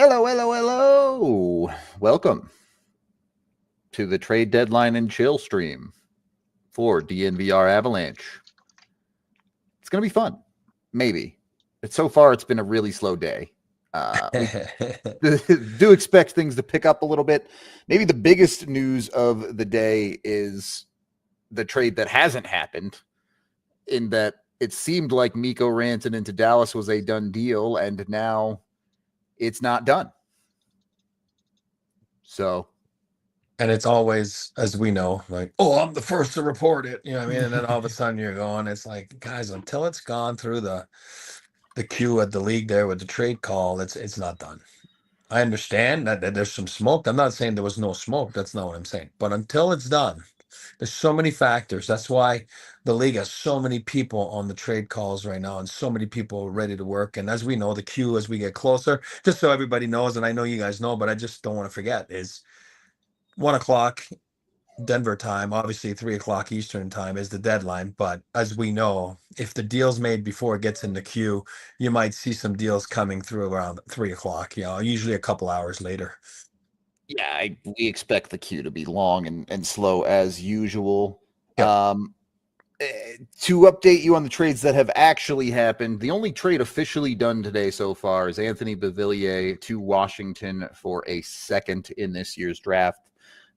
Hello, hello, hello. Welcome to the trade deadline and chill stream for DNVR Avalanche. It's going to be fun. Maybe. But so far, it's been a really slow day. We do expect things to pick up a little bit. Maybe the biggest news of the day is the trade that hasn't happened, in that it seemed like Mikko Rantanen into Dallas was a done deal, and now it's not done. So, and it's always, as we know, like, oh, I'm the first to report it. You know what I mean? And then all of a sudden you're going, it's like, guys, until it's gone through the queue at the league there with the trade call, it's not done. I understand that there's some smoke. I'm not saying there was no smoke. That's not what I'm saying. But until it's done, there's so many factors. That's why the league has so many people on the trade calls right now and so many people ready to work. And as we know, the queue as we get closer, just so everybody knows, and I know you guys know, but I just don't want to forget, is 1 o'clock Denver time, obviously 3 o'clock Eastern time is the deadline. But as we know, if the deal's made before it gets in the queue, you might see some deals coming through around 3 o'clock, usually a couple hours later. Yeah, we expect the queue to be long and slow as usual. Yep. To update you on the trades that have actually happened, the only trade officially done today so far is Anthony Beauvillier to Washington for a second in this year's draft.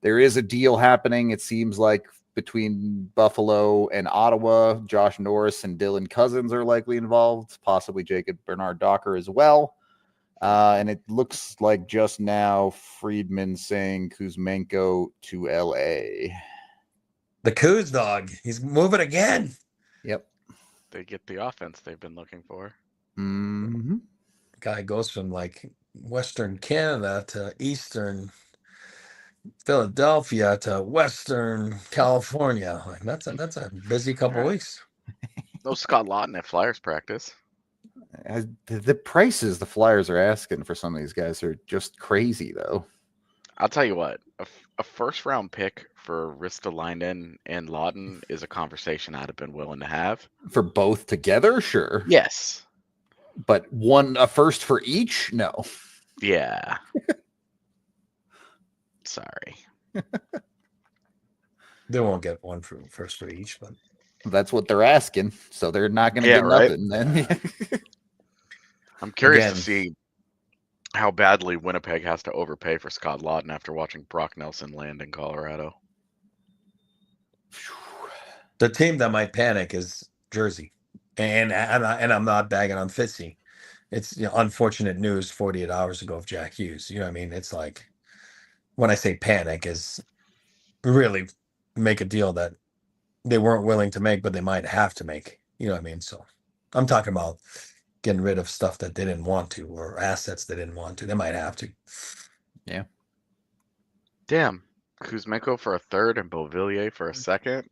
There is a deal happening, it seems like, between Buffalo and Ottawa. Josh Norris and Dylan Cousins are likely involved, possibly Jacob Bernard-Docker as well. And it looks like just now Friedman saying Kuzmenko to LA. The Kuz dog, he's moving again. Yep. They get the offense they've been looking for. Mm-hmm. Guy goes from like Western Canada to Eastern Philadelphia to Western California. Like that's a busy couple weeks. No Scott Lawton at Flyers practice. The prices the Flyers are asking for some of these guys are just crazy, though. I'll tell you what, a first-round pick for Ristolainen and Lawton is a conversation I'd have been willing to have. For both together, sure. Yes. But a first for each? No. Yeah. Sorry. They won't get one first for each, but that's what they're asking. So they're not going to get nothing then. I'm curious to see how badly Winnipeg has to overpay for Scott Lawton after watching Brock Nelson land in Colorado. The team that might panic is Jersey, and I'm not bagging on Fitzy. It's unfortunate news 48 hours ago of Jack Hughes. You know what I mean? It's like, when I say panic, is really make a deal that they weren't willing to make, but they might have to make. You know what I mean? So I'm talking about getting rid of stuff that they didn't want to, or assets they didn't want to. They might have to. Yeah. Damn. Kuzmenko for a third and Beauvillier for a second.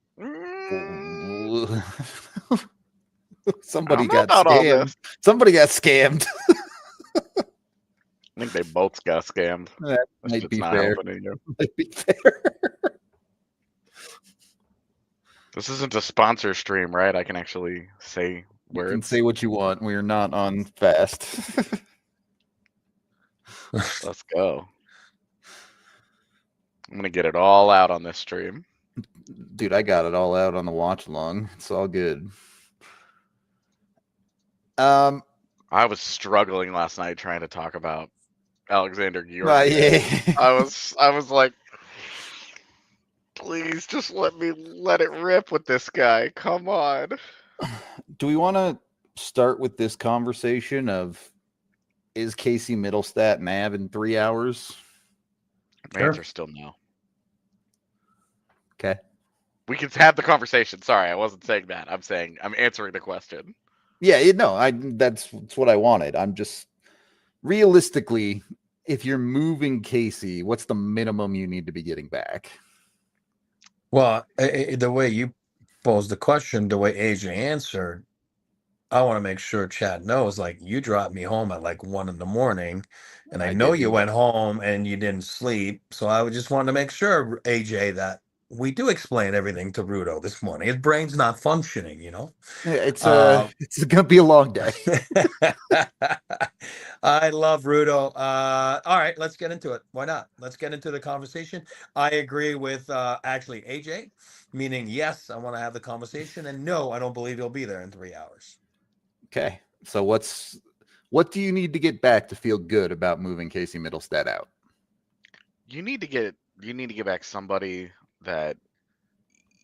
Somebody got scammed. Somebody got scammed. I think they both got scammed. That might be fair. Might be fair. This isn't a sponsor stream, right? I can actually say words. You can say what you want. We are not on fast. Let's go. I'm gonna get it all out on this stream. Dude, I got it all out on the watch along. It's all good. I was struggling last night trying to talk about Alexander Georgiev. Yeah. I was like, please just let it rip with this guy. Come on. Do we want to start with this conversation of, is Casey Mittelstadt Nav in 3 hours? My answer's still no. Okay. We can have the conversation. Sorry, I wasn't saying that. I'm answering the question. Yeah, that's what I wanted. I'm just, realistically, if you're moving Casey, what's the minimum you need to be getting back? Well, the way you posed the question, the way AJ answered, I want to make sure chat knows, like, you dropped me home at like 1 a.m, and I know you went home and you didn't sleep. So I just wanted to make sure, AJ, that we do explain everything to Rudo this morning. His brain's not functioning, It's gonna be a long day. I love Rudo. All right, let's get into it. Why not? Let's get into the conversation. I agree with actually AJ, meaning yes, I want to have the conversation, and no, I don't believe he'll be there in 3 hours. Okay, so what do you need to get back to feel good about moving Casey Mittelstadt out? You need to get back somebody that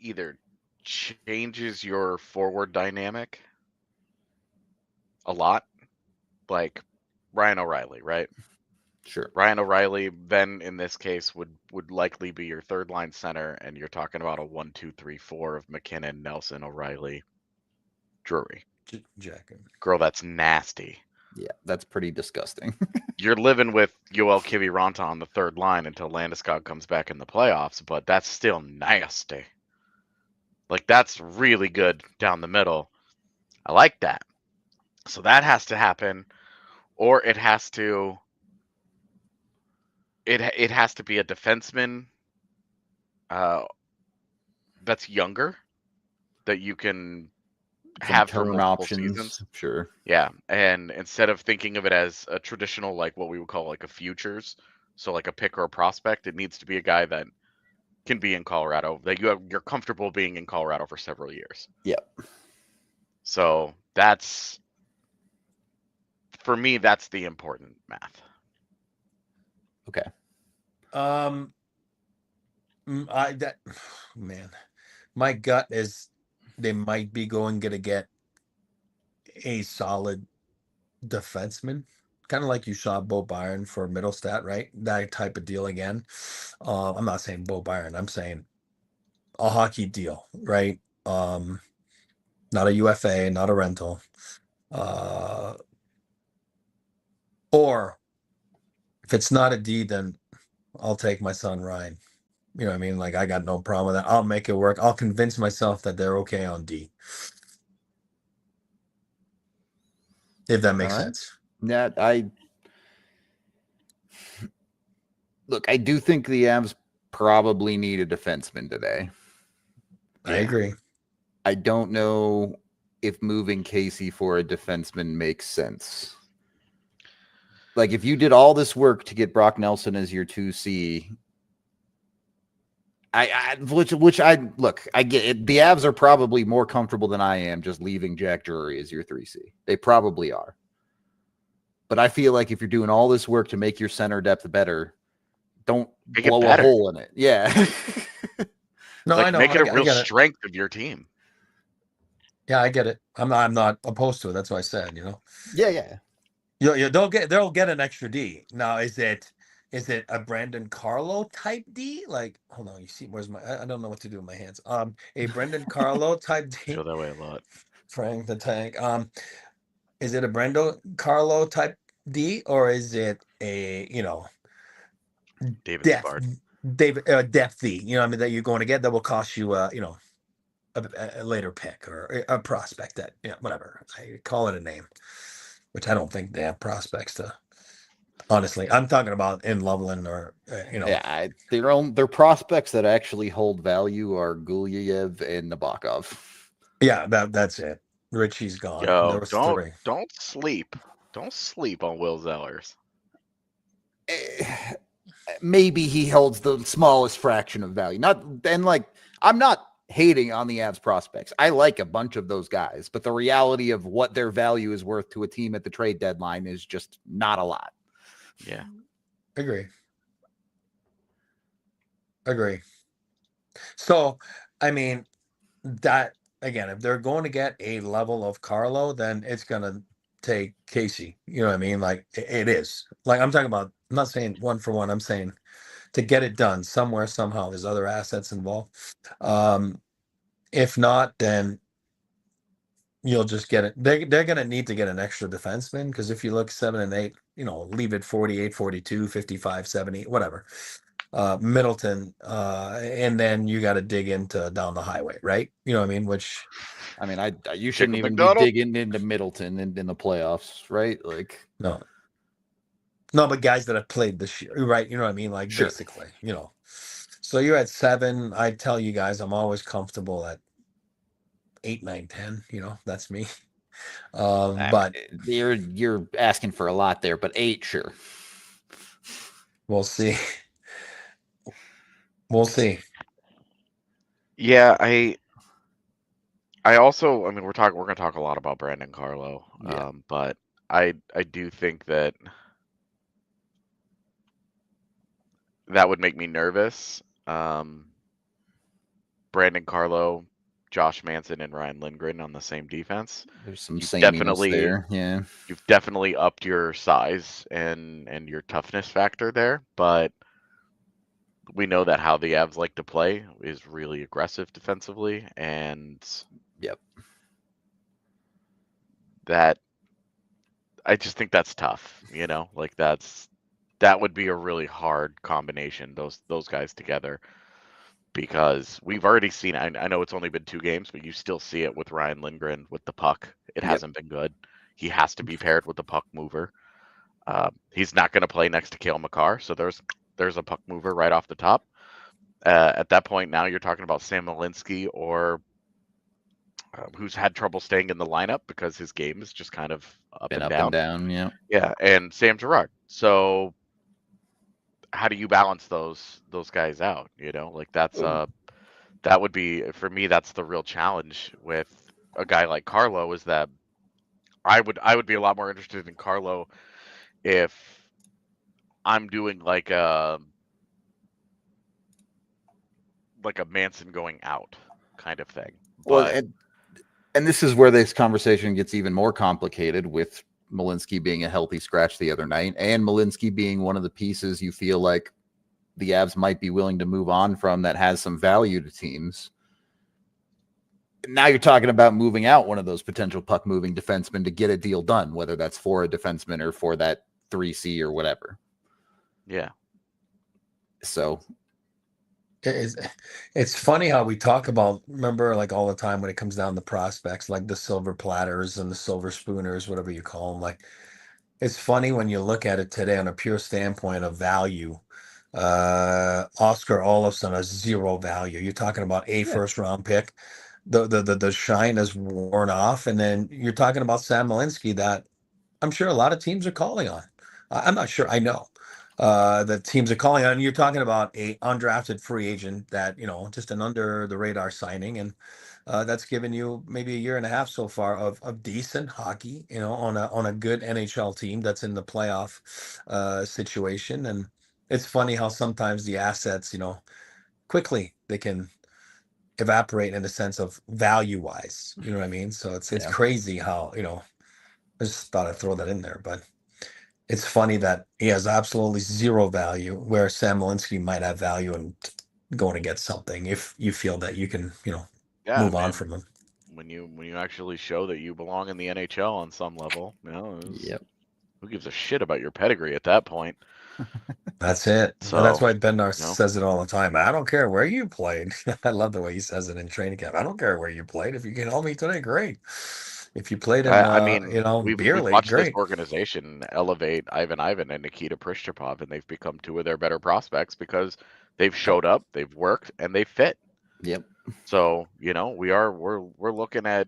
either changes your forward dynamic a lot, like Ryan O'Reilly, right? Sure. Ryan O'Reilly then in this case would likely be your third line center, and you're talking about a 1-2-3-4 of McKinnon, Nelson, O'Reilly, Drury. Jack. Girl, that's nasty. Yeah, that's pretty disgusting. You're living with Yoel Kiviranta on the third line until Landeskog comes back in the playoffs, but that's still nasty. Like, that's really good down the middle. I like that. So that has to happen, or it has to be a defenseman that's younger that you can have for term multiple options. seasons. Sure. Yeah, and instead of thinking of it as a traditional, like what we would call like a futures, so like a pick or a prospect, it needs to be a guy that can be in Colorado, that you're comfortable being in Colorado for several years. Yep. So that's, for me, that's the important math. Okay. Man, my gut is they might be going to get a solid defenseman, kind of like you saw Bo Byron for Mittelstadt, right? That type of deal again. I'm not saying Bo Byron. I'm saying a hockey deal, right? Not a UFA, not a rental. Or if it's not a D, then I'll take my son Ryan. You know what I mean? Like, I got no problem with that. I'll make it work. I'll convince myself that they're okay on D. If that makes sense. Yeah, I do think the Avs probably need a defenseman today. I agree. I don't know if moving Casey for a defenseman makes sense. Like, if you did all this work to get Brock Nelson as your 2C, I get it. The Avs are probably more comfortable than I am just leaving Jack Drury as your 3C. They probably are. But I feel like if you're doing all this work to make your center depth better, don't blow a hole in it. Yeah. No, like, I know. Make it a real strength of your team. Yeah, I get it. I'm not opposed to it. That's what I said, Yeah. They'll get an extra D. Now, is it a Brandon Carlo type D? Like, hold on, you see, I don't know what to do with my hands. A Brendan Carlo type D. Feel that way a lot. Frank the Tank. Is it a Brando Carlo type D, or is it a David depth D? You know what I mean, that you're going to get that will cost you a later pick or a prospect that whatever I call it a name, which I don't think they have prospects to. Honestly, I'm talking about in Loveland or Yeah, their prospects that actually hold value are Gulyayev and Nabokov. Yeah, that's it. Richie's gone. Yo, don't sleep. Don't sleep on Will Zellers. Maybe he holds the smallest fraction of value. I'm not hating on the Avs prospects. I like a bunch of those guys, but the reality of what their value is worth to a team at the trade deadline is just not a lot. Yeah. Agree. So, I mean, that again, if they're going to get a level of Carlo, then it's going to take Casey. You know what I mean? Like, it is. Like, I'm talking about, I'm not saying one for one. I'm saying to get it done somewhere, somehow. There's other assets involved. If not, then you'll just get it. They're going to need to get an extra defenseman, because if you look 7 and 8, leave it 48, 42, 55, 70, whatever. Middleton, and then you got to dig into down the highway, right? You know what I mean? Which, I mean, you shouldn't even be digging into Middleton in the playoffs, right? Like, no, but guys that have played this year, right? You know what I mean? Like, sure. Basically, So you're at 7. I tell you guys, I'm always comfortable at 8, 9, 10. That's me. But You're asking for a lot there, but 8, sure. we'll see. We'll see. Yeah, I also, I mean, we're going to talk a lot about Brandon Carlo, Yeah. but I do think that would make me nervous. Brandon Carlo, Josh Manson, and Ryan Lindgren on the same defense. There's some You've sameness there. Yeah. You've definitely upped your size and your toughness factor there, but we know that how the Avs like to play is really aggressive defensively, and Yep. that I just think that's tough. Like that would be a really hard combination, those guys together, because we've already seen. I know it's only been 2 games, but you still see it with Ryan Lindgren with the puck. It Yep. hasn't been good. He has to be paired with the puck mover. He's not going to play next to Cale Makar, so there's a puck mover right off the top. At that point, now you're talking about Sam Malinsky, or who's had trouble staying in the lineup because his game is just kind of up Been and up down. and down. Yeah. Yeah, and Sam Girard. So how do you balance those guys out? Like that would be, for me, that's the real challenge with a guy like Carlo, is that I would be a lot more interested in Carlo if I'm doing like a Manson going out kind of thing. Well, But and this is where this conversation gets even more complicated, with Malinsky being a healthy scratch the other night, and Malinsky being one of the pieces you feel like the Avs might be willing to move on from, that has some value to teams. Now you're talking about moving out one of those potential puck moving defensemen to get a deal done, whether that's for a defenseman or for that 3C or whatever. yeah. So It's funny how we talk about, remember, like all the time when it comes down to prospects, like the silver platters and the silver spooners, whatever you call them. Like, it's funny when you look at it today on a pure standpoint of value. Oscar Olofsson has 0 value. You're talking about a first round pick. The shine has worn off, and then you're talking about Sam Malinsky, that I'm sure a lot of teams are calling on. I'm not sure. I know that teams are calling on. You're talking about a undrafted free agent that, just an under the radar signing, and that's given you maybe a year and a half so far of decent hockey, on a good NHL team that's in the playoff situation. And it's funny how sometimes the assets, quickly they can evaporate in the sense of value wise. You know what I mean? So it's Yeah. crazy how, I just thought I'd throw that in there, but it's funny that he has absolutely 0 value, where Sam Malinsky might have value and going to get something if you feel that you can, Yeah, move on man. from him. When you actually show that you belong in the NHL on some level, Yep. who gives a shit about your pedigree at that point? That's it. So, And that's why Bednar you know. says it all the time. I don't care where you played. I love the way he says it in training camp. I don't care where you played. If you can help me today, great. If you played in, I mean, beer we've league, watched this great. organization elevate Ivan and Nikita Prishchapov, and they've become 2 of their better prospects because they've showed up, they've worked, and they fit. Yep. So, we're looking at,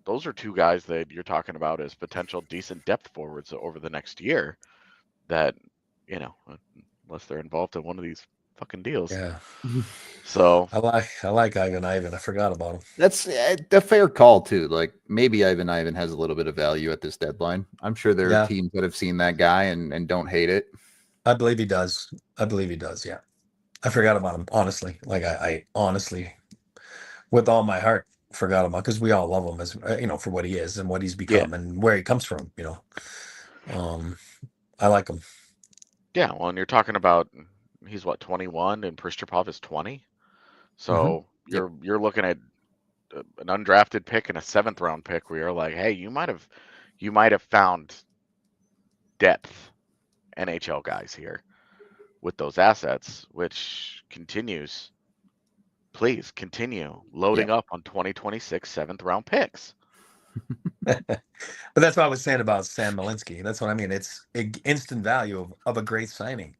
those are 2 guys that you're talking about as potential decent depth forwards over the next year, that, unless they're involved in one of these fucking deals. Yeah. So I like Ivan. I forgot about him. That's a fair call too. Like, maybe Ivan has a little bit of value at this deadline. I'm sure there are teams that have seen that guy and don't hate it. I believe he does. Yeah. I forgot about him, honestly. Like, I honestly, with all my heart, forgot about, because we all love him as, for what he is and what he's become and where he comes from. I like him. Yeah, well, and you're talking about, he's what, 21, and Prishchapov is 20. So you're looking at an undrafted pick and a 7th round pick, where you're like, hey, you might have found depth NHL guys here with those assets, which continues. Please continue loading up on 2026 7th round picks. But that's what I was saying about Sam Malinsky. That's what I mean. It's instant value of a great signing.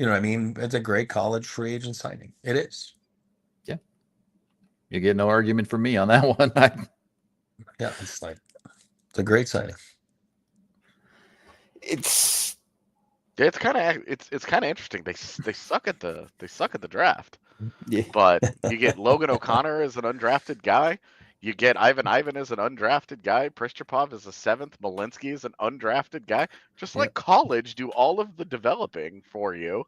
You know what I mean? It's a great college free agent signing. It is. Yeah. You get no argument from me on that one. Yeah, it's a great signing. It's kind of interesting. They suck at the draft. yeah. But you get Logan O'Connor as an undrafted guy. You get Ivan as an undrafted guy. Pristchapov is a 7th. Malinsky is an undrafted guy. Just like college, do all of the developing for you,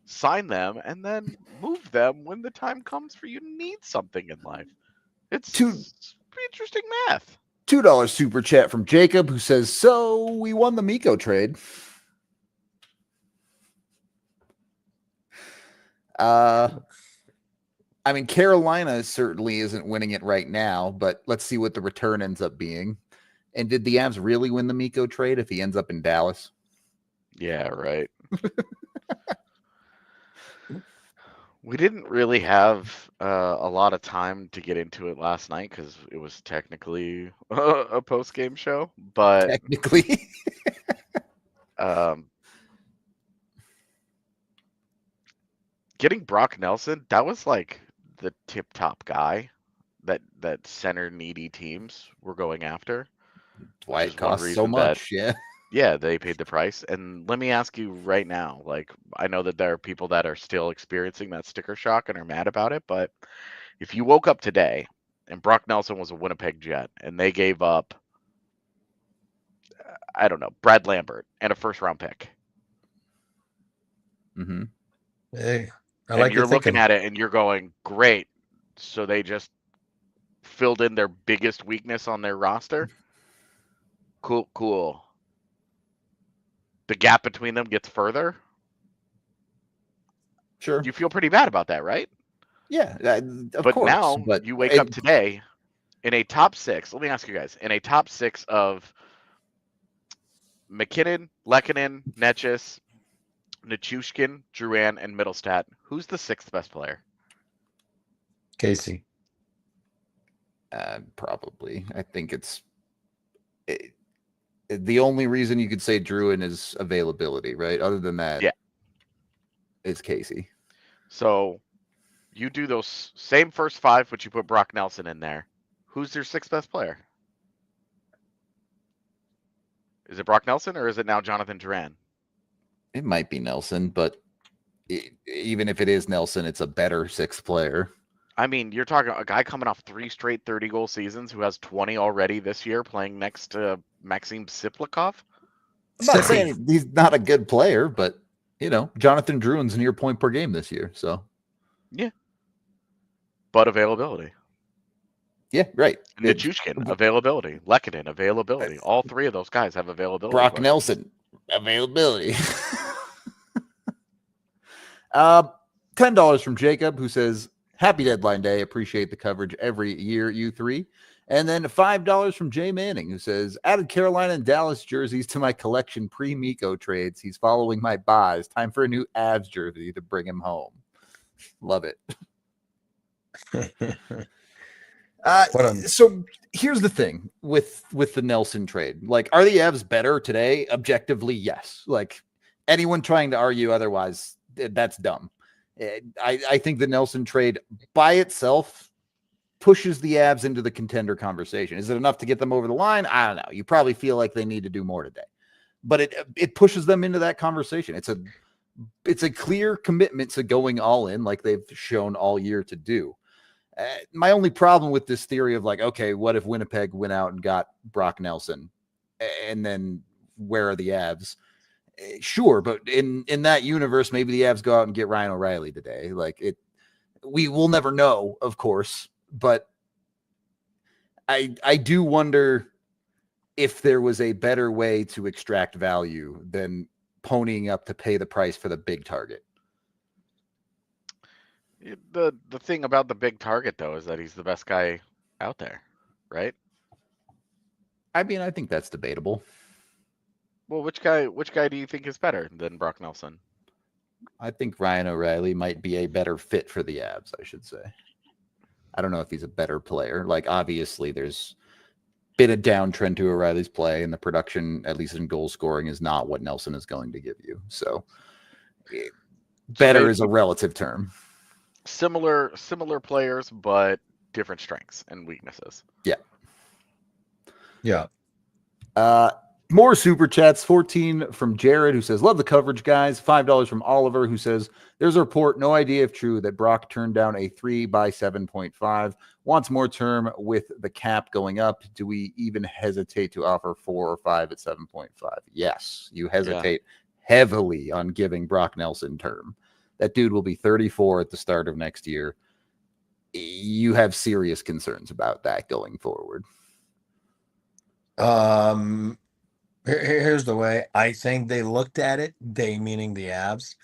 sign them, and then move them when the time comes for you to need something in life. It's pretty interesting math. $2 super chat from Jacob, who says, so we won the Mikko trade. I mean, Carolina certainly isn't winning it right now, but let's see what the return ends up being. And did the Avs really win the Mikko trade if he ends up in Dallas? Yeah, right. We didn't really have a lot of time to get into it last night because it was technically a post-game show. But technically, getting Brock Nelson, that was like the tip-top guy that center needy teams were going after. Why it costs so much, Yeah, they paid the price. And let me ask you right now, like, I know that there are people that are still experiencing that sticker shock and are mad about it, but if you woke up today and Brock Nelson was a Winnipeg Jet and they gave up, I don't know, Brad Lambert and a first-round pick. Mm-hmm. Hey, and you're looking at it and you're going, great. So they just filled in their biggest weakness on their roster. Cool. The gap between them gets further. Sure. You feel pretty bad about that, right? Yeah, of but course. Now but you wake up today in a top 6. Let me ask you guys, in a top 6 of McKinnon, Lehkonen, Netchis, Nichushkin, Drouin, and Mittelstadt, who's the 6th best player? Casey. Probably. I think the only reason you could say Drouin is availability, right? Other than that, it's Casey. So you do those same first 5, but you put Brock Nelson in there. Who's your 6th best player? Is it Brock Nelson or is it now Jonathan Drouin? It might be Nelson, but even if it is Nelson, it's a better 6th player. I mean, you're talking a guy coming off 3 straight 30-goal seasons who has 20 already this year playing next to Maxim Siplikov. I'm not saying he's not a good player, but, Jonathan Drouin's near point per game this year, so. Yeah. But availability. Yeah, right. Nichushkin, availability. Lehkonen, availability. All 3 of those guys have availability. Brock Nelson, availability. $10 from Jacob, who says, happy deadline day. Appreciate the coverage every year, you 3. And then $5 from Jay Manning, who says, added Carolina and Dallas jerseys to my collection pre-Mikko trades. He's following my buys. Time for a new Avs jersey to bring him home. Love it. So here's the thing with the Nelson trade. Like, are the Avs better today? Objectively, yes. Like, anyone trying to argue otherwise, that's dumb. I think the Nelson trade by itself pushes the Avs into the contender conversation. Is it enough to get them over the line? I don't know. You probably feel like they need to do more today, but it pushes them into that conversation. It's a clear commitment to going all in, like they've shown all year to do. My only problem with this theory of like, okay, what if Winnipeg went out and got Brock Nelson, and then where are the Avs? Sure, but in that universe, maybe the Avs go out and get Ryan O'Reilly today. Like we will never know, of course, but I do wonder if there was a better way to extract value than ponying up to pay the price for the big target. The thing about the big target, though, is that he's the best guy out there, right? I mean, I think that's debatable. Well, which guy do you think is better than Brock Nelson? I think Ryan O'Reilly might be a better fit for the Avs, I should say. I don't know if he's a better player. Like, obviously, there's been a downtrend to O'Reilly's play, and the production, at least in goal scoring, is not what Nelson is going to give you. So Better is a relative term. Similar players, but different strengths and weaknesses. Yeah. More super chats. 14 from Jared, who says, love the coverage, guys. $5 from Oliver, who says, there's a report, no idea if true, that Brock turned down a 3 by 7.5. Wants more term with the cap going up. Do we even hesitate to offer 4 or 5 at 7.5? Yes, you hesitate heavily on giving Brock Nelson term. That dude will be 34 at the start of next year. You have serious concerns about that going forward. Here's the way I think they looked at it. They meaning the Avs.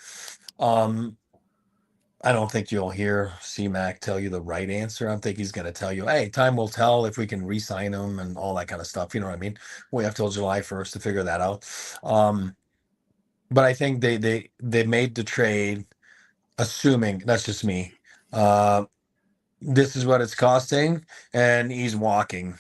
I don't think you'll hear C-Mac tell you the right answer. I think he's going to tell you, hey, time will tell if we can re-sign him and all that kind of stuff. You know what I mean? We have till July 1st to figure that out. But I think they made the trade, assuming, that's just me, this is what it's costing, and he's walking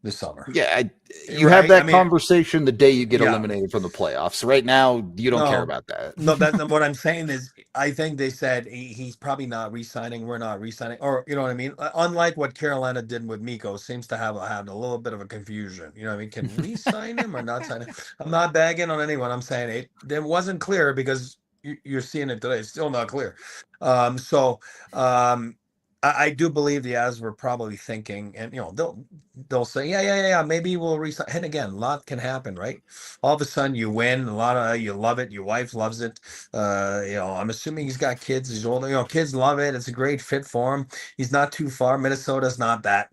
this summer. Yeah, you have that conversation the day you get eliminated from the playoffs. Right now, you don't care about that. No, what I'm saying is, I think they said he's probably not re-signing. We're not re-signing, or you know what I mean. Unlike what Carolina did with Mikko, seems to have had a little bit of a confusion. You know what I mean? Can we sign him or not sign him? I'm not bagging on anyone. I'm saying it wasn't clear because you're seeing it today. It's still not clear. I do believe the Avs were probably thinking, and they'll say, yeah, maybe we'll resign. And again, a lot can happen, right? All of a sudden, you win. You love it. Your wife loves it. I'm assuming he's got kids. He's older. Kids love it. It's a great fit for him. He's not too far. Minnesota's not that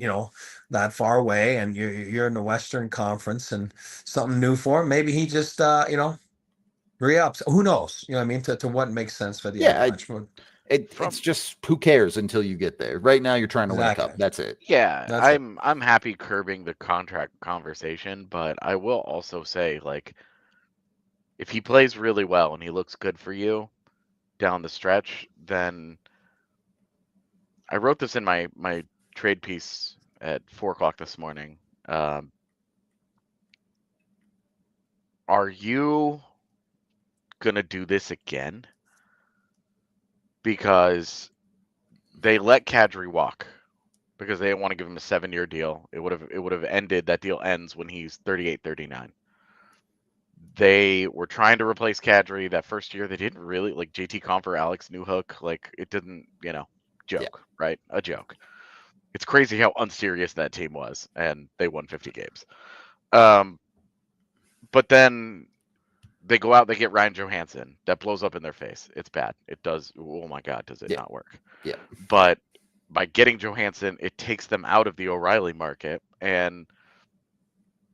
that far away, and you're in the Western Conference, and something new for him. Maybe he just re-ups. Who knows? You know what I mean? To what makes sense for the Avalanche. It's just who cares until you get there. Right now, you're trying to win a cup. That's it. Yeah, I'm happy curbing the contract conversation, but I will also say, like, if he plays really well and he looks good for you down the stretch, then I wrote this in my trade piece at 4:00 this morning. Are you gonna do this again? Because they let Kadri walk because they didn't want to give him a 7-year deal. It would have ended. That deal ends when he's 38, 39. They were trying to replace Kadri that first year. They didn't really, like, JT Compher, Alex Newhook. Like, it didn't, joke, right? A joke. It's crazy how unserious that team was, and they won 50 games. But then they go out, they get Ryan Johansson. That blows up in their face. It's bad. It does. Oh my God, does it not work? Yeah. But by getting Johansson, it takes them out of the O'Reilly market, and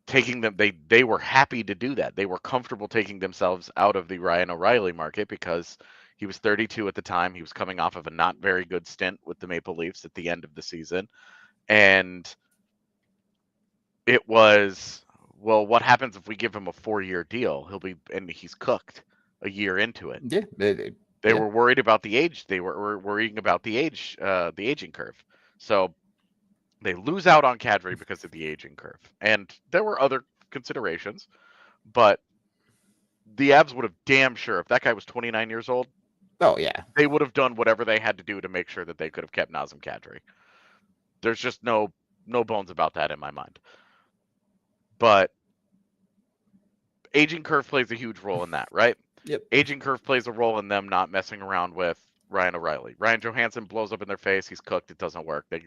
taking them, they were happy to do that. They were comfortable taking themselves out of the Ryan O'Reilly market because he was 32 at the time. He was coming off of a not very good stint with the Maple Leafs at the end of the season. And it was, well, what happens if we give him a 4-year deal? He's cooked a year into it. Yeah. They were worried about the age. They were worrying about the aging curve. So they lose out on Kadri because of the aging curve. And there were other considerations, but the Avs would have damn sure, if that guy was 29 years old, they would have done whatever they had to do to make sure that they could have kept Nazem Kadri. There's just no bones about that in my mind. But aging curve plays a huge role in that, right? Yep. Aging curve plays a role in them not messing around with Ryan O'Reilly. Ryan Johansson blows up in their face. He's cooked. It doesn't work. They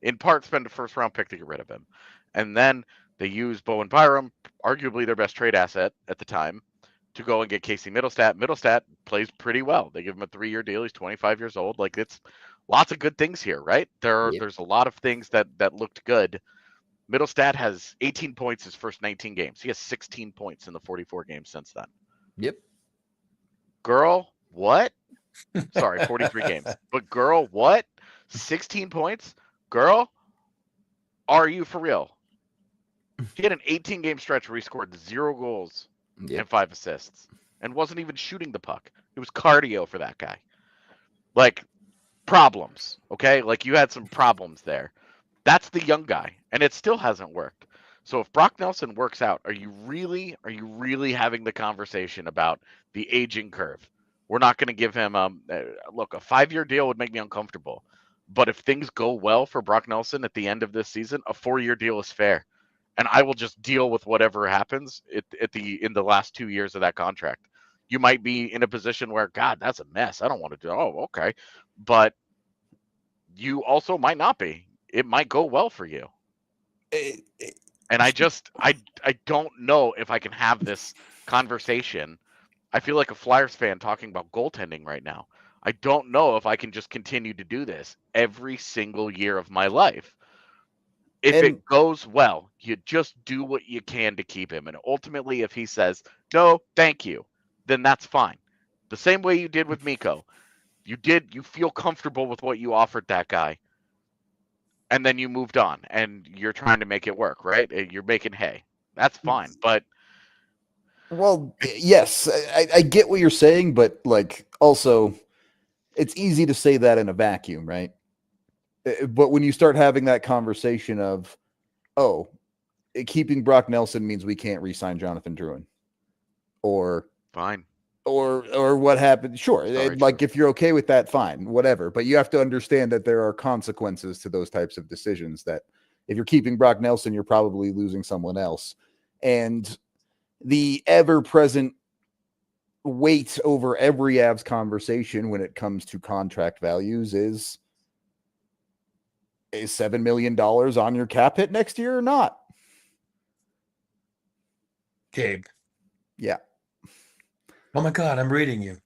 in part spend a first-round pick to get rid of him. And then they use Bowen Byram, arguably their best trade asset at the time, to go and get Casey Mittelstadt. Mittelstadt plays pretty well. They give him a 3-year deal. He's 25 years old. Like, it's lots of good things here, right? There's a lot of things that looked good. Mittelstadt has 18 points his first 19 games. He has 16 points in the 44 games since then. Yep. Girl, what? Sorry, 43 games. But girl, what? 16 points? Girl, are you for real? He had an 18-game stretch where he scored 0 goals and 5 assists and wasn't even shooting the puck. It was cardio for that guy. Like, problems, okay? Like, you had some problems there. That's the young guy, and it still hasn't worked. So if Brock Nelson works out, are you really having the conversation about the aging curve? We're not going to give him look, a 5-year deal would make me uncomfortable. But if things go well for Brock Nelson at the end of this season, a 4-year deal is fair. And I will just deal with whatever happens in the last 2 years of that contract. You might be in a position where, God, that's a mess. I don't want to do. Oh, okay. But you also might not be. It might go well for you. And I don't know if I can have this conversation. I feel like a Flyers fan talking about goaltending right now. I don't know if I can just continue to do this every single year of my life. If it goes well, you just do what you can to keep him. And ultimately, if he says, no, thank you, then that's fine. The same way you did with Mikko. You feel comfortable with what you offered that guy. And then you moved on and you're trying to make it work, right? You're making hay. That's fine. But well, yes, I get what you're saying, but like also it's easy to say that in a vacuum, right? But when you start having that conversation of, oh, keeping Brock Nelson means we can't re-sign Jonathan Drouin, or fine, or what happened? Sure, like if you're okay with that, fine, whatever. But you have to understand that there are consequences to those types of decisions. That if you're keeping Brock Nelson, you're probably losing someone else, and the ever-present weight over every Avs conversation when it comes to contract values is $7 million on your cap hit next year or not? Gabe. Yeah. Oh my God, I'm reading you.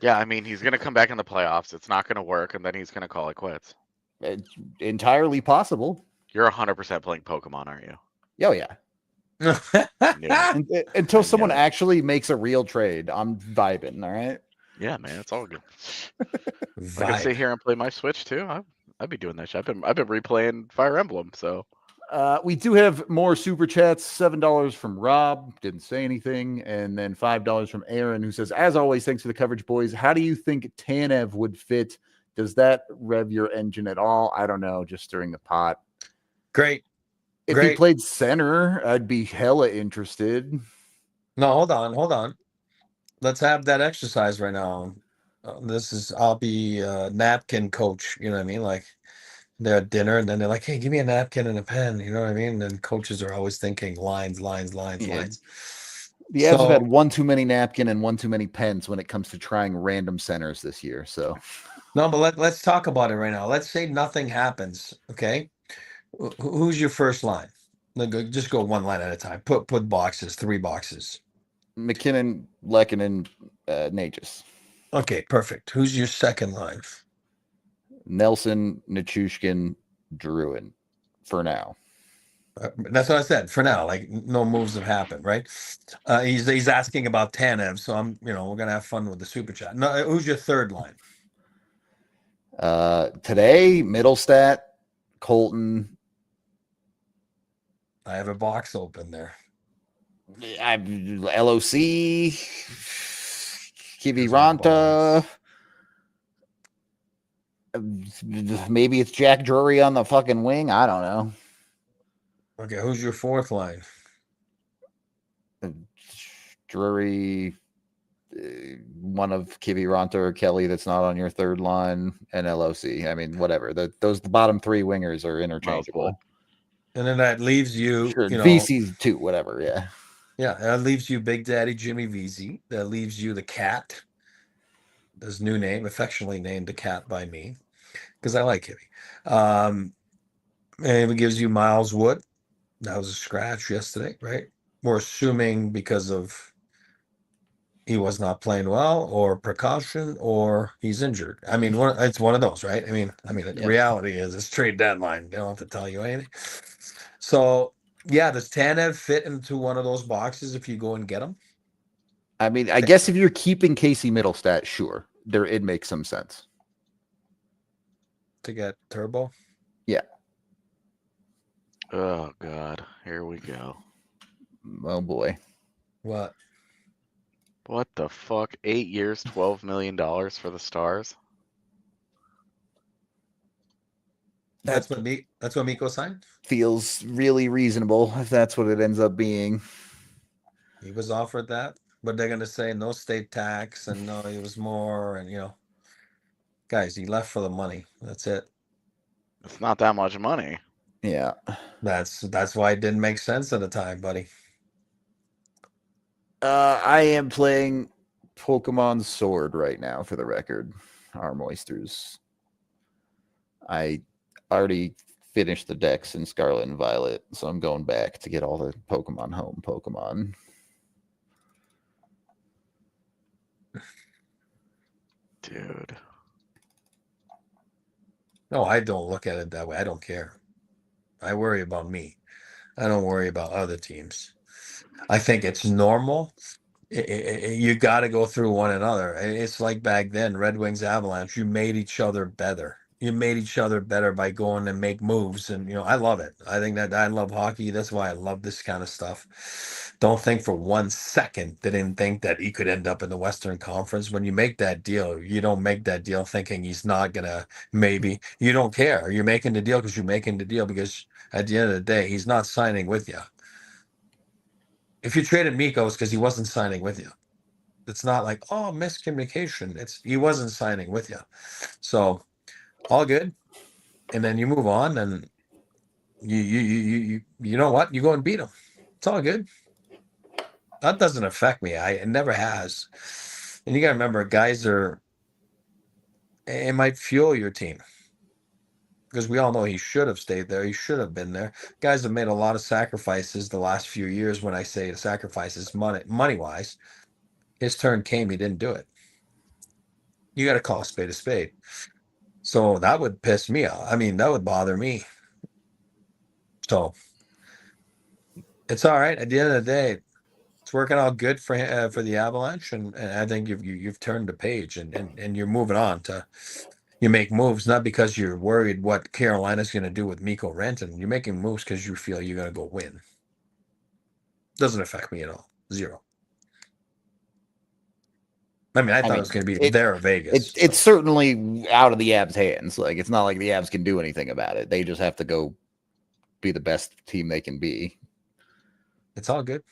Yeah, I mean, he's going to come back in the playoffs. It's not going to work, and then he's going to call it quits. It's entirely possible. You're 100% playing Pokemon, aren't you? Oh, yeah. Until someone actually makes a real trade, I'm vibing, all right? Yeah, man, it's all good. I can sit here and play my Switch, too. I'd be doing that shit. I've been replaying Fire Emblem, so... we do have more super chats. $7 from Rob, didn't say anything, and then $5 from Aaron, who says, as always, thanks for the coverage, boys. How do you think Tanev would fit? Does that rev your engine at all? I don't know, just stirring the pot. Great. If he played center, I'd be hella interested. No, hold on. Let's have that exercise right now. I'll be napkin coach. You know what I mean? Like, they're at dinner and then they're like, hey, give me a napkin and a pen. You know what I mean? And coaches are always thinking lines. The Avs have had one too many napkin and one too many pens when it comes to trying random centers this year. So no, but let's talk about it right now. Let's say nothing happens. Okay. Who's your first line? Just go one line at a time. Put boxes, 3 boxes. McKinnon, Lehkonen, Nages. Okay, perfect. Who's your second line? Nelson, Nichushkin, Drouin, for now. That's what I said. For now, like no moves have happened, right? He's asking about Tanev, so we're gonna have fun with the super chat. No, who's your third line? Today, Mittelstadt, Colton. I have a box open there. LOC, Kiviranta. Maybe it's Jack Drury on the fucking wing. I don't know. Okay, who's your fourth line? Drury, one of Kiviranta or Kelly that's not on your third line, and LOC. I mean, whatever. The bottom 3 wingers are interchangeable. And then that leaves you, VC's 2, whatever. Yeah. Yeah, that leaves you Big Daddy Jimmy VZ. That leaves you the Cat. His new name, affectionately named the Cat by me, because I like him. And it gives you Miles Wood. That was a scratch yesterday, right? We're assuming because of he was not playing well, or precaution, or he's injured. I mean, it's one of those, right? I mean, the reality is it's trade deadline. They don't have to tell you anything. So, yeah, does Tanev fit into one of those boxes if you go and get him? I mean, I guess if you're keeping Casey Mittelstadt, sure, it makes some sense. To get Turbo? Yeah. Oh, God. Here we go. Oh, boy. What? What the fuck? 8 years, $12 million for the Stars? That's what Mikko signed? Feels really reasonable if that's what it ends up being. He was offered that? but they're going to say no state tax and no, it was more. And, guys, he left for the money. That's it. It's not that much money. Yeah. That's why it didn't make sense at the time, buddy. I am playing Pokemon Sword right now, for the record. Arm Oysters. I already finished the decks in Scarlet and Violet, so I'm going back to get all the Pokemon Home Pokemon. Dude. No, I don't look at it that way. I don't care. I worry about me. I don't worry about other teams. I think it's normal. You got to go through one another. It's like back then, Red Wings Avalanche. You made each other better. You made each other better by going and make moves. And, I love it. I think that I love hockey. That's why I love this kind of stuff. Don't think for 1 second they didn't think that he could end up in the Western Conference. When you make that deal, you don't make that deal thinking he's not going to maybe. You don't care. You're making the deal because you're making the deal because at the end of the day, he's not signing with you. If you traded Mikko, it's because he wasn't signing with you. It's not like, oh, miscommunication. He wasn't signing with you. So all good. And then you move on and you know what? You go and beat him. It's all good. That doesn't affect me. It never has. And you gotta remember, guys it might fuel your team. Because we all know he should have stayed there. He should have been there. Guys have made a lot of sacrifices the last few years. When I say the sacrifices, money-wise, his turn came. He didn't do it. You got to call a spade a spade. So that would piss me off. I mean, that would bother me. So it's all right. At the end of the day, it's working out good for the Avalanche, and I think you've turned the page and you're moving on to. You make moves not because you're worried what Carolina's going to do with Mikko Rantanen. You're making moves because you feel you're going to go win. Doesn't affect me at all. Zero. I mean, I thought it was going to be there or Vegas. It's certainly out of the Avs' hands. Like, it's not like the Avs can do anything about it. They just have to go be the best team they can be. It's all good.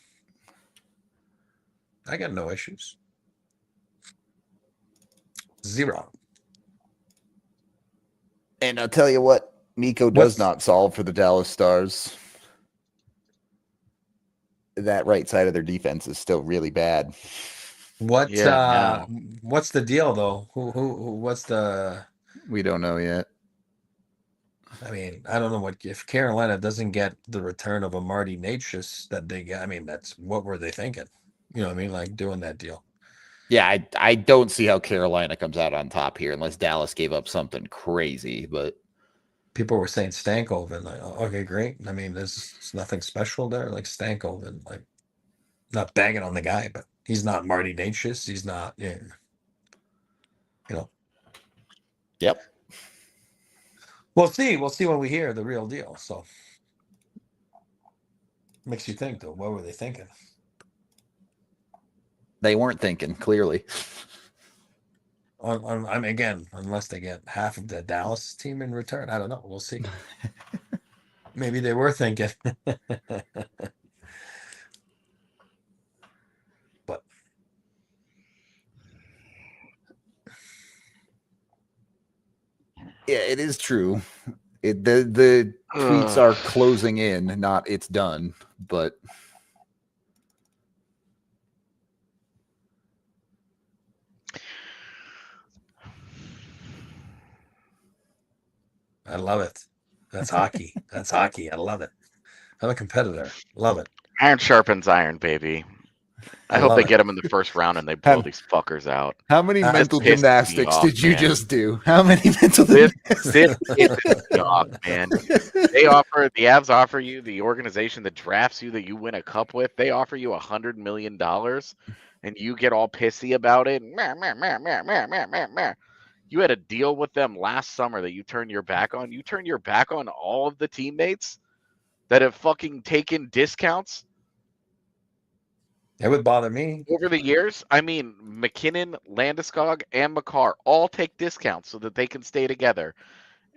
I got no issues. Zero. And I'll tell you what, Mikko does not solve for the Dallas Stars. That right side of their defense is still really bad. What's the deal though? What's the? We don't know yet. I mean, I don't know if Carolina doesn't get the return of a Marty Necas that they get. I mean, what were they thinking? You know what I mean? Like doing that deal. Yeah, I don't see how Carolina comes out on top here unless Dallas gave up something crazy. But people were saying Stankoven. Like, okay, great. I mean, there's nothing special there. Like Stankoven, like not banging on the guy, but he's not Marty Necas. He's not. Yeah. Yep. We'll see. We'll see when we hear the real deal. So makes you think, though. What were they thinking? They weren't thinking, clearly. I mean, again, unless they get half of the Dallas team in return. I don't know. We'll see. Maybe they were thinking. But yeah, it is true. The tweets are closing in, not it's done, but I love it. That's hockey. That's hockey. I love it. I'm a competitor. Love it. Iron sharpens iron, baby. I hope they get them in the first round and they blow these fuckers out. How many mental gymnastics did you just do? How many mental gymnastics? This dog, man. The Avs offer you, the organization that drafts you, that you win a cup with, they offer you $100 million and you get all pissy about it. You had a deal with them last summer that you turned your back on. You turned your back on all of the teammates that have fucking taken discounts. It would bother me. Over the years, I mean, McKinnon, Landeskog, and Makar all take discounts so that they can stay together.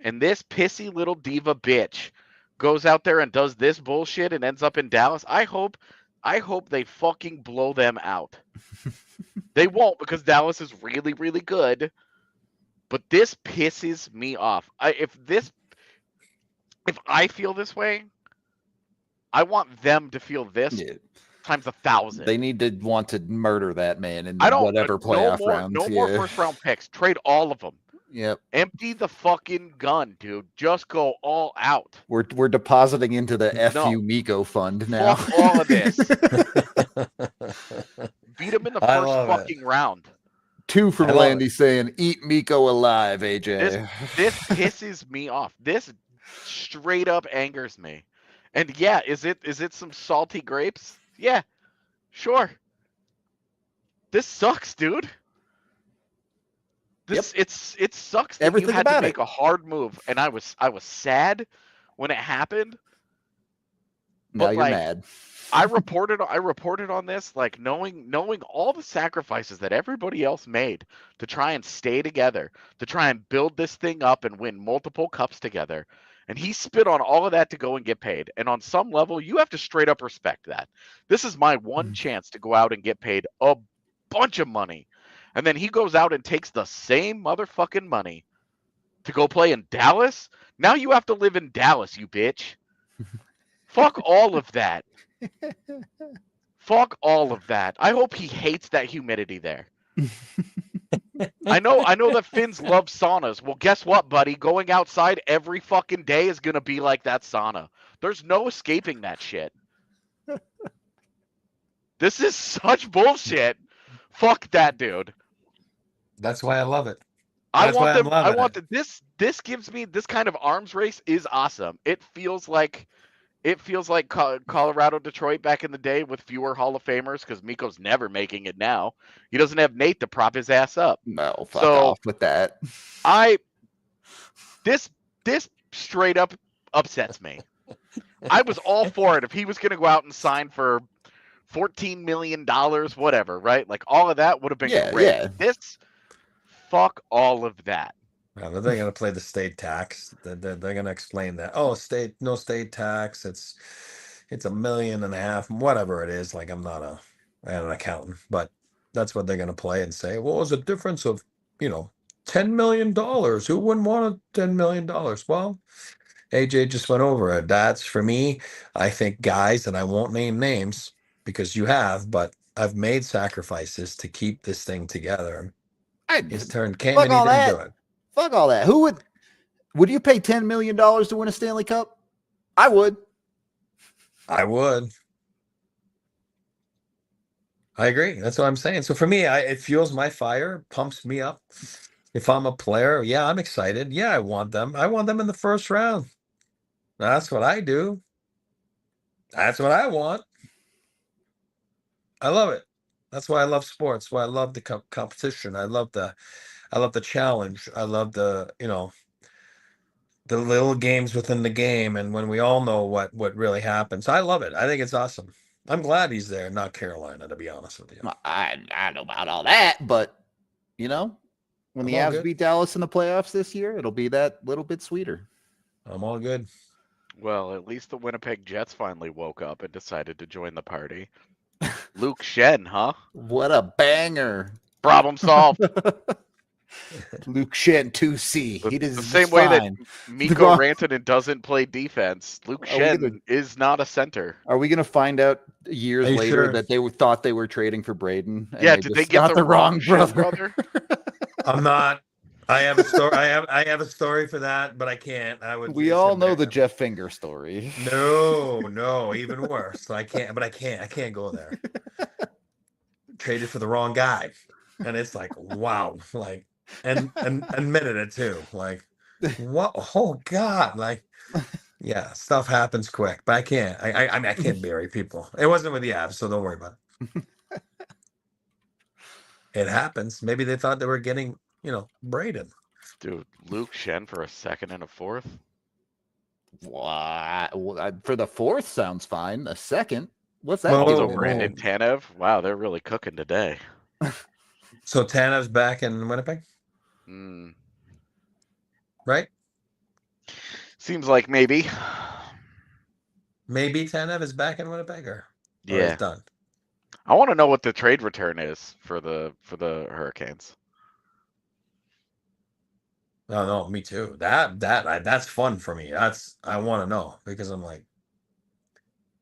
And this pissy little diva bitch goes out there and does this bullshit and ends up in Dallas. I hope I hope they fucking blow them out. They won't because Dallas is really, really good. But this pisses me off. If I feel this way, I want them to feel this Yeah. times 1,000. They need to want to murder that man in I don't whatever playoff rounds. No more first round picks. Trade all of them. Yep. Empty the fucking gun, dude. Just go all out. We're depositing into the No. FU Miko fund now. Fuck all of this. Beat him in the I first love fucking round. 2 from I love Landy saying, "Eat Miko alive, AJ." This pisses me off. This straight up angers me. And yeah, is it some salty grapes? Yeah, sure. This sucks, dude. It sucks that Everything you had to about make it. a hard move, and I was sad when it happened. Now But you're like, mad. I reported on this, like knowing all the sacrifices that everybody else made to try and stay together, to try and build this thing up and win multiple cups together. And he spit on all of that to go and get paid. And on some level, you have to straight up respect that. This is my one chance to go out and get paid a bunch of money. And then he goes out and takes the same motherfucking money to go play in Dallas. Now you have to live in Dallas, you bitch. Fuck all of that. Fuck all of that. I hope he hates that humidity there. I know that Finns love saunas. Well, guess what, buddy? Going outside every fucking day is going to be like that sauna. There's no escaping that shit. This is such bullshit. Fuck that dude. That's why I love it. I want this gives me this kind of arms race is awesome. It feels like Colorado, Detroit back in the day with fewer Hall of Famers because Miko's never making it now. He doesn't have Nate to prop his ass up. No, fuck off with that. This straight up upsets me. I was all for it if he was going to go out and sign for $14 million, whatever, right? Like all of that would have been great. Yeah. This, fuck all of that. Yeah, they're going to play the state tax. They're going to explain that. Oh, no state tax. It's $1.5 million, whatever it is. Like I'm not an accountant, but that's what they're going to play and say. What was the difference of $10 million? Who wouldn't want $10 million? Well, AJ just went over it. That's for me. I think guys, and I won't name names because you have, but I've made sacrifices to keep this thing together. His turn came and he didn't do it. Fuck all that. Who would you pay $10 million to win a Stanley Cup? I would. I agree. That's what I'm saying. So for me, it fuels my fire, pumps me up. If I'm a player, yeah, I'm excited. Yeah, I want them. I want them in the first round. That's what I do. That's what I want. I love it. That's why I love sports. Why I love the competition. I love the challenge. I love the the little games within the game, and when we all know what really happens. I love it. I think it's awesome. I'm glad he's there, not Carolina, to be honest with you. I don't know about all that, but when the Avs beat Dallas in the playoffs this year, it'll be that little bit sweeter. I'm all good. Well, at least the Winnipeg Jets finally woke up and decided to join the party. Luke Shen, huh? What a banger. Problem solved. Luke Shen 2C. He does the same way that Mikko Rantanen doesn't play defense. Luke Shen is not a center. Are we going to find out years later that they thought they were trading for Braden? Yeah, did they get the wrong brother? I'm not. I have a story. I have a story for that, but I can't. We all know the Jeff Finger story. No, even worse. So I can't go there. Traded for the wrong guy, and it's like, wow, like, and admitted it too. Like, what? Oh God, like, yeah, stuff happens quick, but I can't. I mean, I can't bury people. It wasn't with the Avs, so don't worry about it. It happens. Maybe they thought they were getting, Braden. Dude, Luke Shen for a second and a fourth? What? For the fourth sounds fine. A second? What's that? Also, Brandon Tanev? Wow, they're really cooking today. So Tanev's back in Winnipeg? Right? Seems like maybe. Maybe Tanev is back in Winnipeg? Or? or he's Yeah. done. I want to know what the trade return is for the Hurricanes. No, me too. That's fun for me. I want to know because I'm like,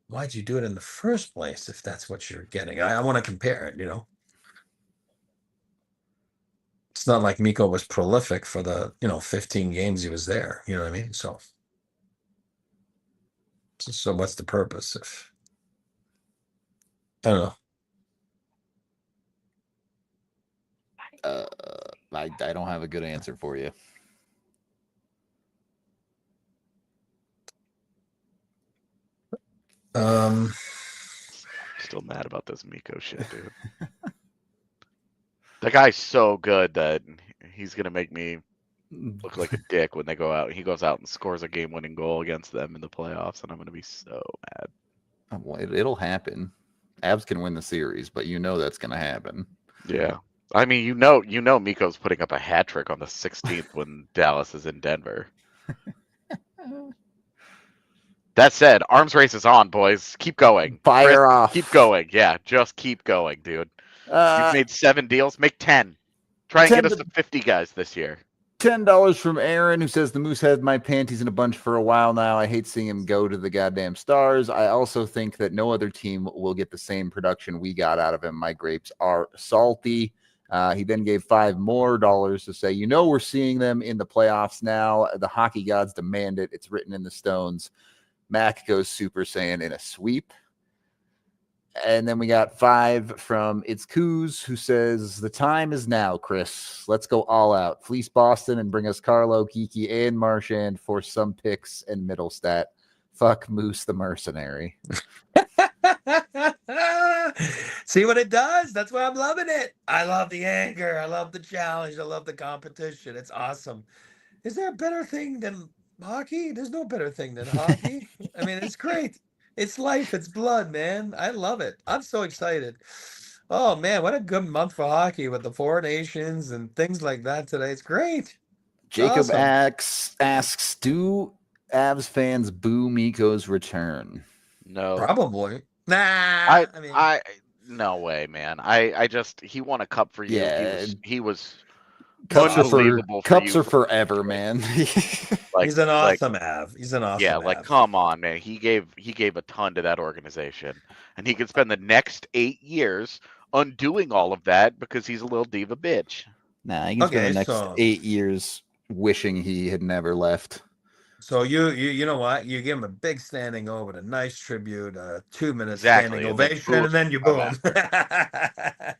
why'd you do it in the first place if that's what you're getting? I want to compare it, It's not like Mikko was prolific for the 15 games he was there. You know what I mean? So what's the purpose if I don't know. I don't have a good answer for you. Still mad about this Mikko shit, dude. The guy's so good that he's gonna make me look like a dick when they go out. He goes out and scores a game-winning goal against them in the playoffs, and I'm gonna be so mad. Well, it'll happen. Avs can win the series, but that's going to happen. Yeah, I mean, you know, Mikko's putting up a hat trick on the 16th when Dallas is in Denver. That said, arms race is on, boys. Keep going. Fire off. Keep going. Yeah, just keep going, dude. You've made 7 deals. Make 10. Try and get us to 50 guys this year. $10 from Aaron, who says the Moose had my panties in a bunch for a while now. I hate seeing him go to the goddamn Stars. I also think that no other team will get the same production we got out of him. My grapes are salty. He then gave $5 more to say, we're seeing them in the playoffs now. The hockey gods demand it. It's written in the stones. Mac goes Super Saiyan in a sweep. And then we got 5 from It's Coos, who says, the time is now, Chris. Let's go all out. Fleece Boston and bring us Carlo, Kiki, and Marchand for some picks and Mittelstadt. Fuck Moose the mercenary. See what it does? That's why I'm loving it. I love the anger. I love the challenge. I love the competition. It's awesome. Is there a better thing than hockey? There's no better thing than hockey. I mean, it's great. It's life. It's blood, man. I love it. I'm so excited. Oh, man, what a good month for hockey with the 4 nations and things like that today. It's great. Jacob asks, do Avs fans boo Mikko's return? No. Probably. Nah. I no way, man. He won a cup for you. Yeah. He was Cups unbelievable. Cups are forever, man. He's an awesome Av. He's an awesome Yeah, Av. come on, man. He gave a ton to that organization. And he could spend the next 8 years undoing all of that because he's a little diva bitch. Nah, he can spend the next 8 years wishing he had never left. So you know what? You give him a big standing over, a nice tribute, a 2-minute standing ovation, and then you boo him.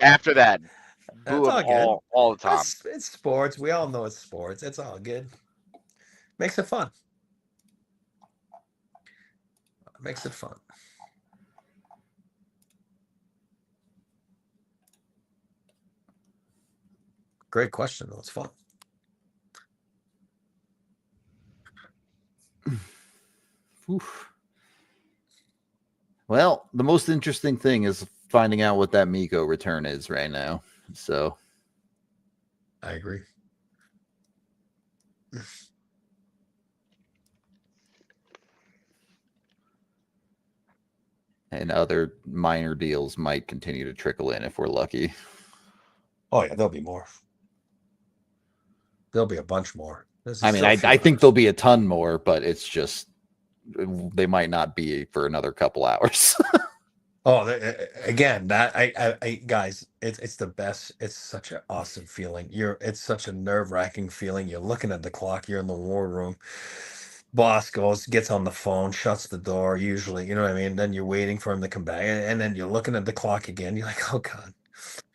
After that, boo him all the time. It's sports. We all know it's sports. It's all good. Makes it fun. Makes it fun. Great question, though. It's fun. Oof. Well, the most interesting thing is finding out what that Mikko return is right now. So I agree. And other minor deals might continue to trickle in if we're lucky. Oh, yeah, there'll be more. There'll be a bunch more. I mean, I think there'll be a ton more, but it's just they might not be for another couple hours. Again, that I guys, it's the best. It's such an awesome feeling. It's such a nerve-wracking feeling. You're looking at the clock. You're in the war room. Boss gets on the phone, shuts the door. Usually, you know what I mean. Then you're waiting for him to come back, and then you're looking at the clock again. You're like, oh god,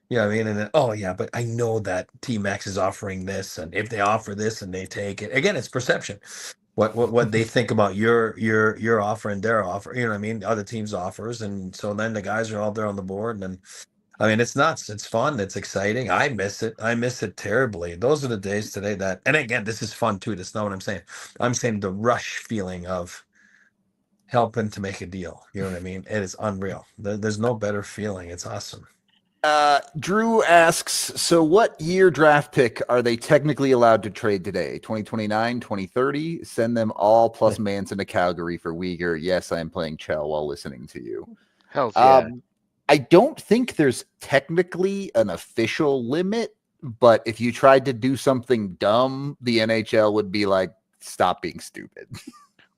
you know what I mean. And then, oh yeah, but I know that T-Max is offering this, and if they offer this and they take it, again, it's perception. What they think about your offer and their offer, you know what I mean, other teams' offers, and so then the guys are all there on the board, and I mean it's nuts, it's fun, it's exciting. I miss it terribly. Those are the days today that, and again, this is fun too. That's not what I'm saying. I'm saying the rush feeling of helping to make a deal. You know what I mean? It is unreal. There's no better feeling. It's awesome. Drew asks, so what year draft pick are they technically allowed to trade today? 2029, 2030? Send them all plus Manson to Calgary for Uyghur. Yes, I am playing Chell while listening to you. Hells yeah. I don't think there's technically an official limit, but if you tried to do something dumb, the NHL would be like, stop being stupid.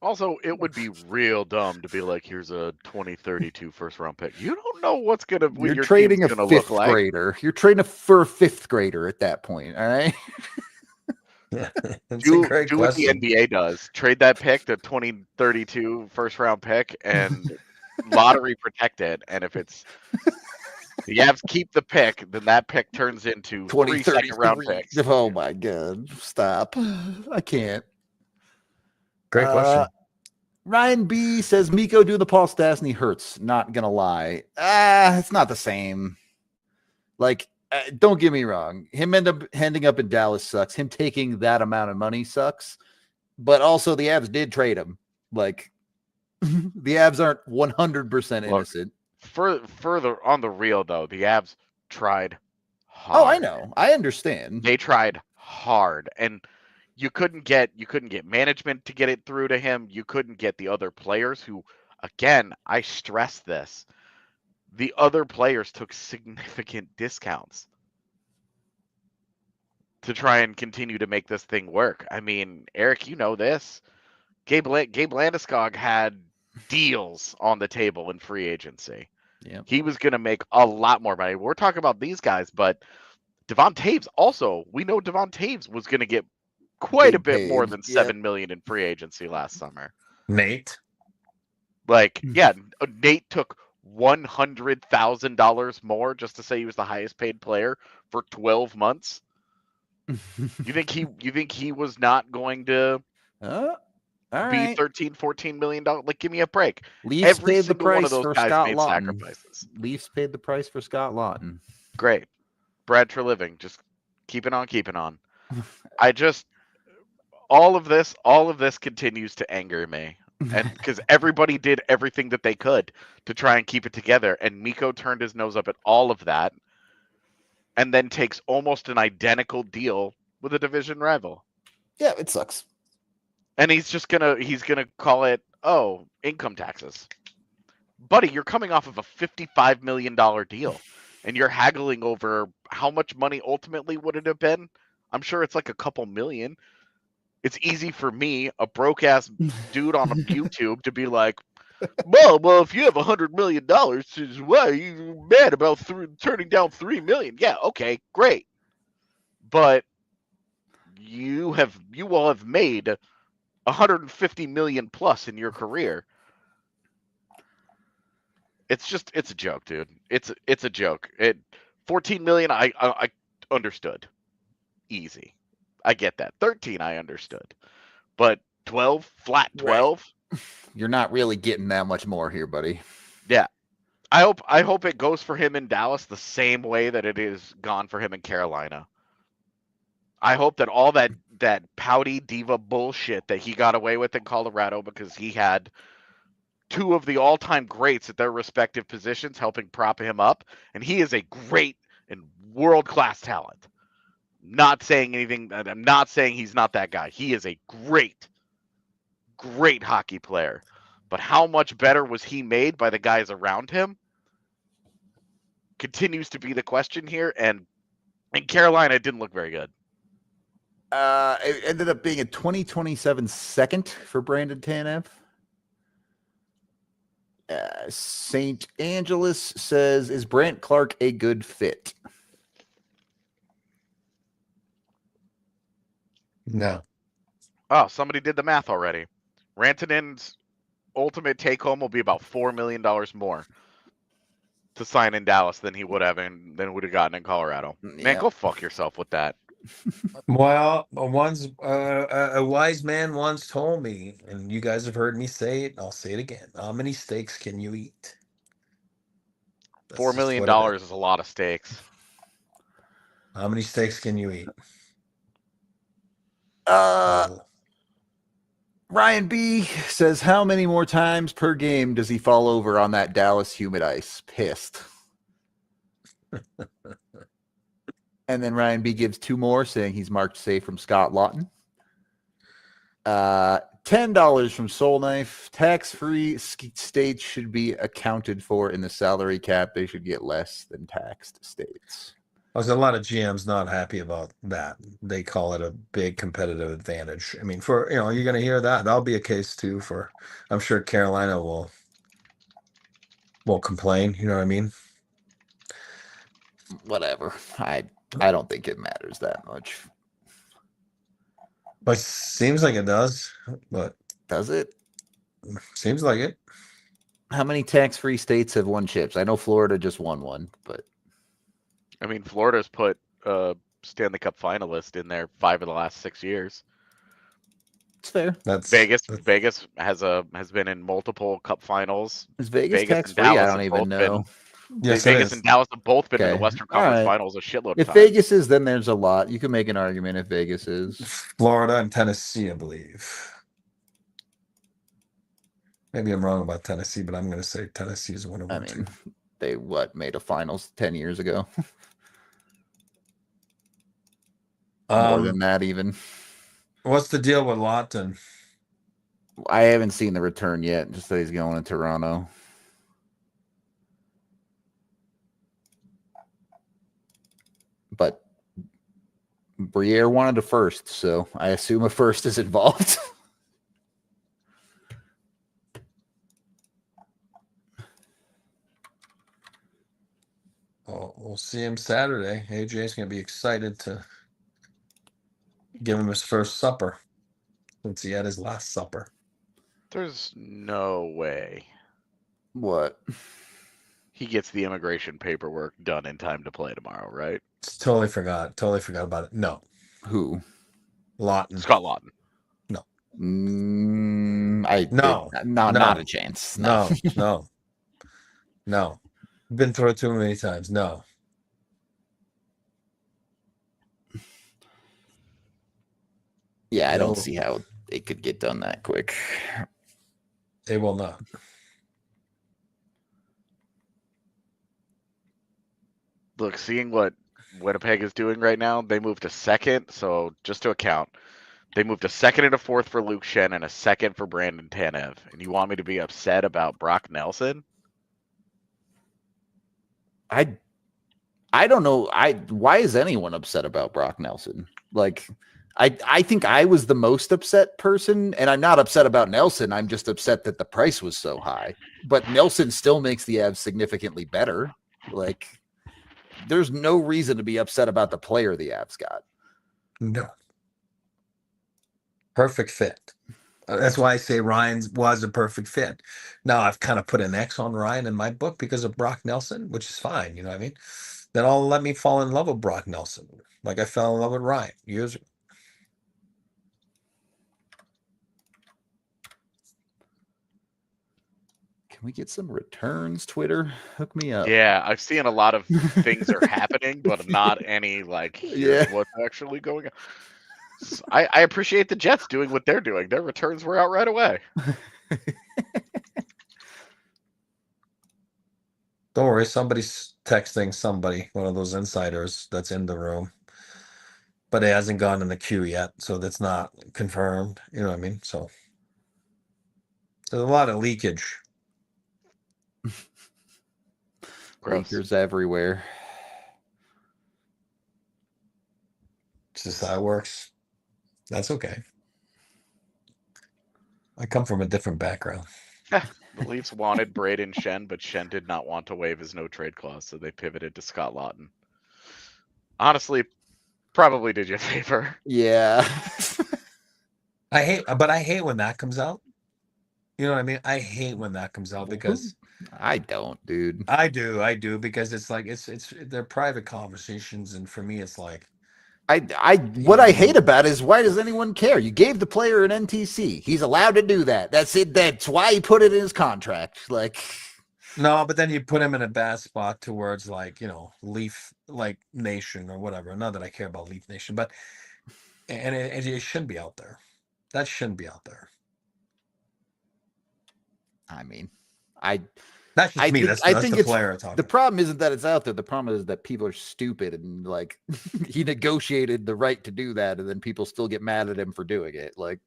Also, it would be real dumb to be like, here's a 2032 first round pick. You don't know what You're your trading team's a gonna fifth look like. grader. You're trading for a fifth grader at that point. All right. Yeah, it's Do a great what the question. NBA does. Trade that pick, the 2032 first round pick, and lottery protect it. And if it's the Avs keep the pick, then that pick turns into 3 second round picks. Oh my God. Stop. I can't. Great question. Ryan B says Miko doing the Paul Stastny hurts. Not gonna lie. It's not the same. Like, don't get me wrong. Him ending up in Dallas sucks. Him taking that amount of money sucks. But also the Avs did trade him. Like, the Avs aren't 100% innocent. Further on the real though, the Avs tried hard. Oh, I know. I understand. They tried hard, and you couldn't get management to get it through to him. You couldn't get the other players who, again, I stress this. The other players took significant discounts to try and continue to make this thing work. I mean, Eric, you know this. Gabe Landeskog had deals on the table in free agency. Yeah. He was going to make a lot more money. We're talking about these guys, but Devon Taves also, we know Devon Taves was going to get quite a bit more than $7 million in free agency last summer. Nate. Like, yeah, Nate took $100,000 more just to say he was the highest paid player for 12 months. You think he was not going to be 13, $14 million? Like, give me a break. Leafs Every paid the single one price of those for guys Scott made Laughton. sacrifices. Leafs paid the price for Scott Laughton. Great. Brad Treliving, just keeping on. I just all of this continues to anger me. And because everybody did everything that they could to try and keep it together, and Miko turned his nose up at all of that, and then takes almost an identical deal with a division rival. Yeah, it sucks. And he's gonna call it, oh, income taxes. Buddy, you're coming off of a $55 million deal, and you're haggling over how much money ultimately would it have been? I'm sure it's like a couple million. It's easy for me, a broke ass dude on YouTube, to be like, well, if you have $100 million, why are you mad about turning down $3 million? Yeah, okay, great. But you will have made $150 million plus in your career. It's a joke, dude. It's a joke. 14 million, I understood. Easy. I get that. 13, I understood. But 12, flat 12. Right. You're not really getting that much more here, buddy. Yeah. I hope it goes for him in Dallas the same way that it is gone for him in Carolina. I hope that all that pouty diva bullshit that he got away with in Colorado, because he had two of the all-time greats at their respective positions helping prop him up, and he is a great and world-class talent. Not saying anything. I'm not saying he's not that guy. He is a great hockey player. But how much better was he made by the guys around him? Continues to be the question here. And in Carolina, it didn't look very good. It ended up being a 2027 second for Brandon Tanev. St. Angeles says, is Brant Clark a good fit? No. Oh, somebody did the math already. Rantanen's ultimate take-home will be about $4 million more to sign in Dallas than he would have gotten in Colorado. Yeah. Man, go fuck yourself with that. Well, a wise man once told me, and you guys have heard me say it, I'll say it again. How many steaks can you eat? That's $4 million is a lot of steaks. How many steaks can you eat? Ryan B says, how many more times per game does he fall over on that Dallas humid ice? Pissed. And then Ryan B gives two more, saying he's marked safe from Scott Laughton. $10 from Soul Knife. Tax-free states should be accounted for in the salary cap. They should get less than taxed states. There's a lot of GMs not happy about that. They call it a big competitive advantage. I mean, for you're going to hear that. That'll be a case too. For I'm sure Carolina will complain. You know what I mean? Whatever. I don't think it matters that much. But seems like it does. But does it? Seems like it. How many tax-free states have won chips? I know Florida just won one, but I mean, Florida's put Stanley Cup finalist in there 5 of the last 6 years. It's fair. Vegas has been in multiple Cup finals. Is Vegas tax-free? I don't even know. Yes, Vegas and Dallas have both been in the Western Conference Finals a shitload of If times. Vegas is, then there's a lot. You can make an argument if Vegas is. Florida and Tennessee, I believe. Maybe I'm wrong about Tennessee, but I'm going to say Tennessee is one of them. I mean, they made a finals 10 years ago. More than that, even. What's the deal with Lawton? I haven't seen the return yet. Just that he's going to Toronto. But Briere wanted a first, so I assume a first is involved. We'll see him Saturday. AJ's going to be excited to give him his first supper since he had his last supper. There's no way. What? He gets the immigration paperwork done in time to play tomorrow, right? Totally forgot about it. No. Who? Lawton. Scott Lawton. No. Not a chance. No. Been through it too many times. No. Yeah, I don't see how it could get done that quick. They will not. Look, seeing what Winnipeg is doing right now, they moved to second. So just to account, they moved a second and a fourth for Luke Shen and a second for Brandon Tanev. And you want me to be upset about Brock Nelson? I don't know. Why is anyone upset about Brock Nelson? Like, I think I was the most upset person, and I'm not upset about Nelson. I'm just upset that the price was so high. But Nelson still makes the Avs significantly better. Like, there's no reason to be upset about the player the Avs got. No. Perfect fit. That's why I say Ryan was a perfect fit. Now I've kind of put an X on Ryan in my book because of Brock Nelson, which is fine. You know what I mean? Then I'll let me fall in love with Brock Nelson, like I fell in love with Ryan years ago. Can we get some returns, Twitter? Hook me up. Yeah, I've seen a lot of things are happening, but not any like here's what's actually going on. I appreciate the Jets doing what they're doing. Their returns were out right away. Don't worry, somebody's texting somebody, one of those insiders that's in the room, but it hasn't gone in the queue yet, so that's not confirmed. You know what I mean? So there's a lot of leakage. Leakers everywhere. It's just how it works. That's okay. I come from a different background. The Leafs wanted Braden Shen, but Shen did not want to waive his no trade clause, so they pivoted to Scott Lawton. Honestly, probably did you a favor. Yeah. I hate when that comes out. You know what I mean? I hate when that comes out because I don't, dude. I do because it's like it's they're private conversations, and for me it's like what I hate about it is why does anyone care? You gave the player an NTC. He's allowed to do that. That's it. That's why he put it in his contract. Like, no, but then you put him in a bad spot towards like, Leaf like Nation or whatever. Not that I care about Leaf Nation, but and it shouldn't be out there. That shouldn't be out there. I mean, that's just me. That's the player talking. The problem isn't that it's out there. The problem is that people are stupid and like he negotiated the right to do that, and then people still get mad at him for doing it. Like,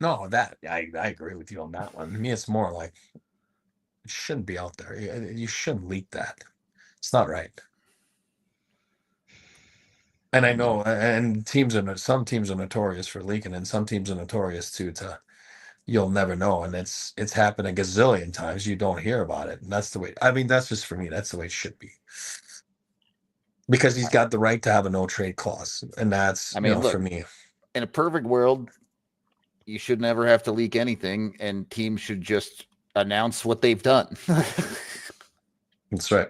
No, that I agree with you on that one. To me, it's more like it shouldn't be out there. You shouldn't leak that. It's not right. And I know, and some teams are notorious for leaking, and some teams are notorious to you'll never know, and it's happened a gazillion times. You don't hear about it, and that's the way. I mean, that's just for me. That's the way it should be, because he's got the right to have a no trade clause, and that's look, for me. In a perfect world, you should never have to leak anything, and teams should just announce what they've done. That's right.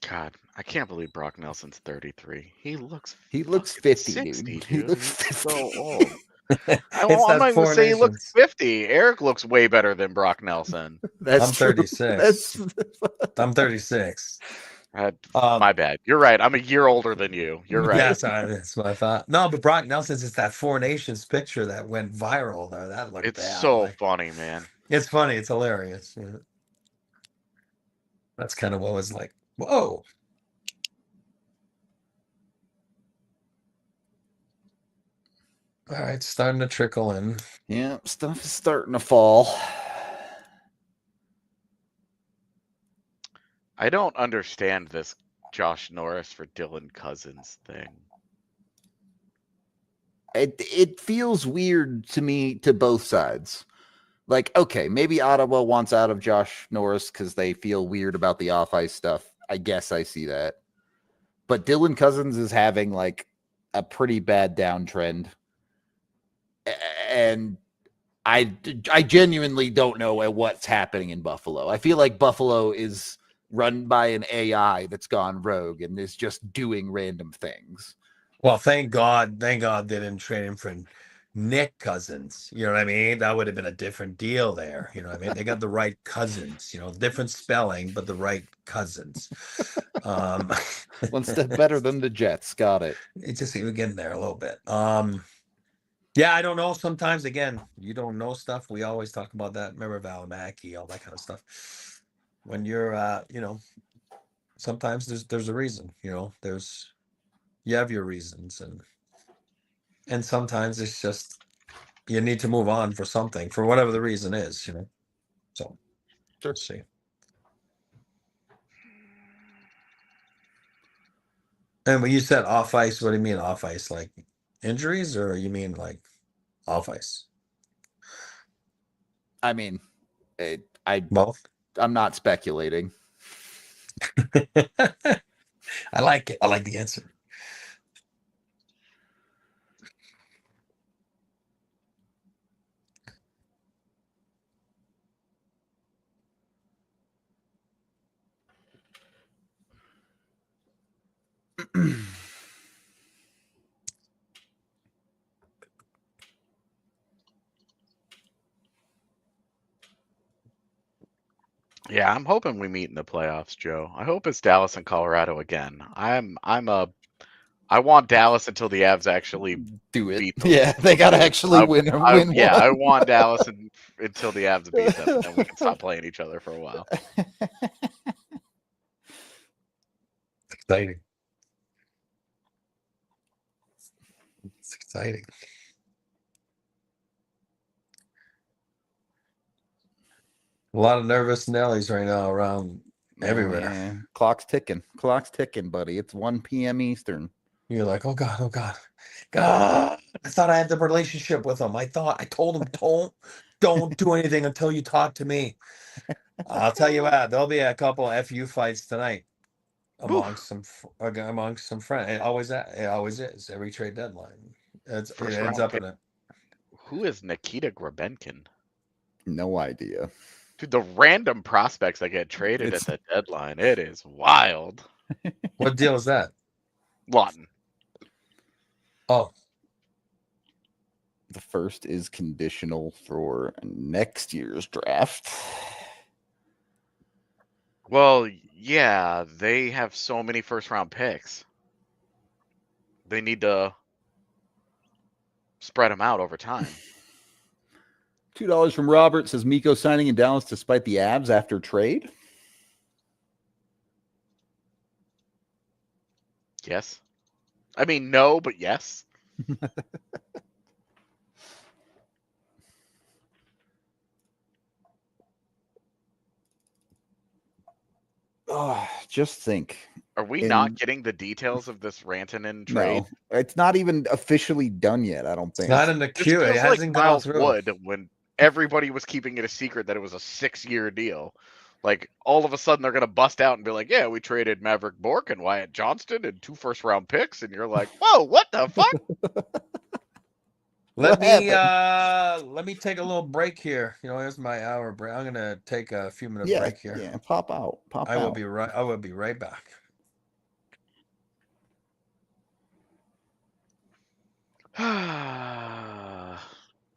God, I can't believe Brock Nelson's 33. He looks 50, 60, dude. dude. He looks He's 50. so old. It's I'm that not even Four say he looks Nations. 50. Eric looks way better than Brock Nelson. That's I'm true. 36. I'm 36. My bad. You're right. I'm a year older than you. You're right. Yeah, sorry, that's what I thought. No, but Brock Nelson's just that Four Nations picture that went viral there. That looked It's bad. so funny, man. It's funny. It's hilarious. Yeah. That's kind of what was like, whoa. All right, starting to trickle in. Yeah, stuff is starting to fall. I don't understand this Josh Norris for Dylan Cousins thing. It feels weird to me, to both sides. Like, okay, maybe Ottawa wants out of Josh Norris because they feel weird about the off-ice stuff. I guess I see that. But Dylan Cousins is having like a pretty bad downtrend. And I genuinely don't know what's happening in Buffalo. I feel like Buffalo is run by an AI that's gone rogue and is just doing random things. Well, thank God they didn't trade him for Nick Cousins. You know what I mean? That would have been a different deal there. You know what I mean? They got the right Cousins, different spelling, but the right Cousins. One step better than the Jets. Got it. It's just we're getting there a little bit. Yeah, I don't know. Sometimes, again, you don't know stuff. We always talk about that. Remember Valimaki, all that kind of stuff. When you're, sometimes there's a reason. You have your reasons, and sometimes it's just you need to move on for something, for whatever the reason is. So sure. Let's see. And when you said off ice, what do you mean off ice? Like injuries, or you mean like off ice? I mean, Both. I'm not speculating. I like it. I like the answer. Yeah, I'm hoping we meet in the playoffs, Joe. I hope it's Dallas and Colorado again. I want Dallas until the Avs actually do it. beat them. Yeah, they got to actually win one. Yeah, I want Dallas until the Avs beat them, and then we can stop playing each other for a while. Exciting. It's exciting. A lot of nervous Nellies right now around everywhere. Yeah. Clock's ticking, buddy. It's 1 p.m. Eastern. You're like, oh God, God. I thought I had the relationship with him. I told him, don't do anything until you talk to me. I'll tell you what, there'll be a couple of FU fights tonight amongst some friends. It always is every trade deadline. It ends up in it. Who is Nikita Grabenkin? No idea. Dude, the random prospects that get traded at the deadline, it is wild. What deal is that? Lawton. Oh. The first is conditional for next year's draft. Well, yeah, they have so many first-round picks. They need to spread them out over time. $2 from Robert says Mikko signing in Dallas despite the Avs after trade. Yes. I mean, no, but yes. Oh, just think. Are we In- not getting the details of this Rantanen trade? No, it's not even officially done yet. I don't think. Not in the This queue. It feels like hasn't gone Miles through. Wood when everybody was keeping it a secret that it was a 6-year deal. Like, all of a sudden, they're going to bust out and be like, yeah, we traded Maverick Bourque and Wyatt Johnston and 2 first-round picks. And you're like, whoa, what the fuck? Let happened? me take a little break here. You know, here's my hour break. I'm gonna take a few minute Yeah, break here. yeah. Pop out. Pop I out. will be right back.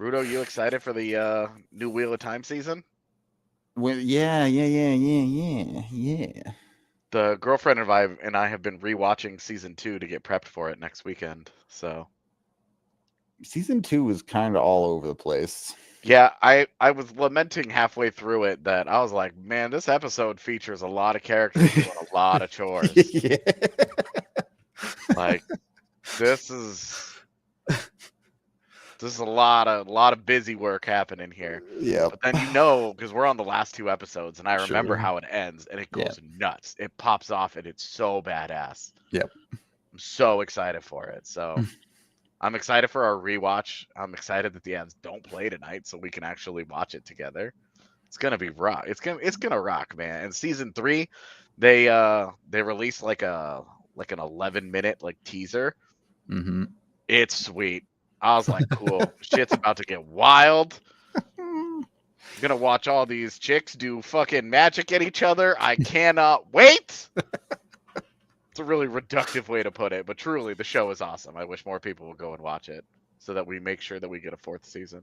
Rudo, you excited for the new Wheel of Time season? Well, yeah. The girlfriend and I have been rewatching season 2 to get prepped for it next weekend. So Season 2 was kind of all over the place. yeah, I was lamenting halfway through it that I was like, man, this episode features a lot of characters doing a lot of chores. Yeah. Like this is a lot of busy work happening here. Yeah. But then because we're on the last 2 episodes, and I remember Sure. how it ends, and it Yeah. goes nuts. It pops off, and it's so badass. Yep. I'm so excited for it. So I'm excited for our rewatch. I'm excited that the ends don't play tonight, so we can actually watch it together. It's gonna be rock. It's gonna rock, man. And season 3, they released like an 11-minute like teaser. Mm-hmm. It's sweet. I was like, cool. Shit's about to get wild. I'm gonna watch all these chicks do fucking magic at each other. I cannot wait. It's a really reductive way to put it, but truly, the show is awesome. I wish more people would go and watch it so that we make sure that we get a 4th season.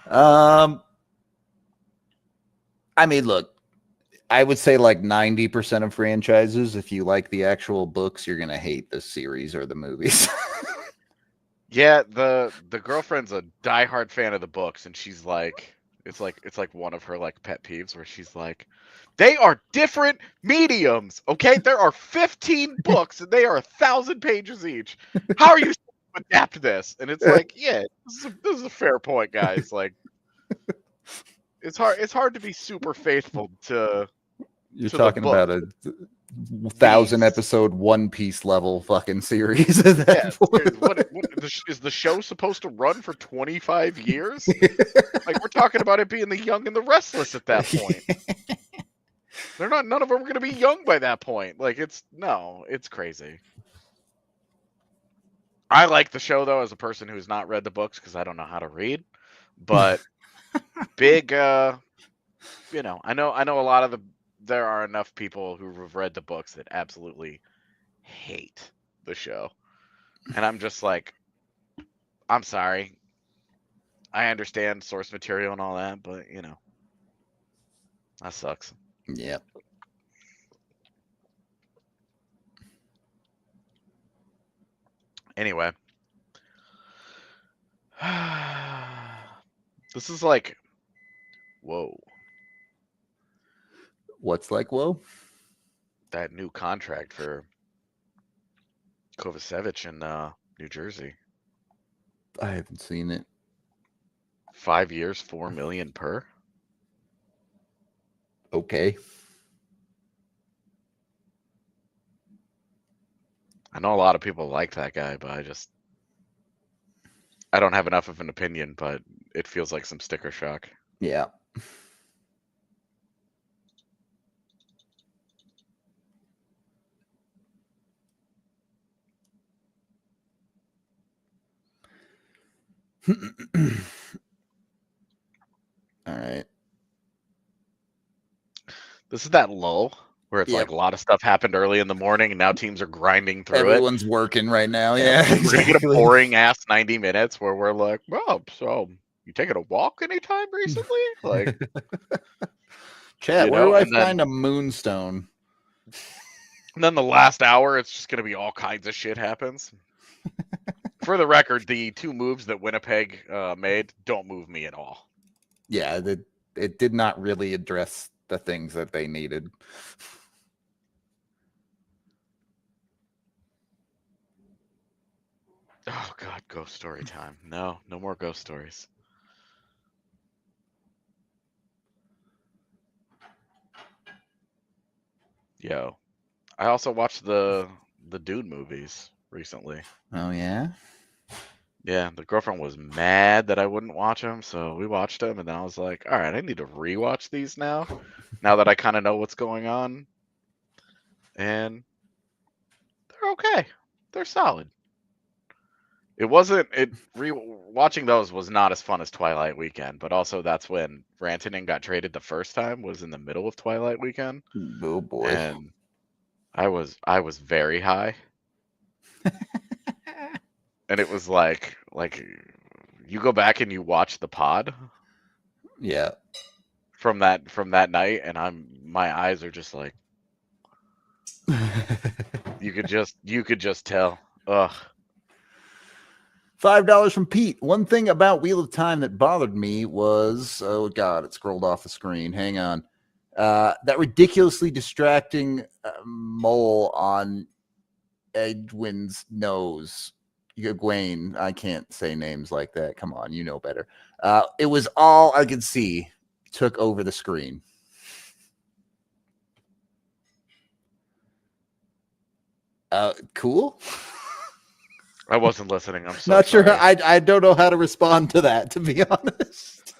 I mean, look, I would say like 90% of franchises, if you like the actual books, you're gonna hate the series or the movies. Yeah, the girlfriend's a diehard fan of the books, and she's like, it's like one of her like pet peeves where she's like, they are different mediums, okay? There are 15 books and they are 1,000 pages each. How are you supposed to adapt this? And it's like, yeah, this is a fair point, guys. Like, it's hard to be super faithful to. You're to the talking book. about a 1,000 episode One Piece level fucking series. At that Yeah, point. is the show supposed to run for 25 years? Like, we're talking about it being the Young and the Restless at that point. None of them are going to be young by that point. Like, it's crazy. I like the show though as a person who's not read the books because I don't know how to read. But big, I know a lot of there are enough people who have read the books that absolutely hate the show. And I'm just like, I'm sorry. I understand source material and all that, but that sucks. Yep. Anyway. This is like, whoa. What's like, whoa? That new contract for Kovacevic in New Jersey. I haven't seen it. 5 years, $4 million per. Okay. I know a lot of people like that guy, but I don't have enough of an opinion, but it feels like some sticker shock. Yeah. All right. This is that lull where it's Yep. like a lot of stuff happened early in the morning and now teams are grinding through Everyone's working right now. Yeah. We're going to get a boring ass 90 minutes where we're like, well, so you taking a walk anytime recently? Like, Chat, where do I find a moonstone? And then the last hour, it's just going to be all kinds of shit happens. For the record, the 2 moves that Winnipeg made don't move me at all. Yeah, it did not really address the things that they needed. Oh God, ghost story time. No more ghost stories. Yo, I also watched the Dune movies recently. Oh yeah. Yeah, the girlfriend was mad that I wouldn't watch them, so we watched them, and then I was like, all right, I need to rewatch these now that I kind of know what's going on. And they're okay. They're solid. Watching those was not as fun as Twilight Weekend, but also that's when Rantanen got traded the first time, was in the middle of Twilight Weekend, Oh boy. and I was very high. And it was like you go back and you watch the pod Yeah. from that night, and my eyes are just like, you could just tell. Ugh. $5 from Pete. One thing about Wheel of Time that bothered me was, oh God, it scrolled off the screen. Hang on. That ridiculously distracting mole on Edwin's nose. Egwene, I can't say names like that. Come on, you know better. It was all I could see. Took over the screen. Cool. I wasn't listening. I'm so Not sure. sorry. I don't know how to respond to that, to be honest.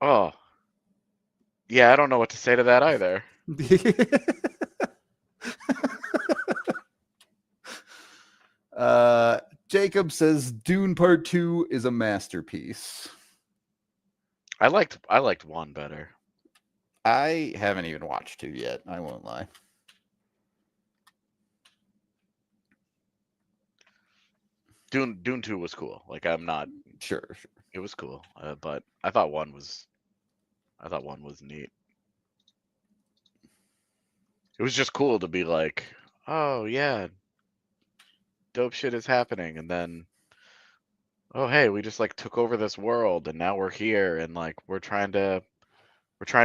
Oh. Yeah, I don't know what to say to that either. Jacob says Dune Part 2 is a masterpiece. I liked 1 better. I haven't even watched 2 yet. I won't lie. Dune 2 was cool. Like, I'm not Sure. It was cool, but I thought 1 was neat. It was just cool to be like, oh yeah, dope shit is happening, and then, oh hey, we just like took over this world, and now we're here, and like we're trying to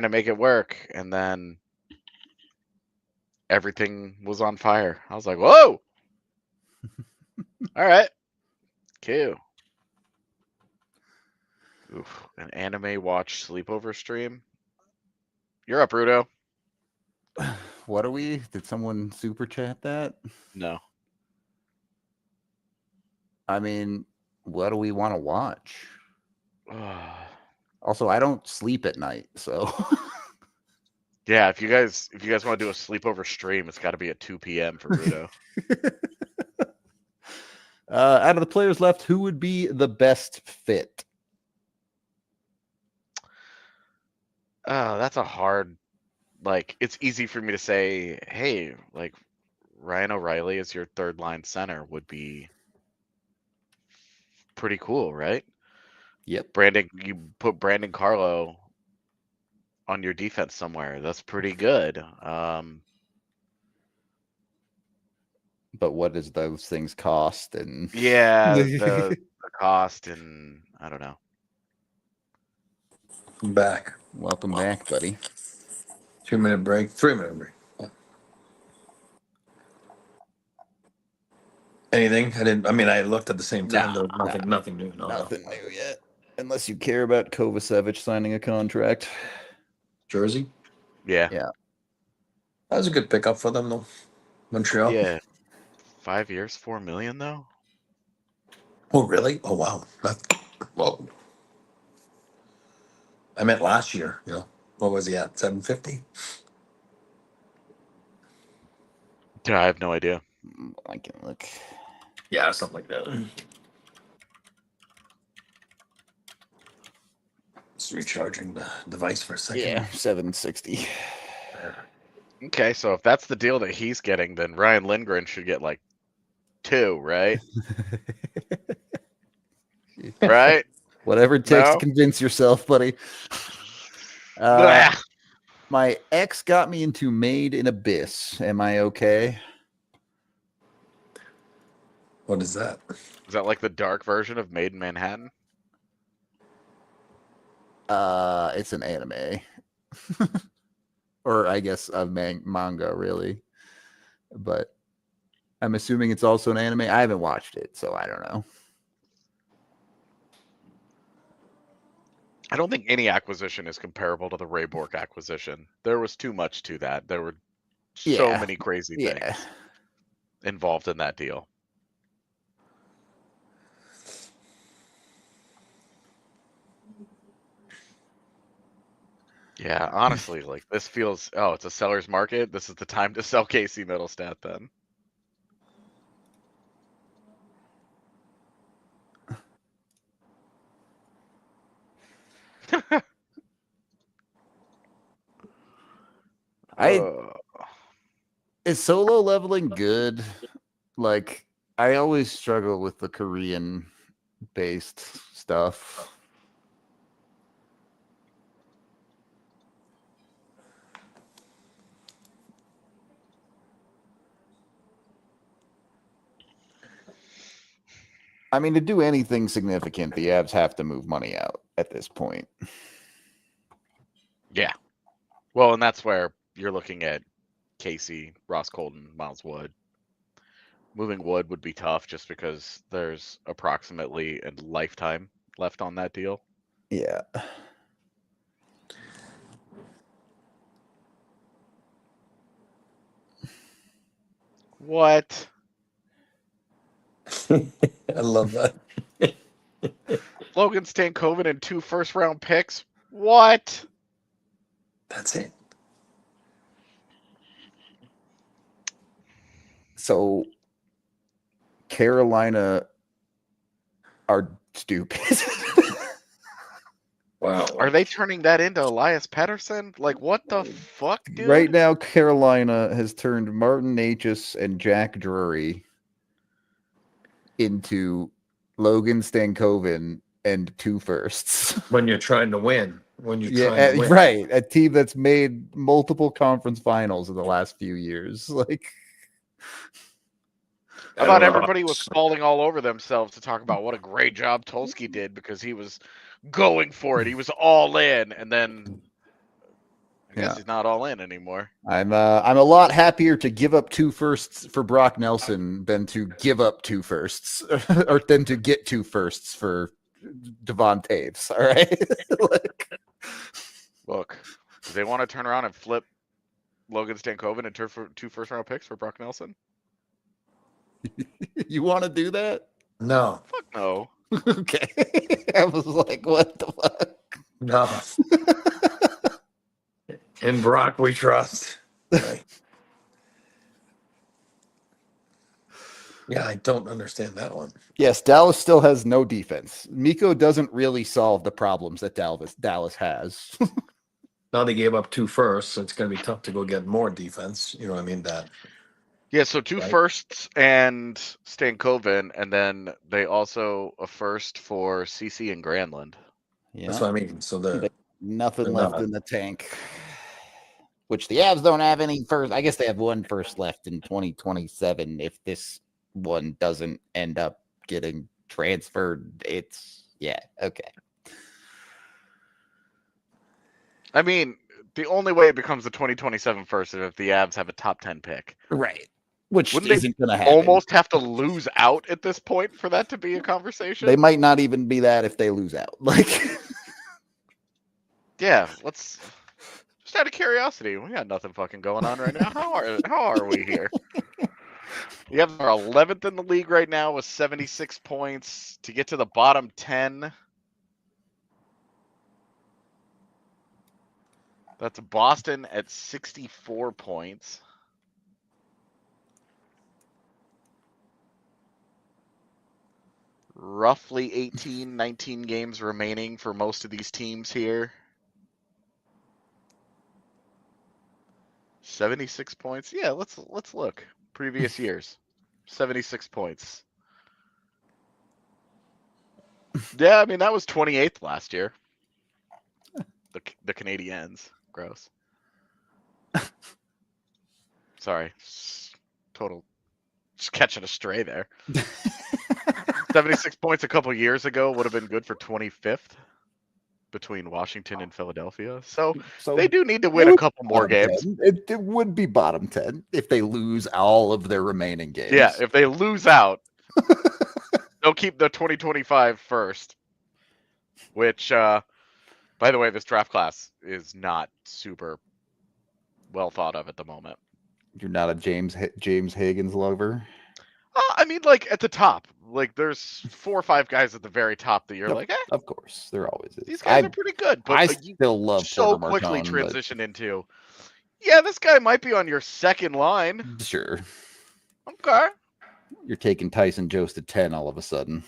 make it work, and then everything was on fire. I was like, whoa, all right, cool. Oof, an anime watch sleepover stream. You're up, Rudo. What are we? Did someone super chat that? No. I mean, what do we want to watch? Also, I don't sleep at night, so Yeah, if you guys want to do a sleepover stream, it's got to be at 2 p.m. for Rudo. Out of the players left, who would be the best fit? Oh, that's a hard. Like, it's easy for me to say, hey, like Ryan O'Reilly as your third line center would be pretty cool, right? Yep. You put Brandon Carlo on your defense somewhere. That's pretty good. But what does those things cost? And yeah, the cost, and I don't know. I'm back. Welcome back, buddy. 2-minute break, 3-minute break. Anything? I looked at the same time. No, There was nothing new. Nothing new yet. Unless you care about Kovacevic signing a contract. Jersey? Yeah. Yeah. That was a good pickup for them, though. Montreal? Yeah. 5 years, $4 million, though? Oh, really? Oh, wow. Whoa. I meant last year, What was he at? 750? Yeah, I have no idea. I can look. Yeah, something like that. Just recharging the device for a second. Yeah, 760. Okay, so if that's the deal that he's getting, then Ryan Lindgren should get like 2, right? Right? Whatever it takes No? to convince yourself, buddy. My ex got me into Made in Abyss. Am I okay? What is that? Is that like the dark version of Made in Manhattan? It's an anime. Or I guess a manga, really. But I'm assuming it's also an anime. I haven't watched it, so I don't know. I don't think any acquisition is comparable to the Ray Bork acquisition. There was too much to that. There were so many crazy things involved in that deal. Yeah, honestly, like this feels, it's a seller's market. This is the time to sell Casey Mittelstadt then. Is solo leveling good? Like, I always struggle with the Korean based stuff. I mean, to do anything significant, the Avs have to move money out at this point. Yeah. Well, and that's where you're looking at Casey, Ross Colton, Miles Wood. Moving Wood would be tough just because there's approximately a lifetime left on that deal. Yeah. What? I love that. Logan Stankoven and 2 first-round picks? What? That's it. So Carolina are stupid. Wow. Are they turning that into Elias Pettersson? Like, what the fuck, dude? Right now, Carolina has turned Martin Necas and Jack Drury into Logan Stankoven and 2 firsts. When you're trying to win. When you're trying to win. Right. A team that's made multiple conference finals in the last few years. Like, I thought everybody was falling all over themselves to talk about what a great job Tulski did because he was going for it. He was all in, and then I guess he's not all in anymore. I'm a lot happier to give up 2 firsts for Brock Nelson than to give up 2 firsts, or than to get 2 firsts for Devon Taves. All right. Look, do they want to turn around and flip Logan Stankoven and turn for 2 first-round picks for Brock Nelson? You want to do that? No. Fuck no. Okay. I was like, what the fuck? No. In Brock we trust. Right. Yeah, I don't understand that one. Yes, Dallas still has no defense. Mikko doesn't really solve the problems that Dallas has. Now they gave up 2 firsts, so it's going to be tough to go get more defense. You know what I mean? Yeah, so 2 firsts and Stankoven, and then they also a first for CC and Granlund. Yeah. That's what I mean. So nothing left in the tank. Which the Avs don't have any first. I guess they have 1 first left in 2027 if this one doesn't end up getting transferred. Okay. I mean, the only way it becomes the 2027 first is if the Avs have a top 10 pick. Right. Which Wouldn't isn't going to happen. Almost have to lose out at this point for that to be a conversation? They might not even be that if they lose out. Like, yeah, let's just out of curiosity. We got nothing fucking going on right now. How are we here? We have our 11th in the league right now with 76 points. To get to the bottom 10, that's Boston at 64 points. Roughly 18, 19 games remaining for most of these teams here. 76 points. Yeah, let's look. Previous years. 76 points. Yeah, I mean that was 28th last year. The Canadiens. Gross. Sorry. Total just catching a stray there. 76 points a couple years ago would have been good for 25th between Washington and Philadelphia. So they do need to win a couple more games. It would be bottom 10 if they lose all of their remaining games. Yeah, if they lose out, they'll keep the 2025 first. Which, by the way, this draft class is not super well thought of at the moment. You're not a James Higgins lover? I mean, like, at the top. Like, there's 4 or 5 guys at the very top that you're like, Of course, there always is. These guys are pretty good. But I still love so Porter quickly Martone, transition into, yeah, this guy might be on your second line. Sure. Okay. You're taking Tyson Jost to 10 all of a sudden.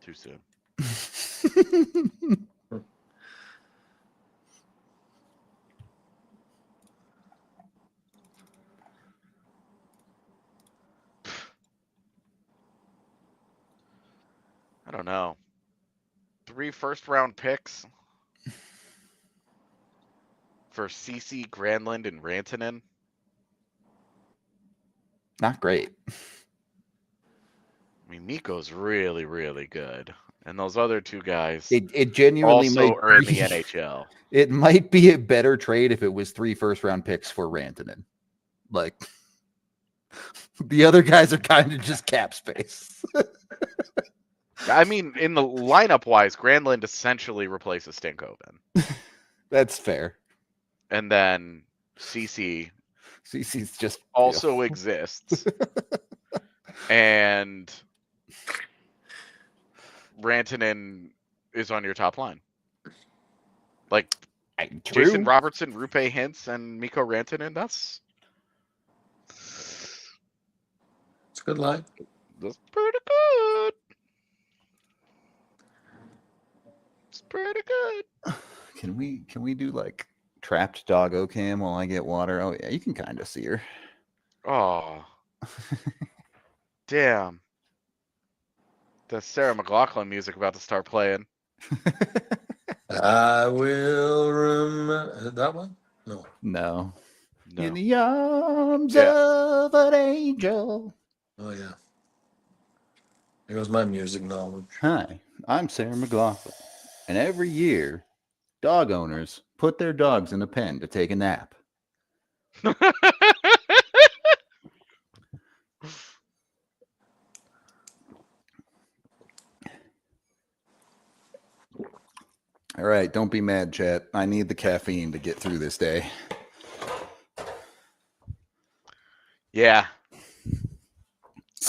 Too soon. I don't know. 3 first-round picks for CC, Granlund, and Rantanen. Not great. I mean, Mikko's really, really good. And those other 2 guys It genuinely also might are in be, the NHL. It might be a better trade if it was 3 first-round picks for Rantanen. Like, the other guys are kind of just cap space. I mean, in the lineup-wise, Granlund essentially replaces Stankoven. That's fair. And then CC's just also exists. And Rantanen is on your top line. Like, true. Jason Robertson, Rupe Hintz, and Mikko Rantanen, that's It's a good line. That's pretty good. It's pretty good. Can we do like trapped doggo cam while I get water? Oh yeah, you can kind of see her. Oh. Damn. The Sarah McLachlan music about to start playing. I will remember that one. No. No. No. In the arms Yeah. of an angel. Oh yeah. There goes my music knowledge. Hi, I'm Sarah McLachlan, and every year, dog owners put their dogs in a pen to take a nap. All right, don't be mad, chat. I need the caffeine to get through this day. Yeah.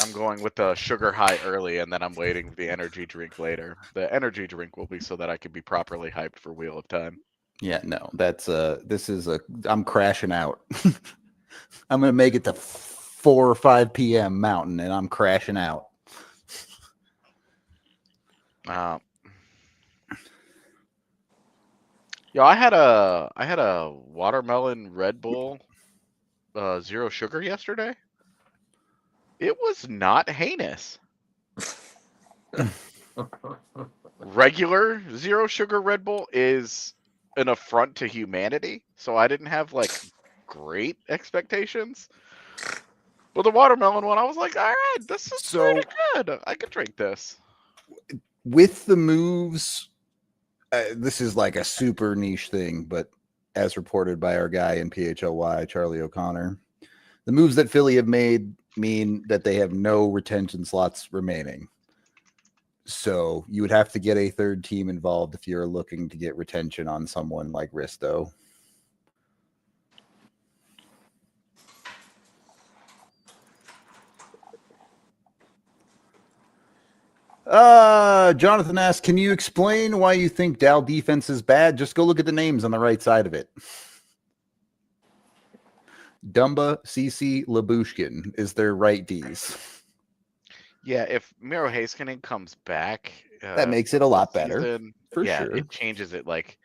I'm going with the sugar high early, and then I'm waiting for the energy drink later. The energy drink will be so that I can be properly hyped for Wheel of Time. Yeah, no, I'm crashing out. I'm going to make it to 4 or 5 p.m. Mountain, and I'm crashing out. Yo, I had a watermelon Red Bull, 0 sugar yesterday. It was not heinous. Regular 0 sugar Red Bull is an affront to humanity, so I didn't have like great expectations. But the watermelon one, I was like, all right, this is pretty good. I could drink this. With the moves, this is like a super niche thing, but as reported by our guy in PHLY, Charlie O'Connor, the moves that Philly have made mean that they have no retention slots remaining. So you would have to get a third team involved if you're looking to get retention on someone like Risto. Jonathan asks, can you explain why you think Dow defense is bad? Just go look at the names on the right side of it. Dumba, CC, Labushkin is their right Ds. Yeah, if Miro Heiskanen comes back, that makes it a lot better. Season, for sure. It changes it. Like,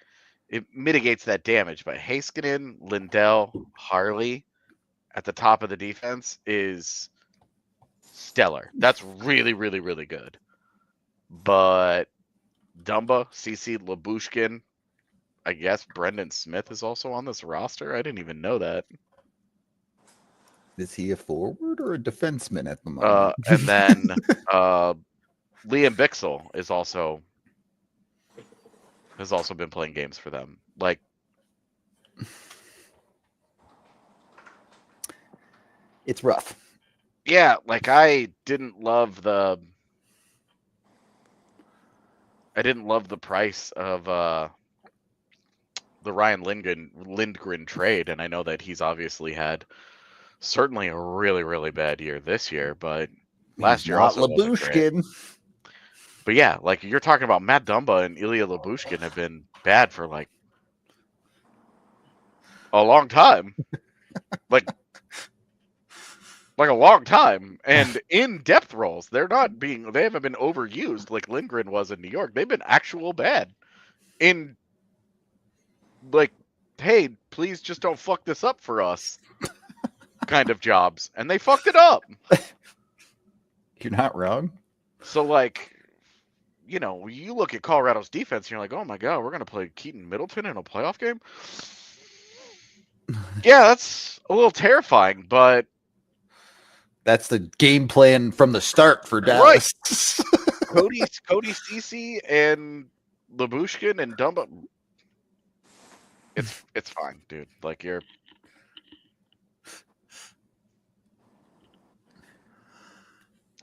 it mitigates that damage. But Heiskanen, Lindell, Harley at the top of the defense is stellar. That's really, really, really good. But Dumba, CC, Labushkin, I guess Brendan Smith is also on this roster. I didn't even know that. Is he a forward or a defenseman at the moment? And then Liam Bixel has also been playing games for them. Like, it's rough. yeah, like I didn't love the price of the Ryan Lindgren trade, and I know that he's obviously had certainly a really, really bad year this year, but last year not also wasn't great. Lyubushkin. But yeah, like you're talking about Matt Dumba and Ilya Lyubushkin have been bad for like a long time. like a long time. And in depth roles, they haven't been overused like Lindgren was in New York. They've been actual bad. In like, hey, please just don't fuck this up for us kind of jobs. And they fucked it up. You're not wrong. So like, you know, you look at Colorado's defense and you're like, oh my God, we're going to play Keaton Middleton in a playoff game? Yeah, that's a little terrifying, but that's the game plan from the start for Dallas. Right. Cody Ceci and Lyubushkin and Dumba. It's fine, dude. Like you're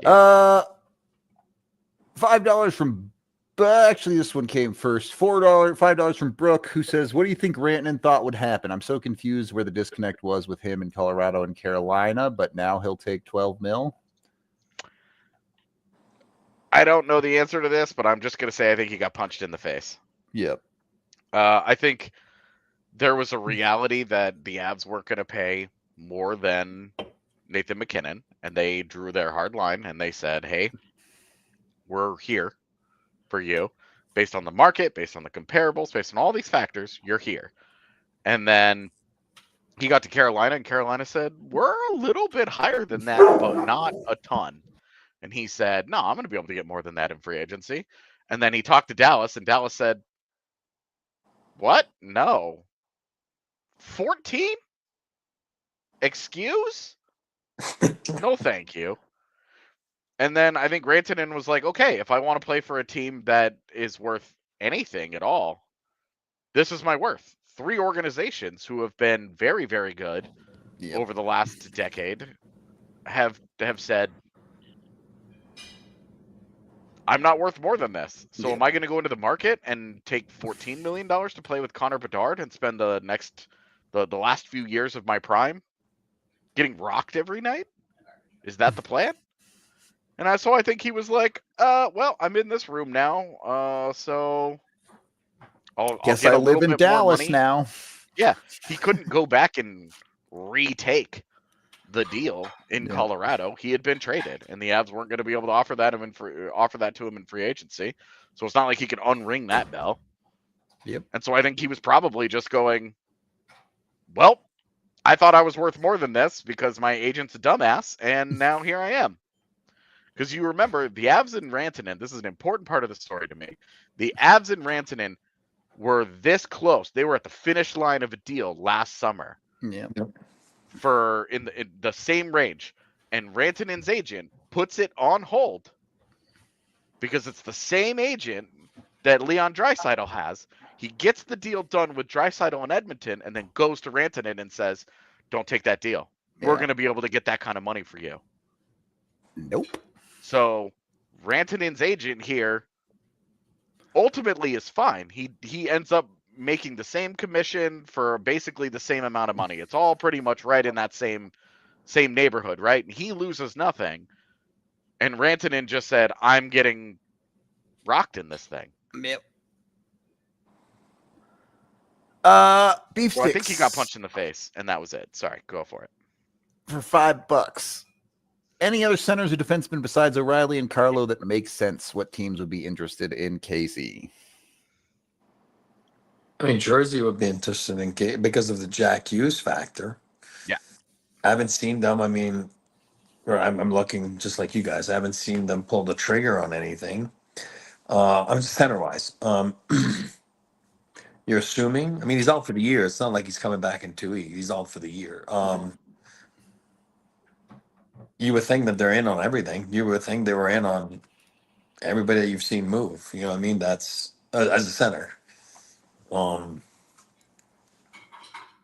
$5 from actually this one came first. $5 from Brooke, who says, what do you think Rantanen thought would happen? I'm so confused where the disconnect was with him in Colorado and Carolina, but now he'll take 12 mil. I don't know the answer to this, but I'm just gonna say I think he got punched in the face. Yep. I think there was a reality that the Avs weren't gonna pay more than Nathan McKinnon, and they drew their hard line and they said, hey, we're here for you based on the market, based on the comparables, based on all these factors, you're here. And then he got to Carolina and Carolina said, we're a little bit higher than that, but not a ton. And he said, no, I'm going to be able to get more than that in free agency. And then he talked to Dallas and Dallas said, what? No. 14? Excuse? No, thank you. And then I think Rantanen was like, okay, if I want to play for a team that is worth anything at all, this is my worth. 3 organizations who have been very, very good over the last decade have said, I'm not worth more than this. So am I going to go into the market and take $14 million to play with Connor Bedard and spend the last few years of my prime getting rocked every night? Is that the plan? And so I think he was like, well, I'm in this room now, so I'll guess get I a live in bit Dallas more money. now. Yeah, he couldn't go back and retake the deal in Colorado. He had been traded, and the Avs weren't going to be able to offer that to him in free agency. So it's not like he could unring that bell. Yep. And so I think he was probably just going, well, I thought I was worth more than this because my agent's a dumbass, and now here I am. Because you remember, the Avs and Rantanen, this is an important part of the story to me. The Avs and Rantanen were this close. They were at the finish line of a deal last summer. Yeah. For in the same range. And Rantanen's agent puts it on hold because it's the same agent that Leon Draisaitl has. He gets the deal done with Draisaitl in Edmonton and then goes to Rantanen and says, don't take that deal. We're going to be able to get that kind of money for you. Nope. So Rantanen's agent here ultimately is fine. He ends up making the same commission for basically the same amount of money. It's all pretty much right in that same neighborhood, right? And he loses nothing. And Rantanen just said, I'm getting rocked in this thing. Yep. Beef sticks. Well, I think he got punched in the face, and that was it. Sorry, go for it. For $5. Any other centers or defensemen besides O'Reilly and Carlo that makes sense? What teams would be interested in Casey? I mean, Jersey would be interested in because of the Jack Hughes factor. Yeah. I haven't seen them. I mean, I'm looking just like you guys. I haven't seen them pull the trigger on anything. I'm center-wise. You're assuming? I mean, he's out for the year. It's not like he's coming back in 2 weeks. He's out for the year. you would think that they're in on everything. You would think they were in on everybody that you've seen move. You know what I mean? That's as a center. Um,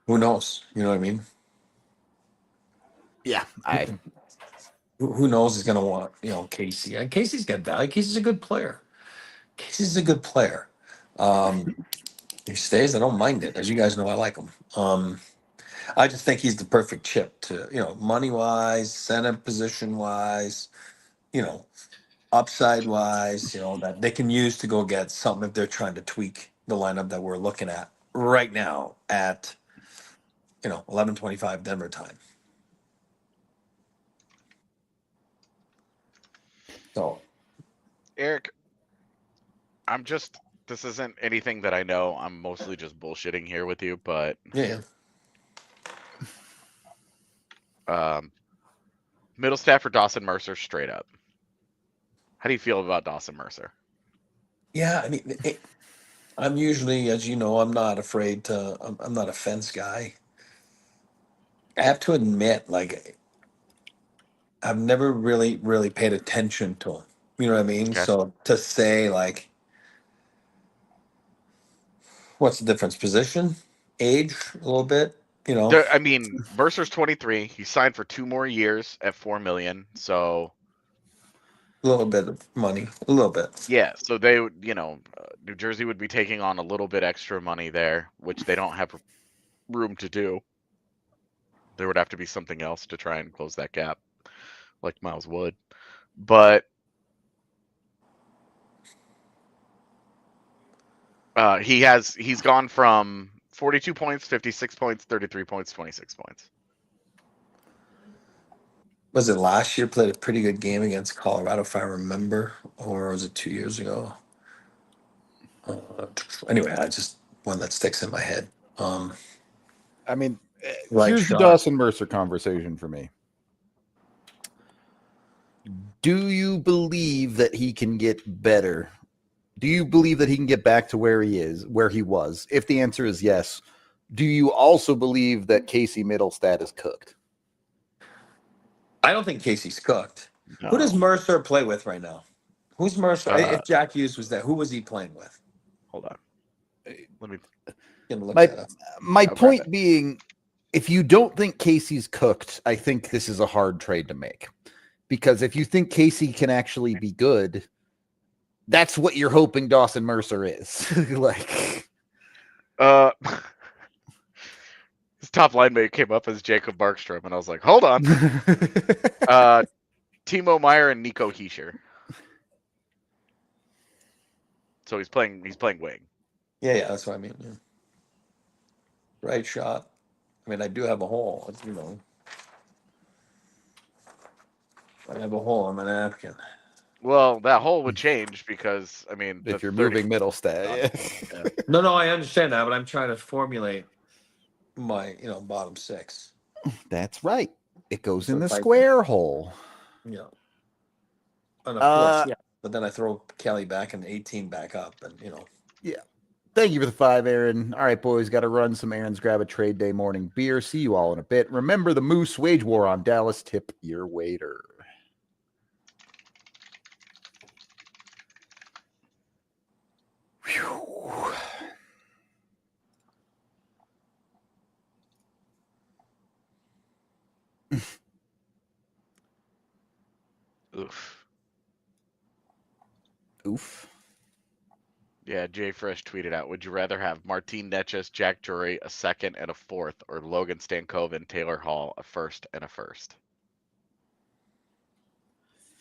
who knows? You know what I mean? Yeah, Who knows is going to want, Casey. And Casey's got value. Casey's a good player. Casey's a good player. He stays. I don't mind it. As you guys know, I like him. I just think he's the perfect chip to, money wise, center position wise, you know, upside wise, that they can use to go get something if they're trying to tweak the lineup that we're looking at right now at, 11:25 Denver time. So Eric, this isn't anything that I know. I'm mostly just bullshitting here with you, but yeah. Mittelstadt for Dawson Mercer straight up. How do you feel about Dawson Mercer? Yeah, I mean, I'm usually, as you know, I'm not afraid to. I'm not a fence guy. I have to admit, like, I've never really, really paid attention to him. You know what I mean? Okay. So to say, like, what's the difference? Position, age, a little bit. I mean, Mercer's 23. He signed for 2 more years at $4 million. So A little bit of money, a little bit. yeah, so they would, New Jersey would be taking on a little bit extra money there, which they don't have room to do. There would have to be something else to try and close that gap, like Miles would. But he's gone from 42 points, 56 points, 33 points, 26 points. Was it last year? Played a pretty good game against Colorado, if I remember, or was it 2 years ago? Anyway, I just one that sticks in my head. I mean, Right here's shot. the Dawson Mercer conversation for me. Do you believe that he can get better? Do you believe that he can get back to where he was? If the answer is yes, do you also believe that Casey Mittelstadt is cooked? I don't think Casey's cooked. No. Who does Mercer play with right now? Who's Mercer? If Jack Hughes was there, who was he playing with? Hold on. Let me Look that up. My point being, if you don't think Casey's cooked, I think this is a hard trade to make. Because if you think Casey can actually be good, that's what you're hoping Dawson Mercer is. Like, his top line mate came up as Jacob Markstrom, and I was like, hold on. Timo Meyer and Nico Hischier. So he's playing wing. Yeah, that's what I mean. Yeah. Right shot. I mean, I do have a hole. I have a hole on my napkin. Well, that hole would change because, I mean, if you're moving Mittelstadt. Yeah. No, I understand that, but I'm trying to formulate my, bottom six. That's right. It goes in the like, square hole. Yeah. And of course, yeah. But then I throw Kelly back and 18 back up, and Yeah. Thank you for the 5, Aaron. All right, boys, got to run some errands, grab a trade day morning beer. See you all in a bit. Remember the Moose wage war on Dallas. Tip your waiter. Whew. Oof. Oof. Yeah, Jay Fresh tweeted out, would you rather have Martin Necas, Jack Drury, a second and a fourth, or Logan Stankoven, Taylor Hall, a first and a first?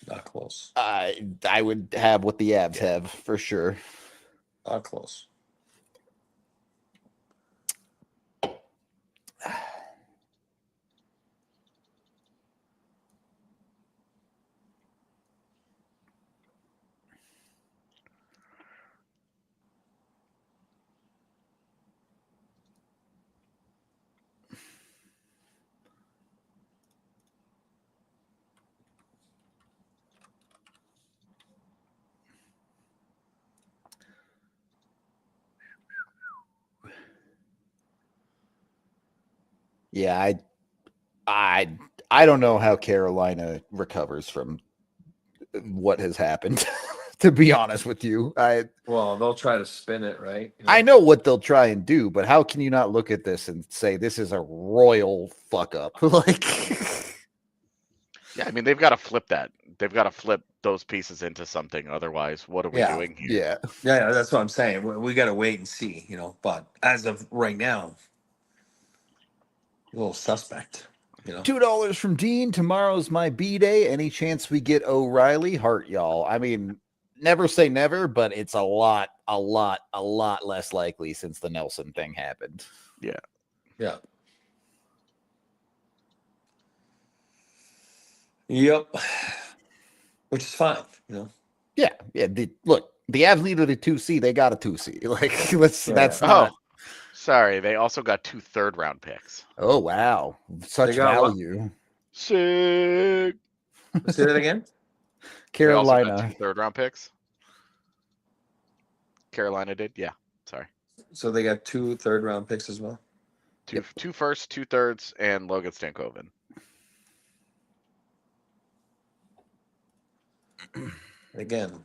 Not close. I would have what the Avs have, for sure. Not close. Yeah, I don't know how Carolina recovers from what has happened. To be honest with you, Well, they'll try to spin it, right? I know what they'll try and do, but how can you not look at this and say this is a royal fuck up? Like, Yeah, I mean they've got to flip that. They've got to flip those pieces into something. Otherwise, what are we doing here? yeah. That's what I'm saying. We got to wait and see, But as of right now, a little suspect. $2 from Dean. Tomorrow's my B day. Any chance we get O'Reilly? Heart, y'all. I mean, never say never, but it's a lot less likely since the Nelson thing happened. Yeah. Yep. Which is fine, Yeah. Look, the Avs needed a 2C. They got a 2C. Like, that's not. Sorry, they also got 2 third-round picks. Oh wow, such value. Sick. Say that again. Carolina. They also got 2 third-round picks. Carolina did, yeah. Sorry. So they got 2 third-round picks as well. Two firsts, 2 thirds, and Logan Stankoven. Again,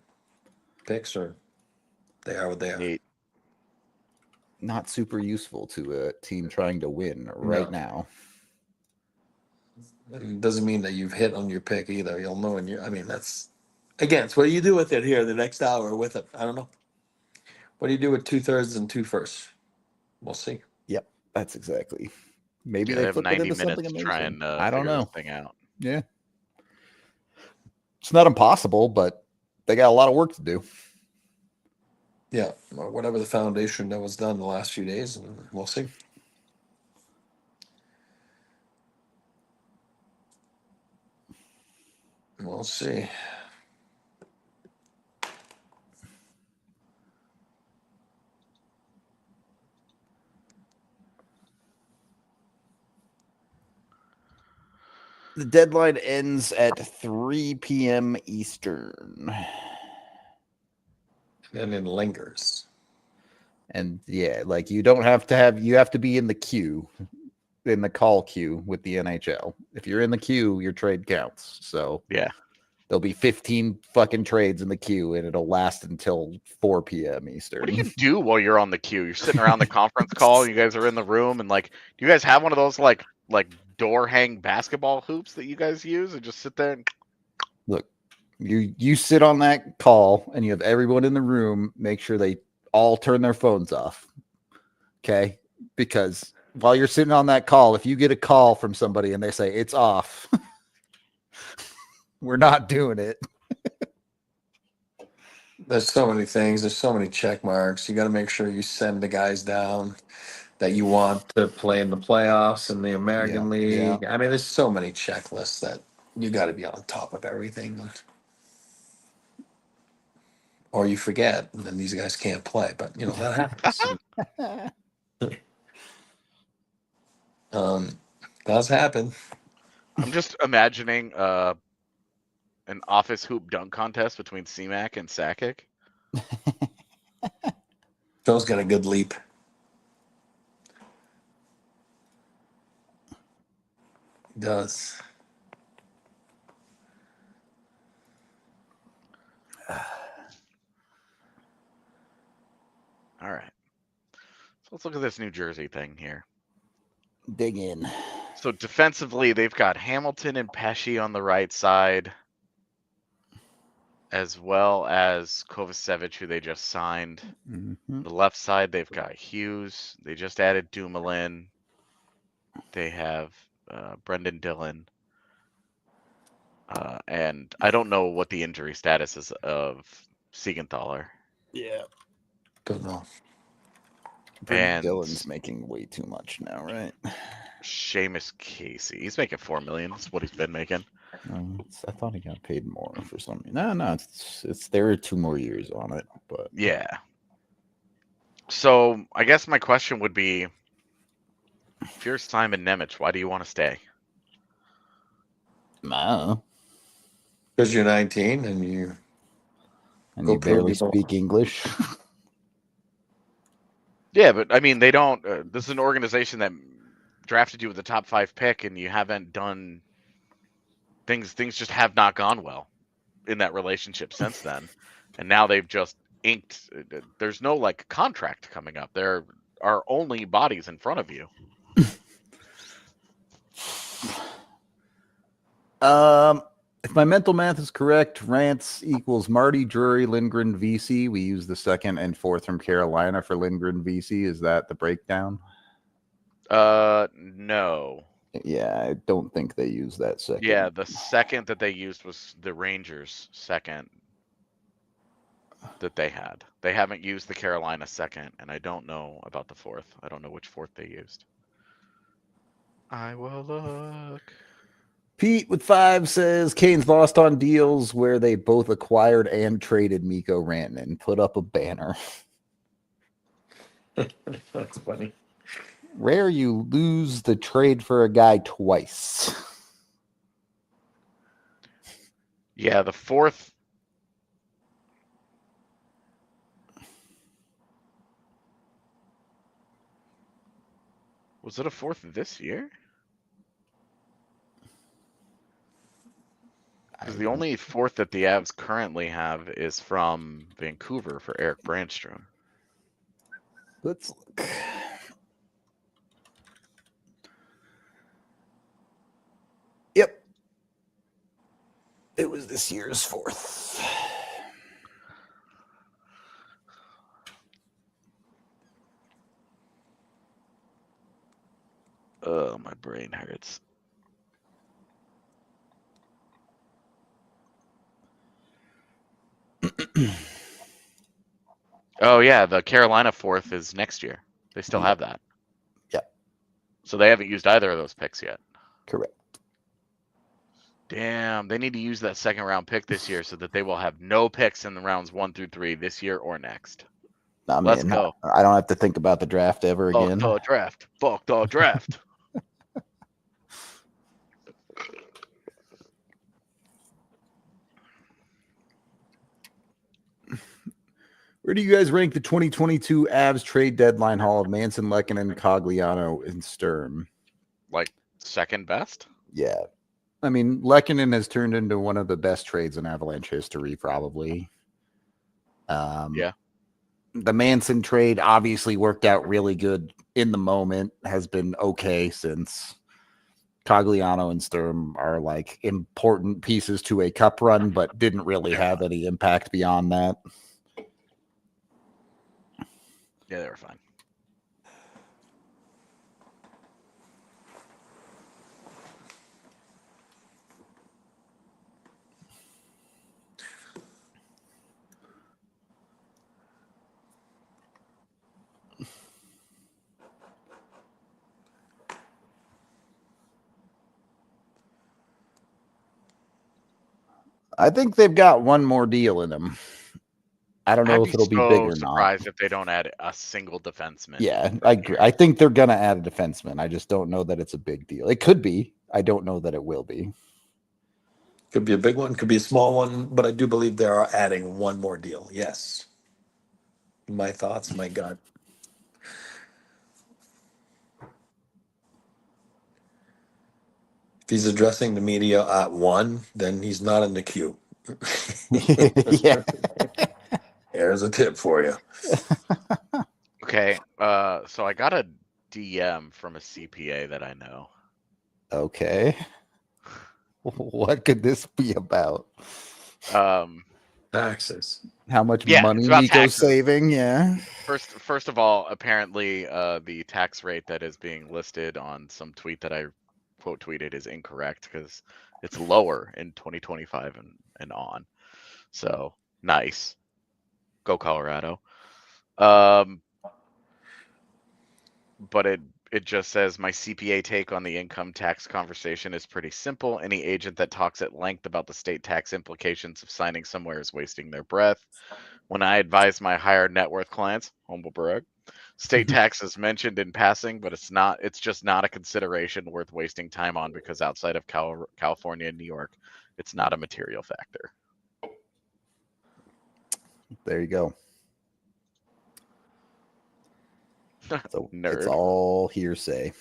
picks they are what they are. Neat. Not super useful to a team trying to win right now. It doesn't mean that you've hit on your pick either. You'll know that's again, it's what do you do with it here the next hour with it? I don't know. What do you do with 2 thirds and 2 firsts? We'll see. Yep, that's exactly. Maybe they they have flip 90 it into minutes something to amazing. try and I don't know. This thing out. Yeah, it's not impossible, but they got a lot of work to do. Yeah, whatever the foundation that was done the last few days, and we'll see. We'll see. The deadline ends at 3 p.m. Eastern. And it lingers. And yeah, like you have to be in the queue, in the call queue with the NHL. If you're in the queue, your trade counts. So yeah, there'll be 15 fucking trades in the queue, and it'll last until 4 p.m. Eastern. What do you do while you're on the queue? You're sitting around the conference call. You guys are in the room, and do you guys have one of those like door hang basketball hoops that you guys use, and just sit there and look? You sit on that call, and you have everyone in the room. Make sure they all turn their phones off. Okay, because while you're sitting on that call, if you get a call from somebody and they say it's off, we're not doing it. There's so many things. There's so many check marks. You got to make sure you send the guys down that you want to play in the playoffs and the American League. Yeah. I mean, there's so many checklists that you got to be on top of everything. Or you forget, and then these guys can't play. But, that happens. Does happen. I'm just imagining an office hoop dunk contest between C-Mac and Sakic. Phil's got a good leap. He does. All right. So let's look at this New Jersey thing here. Dig in. So defensively, they've got Hamilton and Pesci on the right side, as well as Kovacevic, who they just signed. Mm-hmm. The left side, they've got Hughes. They just added Dumoulin. They have Brendan Dillon. And I don't know what the injury status is of Siegenthaler. Yeah. Don't know. Brendan Dillon's making way too much now, right? Seamus Casey. He's making $4 million. That's what he's been making. I thought he got paid more for something. No, it's there are 2 more years on it, but yeah. So I guess my question would be, if you're Simon Nemec, why do you want to stay? No. Because you're 19 and you barely speak English. Yeah, but I mean, they don't. This is an organization that drafted you with the top 5 pick, and you haven't done things just have not gone well in that relationship since then. And now they've just inked. There's no like contract coming up. There are only bodies in front of you. If my mental math is correct, Rance equals Marty, Drury, Lindgren, VC. We use the 2nd and 4th from Carolina for Lindgren, VC. Is that the breakdown? No. Yeah, I don't think they use that 2nd. Yeah, the 2nd that they used was the Rangers' 2nd that they had. They haven't used the Carolina 2nd, and I don't know about the 4th. I don't know which 4th they used. I will look. Pete with 5 says Canes lost on deals where they both acquired and traded Mikko Rantanen. Put up a banner. That's funny. Rare you lose the trade for a guy twice. Yeah, the 4th. Was it a 4th this year? Because the only 4th that the Avs currently have is from Vancouver for Eric Brandstrom. Let's look. Yep. It was this year's 4th. Oh, my brain hurts. Oh, yeah, the Carolina 4th is next year. They still have that. Yeah. So they haven't used either of those picks yet. Correct. Damn, they need to use that 2nd round pick this year so that they will have no picks in the rounds 1 through 3 this year or next. Let's go. I don't have to think about the draft ever again. Fuck the draft. Fuck the draft. Where do you guys rank the 2022 Avs trade deadline haul of Manson, Lehkonen, Cogliano, and Sturm? Like 2nd best? Yeah. I mean, Lehkonen has turned into one of the best trades in Avalanche history, probably. Yeah. The Manson trade obviously worked out really good in the moment, has been okay since. Cogliano and Sturm are like important pieces to a cup run, but didn't really have any impact beyond that. Yeah, they were fine. I think they've got one more deal in them. I don't know if it'll be big or not. Surprised if they don't add a single defenseman. Yeah, I agree. I think they're gonna add a defenseman. I just don't know that it's a big deal. It could be. I don't know that it will be. Could be a big one, could be a small one, but I do believe they are adding one more deal. Yes. My thoughts, my gut. If he's addressing the media at 1, then he's not in the queue. Yeah. There's a tip for you. Okay, so I got a DM from a CPA that I know. Okay. What could this be about? Taxes. How much Yeah, money it's about Nico's taxes. saving? Yeah. First of all, apparently the tax rate that is being listed on some tweet that I quote tweeted is incorrect because it's lower in 2025 and on. So nice. Go Colorado. But it just says my CPA take on the income tax conversation is pretty simple. Any agent that talks at length about the state tax implications of signing somewhere is wasting their breath. When I advise my higher net worth clients, humble brag, state tax is mentioned in passing, but it's just not a consideration worth wasting time on because outside of California and New York, it's not a material factor. There you go. So Nerd. it's all hearsay.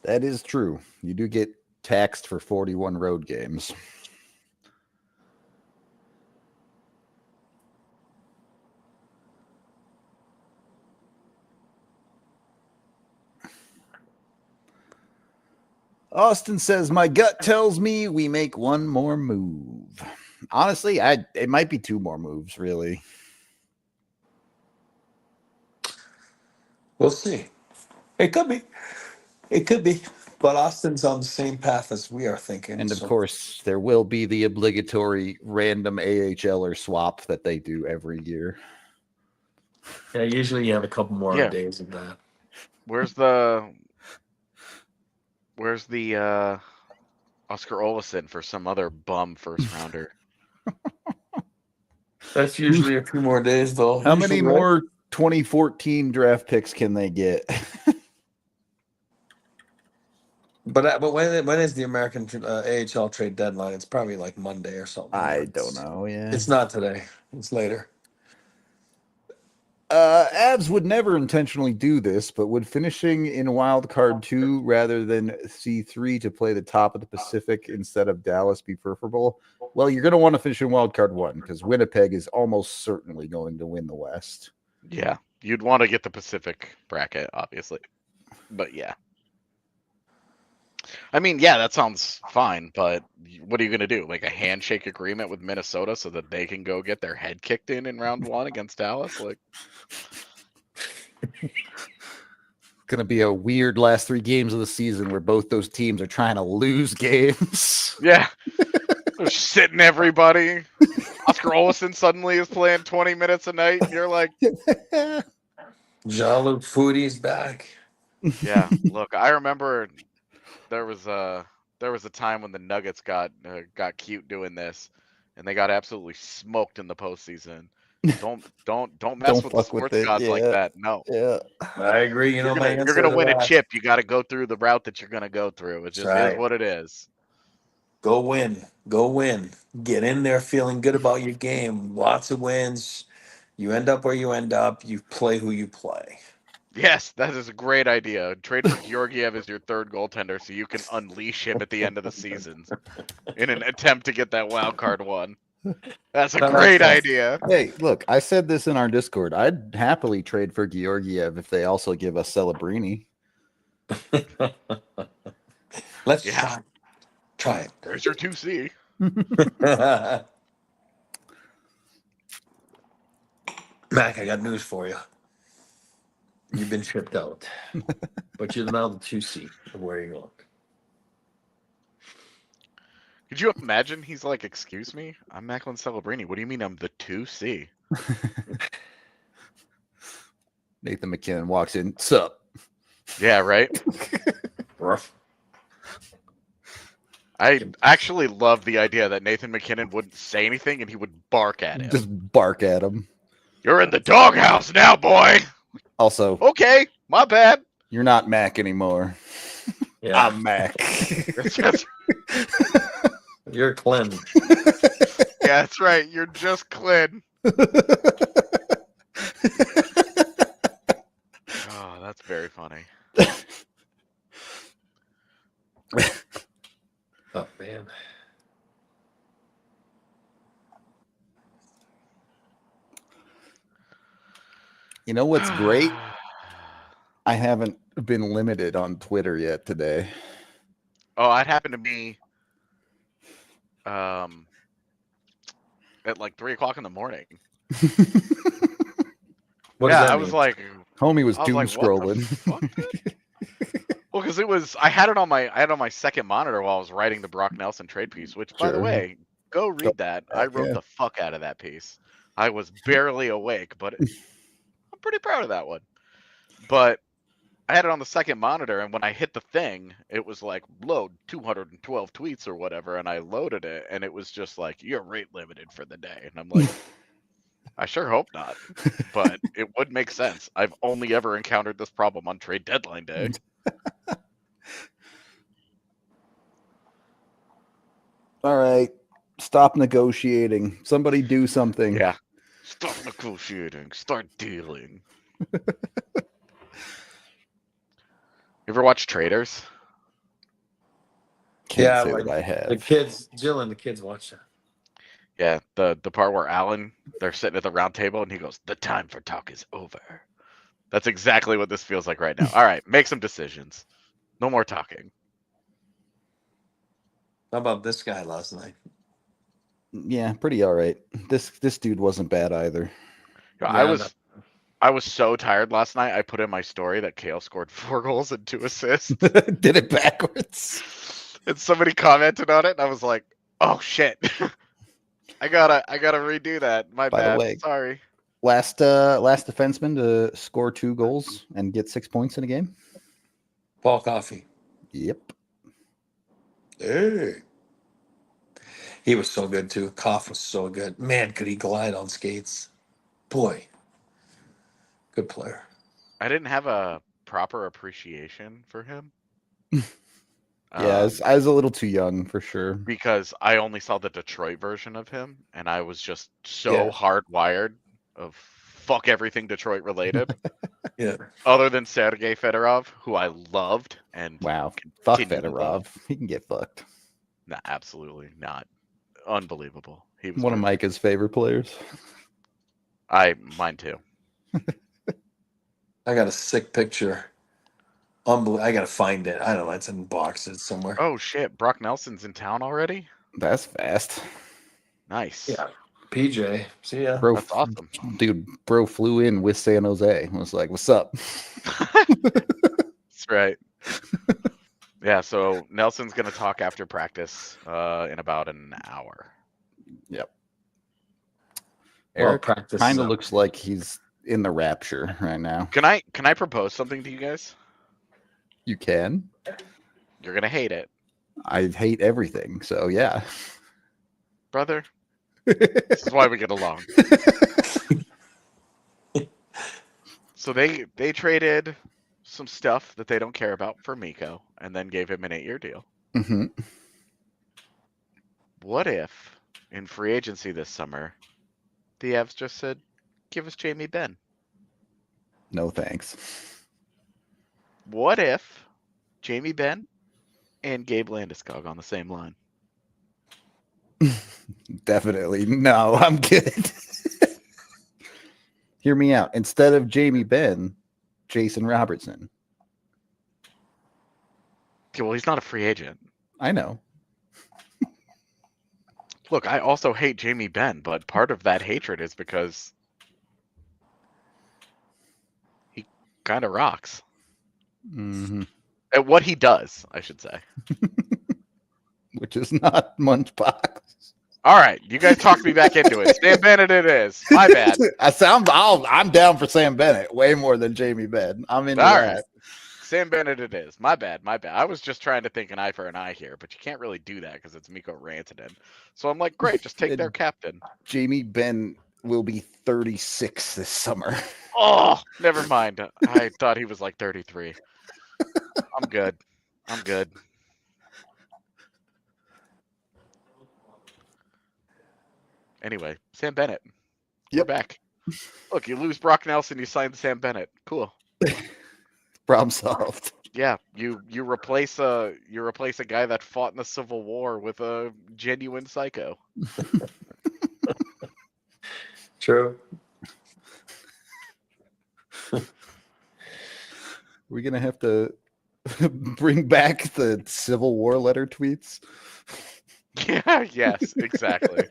That is true. You do get taxed for 41 road games. Austin says, my gut tells me we make one more move. Honestly, it might be two more moves, really. We'll see. It could be. It could be. But Austin's on the same path as we are thinking. And of course, there will be the obligatory random AHLer swap that they do every year. Yeah, usually you have a couple more days of that. Where's the Oscar Olesen for some other bum first rounder? That's usually a few more days, though. How many more 2014 draft picks can they get? But when is the American AHL trade deadline? It's probably like Monday or something. I don't know. Yeah, it's not today. It's later. Avs would never intentionally do this, but would finishing in wild card 2 rather than C3 to play the top of the Pacific instead of Dallas be preferable? Well, you're going to want to finish in wild card 1 because Winnipeg is almost certainly going to win the West. Yeah, you'd want to get the Pacific bracket, obviously. But yeah. I mean, yeah, that sounds fine, but what are you going to do? Like a handshake agreement with Minnesota so that they can go get their head kicked in round 1 against Dallas? Like, going to be a weird last 3 games of the season where both those teams are trying to lose games. Yeah. They're sitting everybody. Oscar Olesen suddenly is playing 20 minutes a night, and you're like, Jean-Luc Foodie's back. Yeah, look, I remember there was a time when the Nuggets got cute doing this, and they got absolutely smoked in the postseason. Don't mess with the sports gods like that. No. Yeah, I agree. You're gonna win a chip. You got to go through the route that you're gonna go through. It just is what it is. Go win. Go win. Get in there feeling good about your game. Lots of wins. You end up where you end up. You play who you play. Yes, that is a great idea. Trade for Georgiev as your third goaltender so you can unleash him at the end of the season in an attempt to get that wild card 1. That's a great idea. Hey, look, I said this in our Discord. I'd happily trade for Georgiev if they also give us Celebrini. Let's try it. There's your 2C. Mac, I got news for you. You've been shipped out, but you're now the 2C of where you're going. Could you imagine? He's like, "Excuse me, I'm Macklin Celebrini. What do you mean I'm the 2C?" Nathan McKinnon walks in. Sup? Yeah, right. Rough. I actually love the idea that Nathan McKinnon wouldn't say anything and he would bark at him. Just bark at him. You're in the doghouse now, boy. Also, okay, my bad. You're not Mac anymore. Yeah. I'm Mac. You're Clint. Yeah, that's right. You're just Clint. Oh, that's very funny. Oh, man. You know what's great? I haven't been limited on Twitter yet today. Oh, it happened to me at like 3 o'clock in the morning. I was like, homie was doom scrolling. Well, because I had it on my second monitor while I was writing the Brock Nelson trade piece, which, by the way, go read that. I wrote the fuck out of that piece. I was barely awake, but I'm pretty proud of that one. But I had it on the second monitor, and when I hit the thing, it was like, load 212 tweets or whatever, and I loaded it, and it was just like, you're rate limited for the day. And I'm like, I sure hope not, but it would make sense. I've only ever encountered this problem on trade deadline day. All right. Stop negotiating. Somebody do something. Yeah. Stop negotiating. Start dealing. You ever watch Traders? Can't say like that I the have. kids, Jill and the kids watch that. Yeah, the part where Alan, they're sitting at the round table and he goes, "The time for talk is over." That's exactly what this feels like right now. All right, make some decisions. No more talking. How about this guy last night? Yeah, pretty all right. This dude wasn't bad either. Yeah, I was so tired last night. I put in my story that Kale scored 4 goals and 2 assists. Did it backwards. And somebody commented on it, and I was like, "Oh shit, I gotta redo that. My By the bad. way, Sorry." last defenseman to score 2 goals and get 6 points in a game. Paul Coffey. Yep. Hey. He was so good too. Koff was so good. Man, could he glide on skates? Boy, good player. I didn't have a proper appreciation for him. Yeah, I was a little too young for sure. Because I only saw the Detroit version of him, and I was just so Yeah. hardwired of fuck everything Detroit related. Yeah. Other than Sergei Fedorov, who I loved and Wow. Fuck continue to love. Fedorov. He can get fucked. Nah, absolutely not. Unbelievable. He was One of great. Micah's favorite players. Mine too. I got a sick picture. I gotta find it. I don't know. It's in boxes somewhere. Oh shit, Brock Nelson's in town already? That's fast. Nice. Yeah. PJ. See ya. Bro, That's awesome. Dude, bro flew in with San Jose. I was like, what's up? That's right. Yeah, so Nelson's gonna talk after practice in about an hour. Yep. Well, Eric practice kind is of up. looks like he's in the rapture right now. Can I propose something to you guys? You can. You're gonna hate it. I hate everything. So yeah. Brother. This is why we get along. So they traded some stuff that they don't care about for Miko and then gave him an 8-year deal. Mm-hmm. What if in free agency this summer, the Avs just said, "Give us Jamie Benn"? No thanks. What if Jamie Benn and Gabe Landeskog on the same line? Definitely. No, I'm good. Hear me out. Instead of Jamie Benn, Jason Robertson. Okay, well, he's not a free agent. I know. Look, I also hate Jamie Benn, but part of that hatred is because he kind of rocks. Mm-hmm. At what he does, I should say. Which is not Munchbox. All right, you guys talked me back into it. Sam Bennett it is. My bad. I'm down for Sam Bennett way more than Jamie Benn. I'm into All that. right. Sam Bennett it is. My bad. I was just trying to think an eye for an eye here, but you can't really do that because it's Mikko Rantanen. So I'm like, great, just take their captain. Jamie Benn will be 36 this summer. Oh, never mind. I thought he was like 33. I'm good. Anyway, Sam Bennett. We're Yep. back. Look, you lose Brock Nelson, you sign Sam Bennett. Cool. Problem solved. Yeah, you replace a guy that fought in the Civil War with a genuine psycho. True. We're gonna have to bring back the Civil War letter tweets. Yeah, yes, exactly.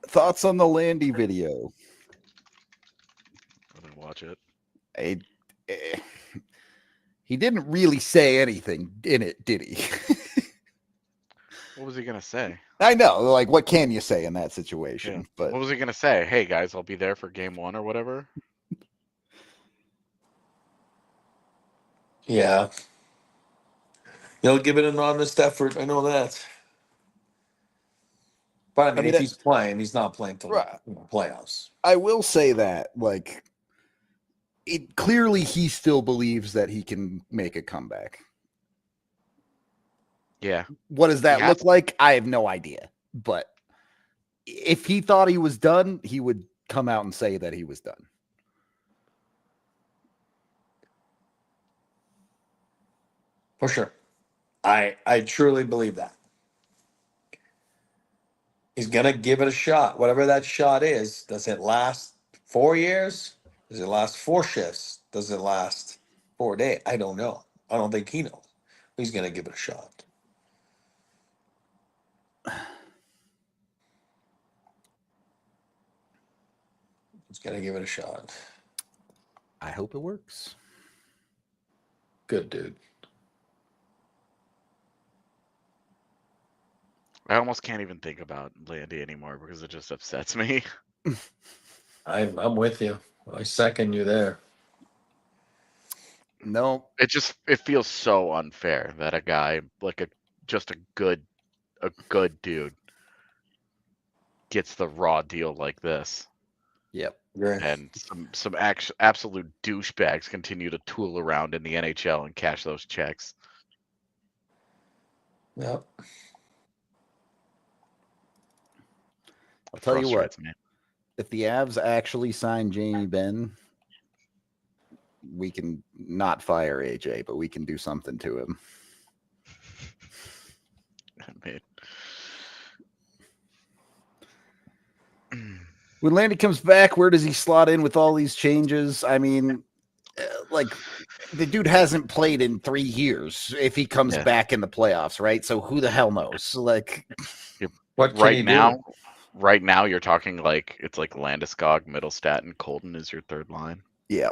Thoughts on the Landy video? I didn't watch it. He didn't really say anything in it, did he? What was he gonna say? I know, like, what can you say in that situation? Yeah. But What was he gonna say? Hey guys, I'll be there for game 1 or whatever. Yeah. He'll give it an honest effort. I know that. But I mean, if he's playing, he's not playing till Right. playoffs. I will say that, like, it clearly he still believes that he can make a comeback. Yeah. What does that He has look to. like? I have no idea. But if he thought he was done, he would come out and say that he was done. For sure. I truly believe that. He's going to give it a shot. Whatever that shot is, does it last 4 years? Does it last 4 shifts? Does it last 4 days? I don't know. I don't think he knows. He's going to give it a shot. He's going to give it a shot. I hope it works. Good dude. I almost can't even think about Landy anymore because it just upsets me. I'm with you. I second you there. No. It feels so unfair that a guy like a good dude gets the raw deal like this. Yep. And some absolute douchebags continue to tool around in the NHL and cash those checks. Yep. I'll tell you what. Frustrates me. If the Avs actually sign Jamie Benn, we can not fire AJ, but we can do something to him. When Landy comes back, where does he slot in with all these changes? I mean, like, the dude hasn't played in 3 years if he comes back in the playoffs, right? So who the hell knows? Like, what can he do? Right now, you're talking like it's like Landeskog, Mittelstadt, and Colton is your third line. Yeah.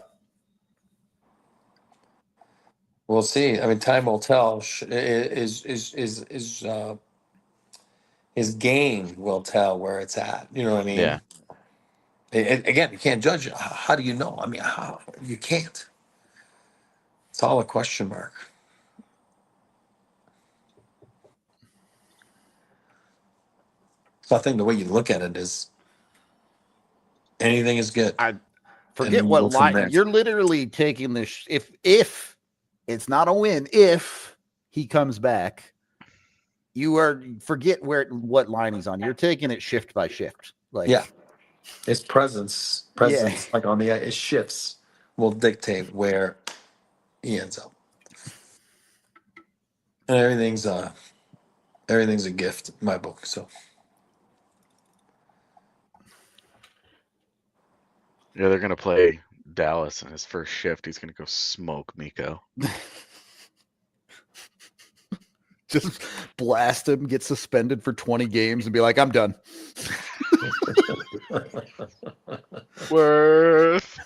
We'll see. I mean, time will tell. His game will tell where it's at. You know what I mean? Yeah. Again, you can't judge it. How do you know? I mean, how you can't. It's all a question mark. So I think the way you look at it is anything is good. I forget what line you're literally taking this. If it's not a win, if he comes back, you are forget what line he's on. You're taking it shift by shift. Like, yeah, his presence, like on the his shifts will dictate where he ends up, and everything's a gift in my book. So. Yeah, they're gonna play Dallas in his first shift. He's gonna go smoke Mikko. Just blast him, get suspended for 20 games, and be like, I'm done. Worth.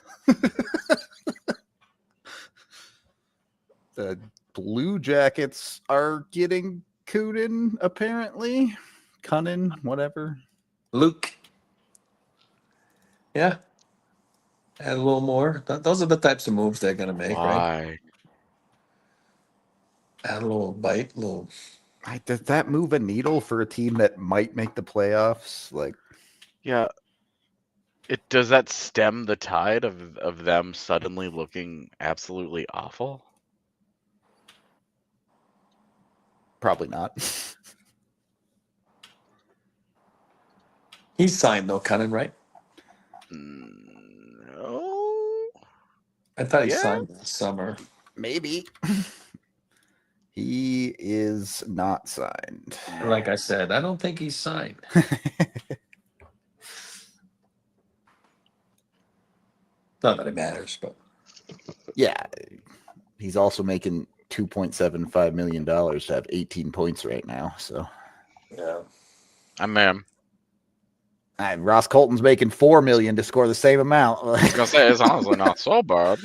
The Blue Jackets are getting Kudin, apparently. Cunnin, whatever. Luke. Yeah. Add a little more. Those are the types of moves they're going to make, right? Add a little bite, Does that move a needle for a team that might make the playoffs? Like, yeah. Does that stem the tide of them suddenly looking absolutely awful? Probably not. He's signed though, Cunnin, right? No. I thought he signed this summer. Maybe. He is not signed. Like I said, I don't think he's signed. Not that it matters, but yeah, he's also making $2.75 million to have 18 points right now. So, yeah, I'm him. Ross Colton's making $4 million to score the same amount. I was gonna say it's honestly not so bad.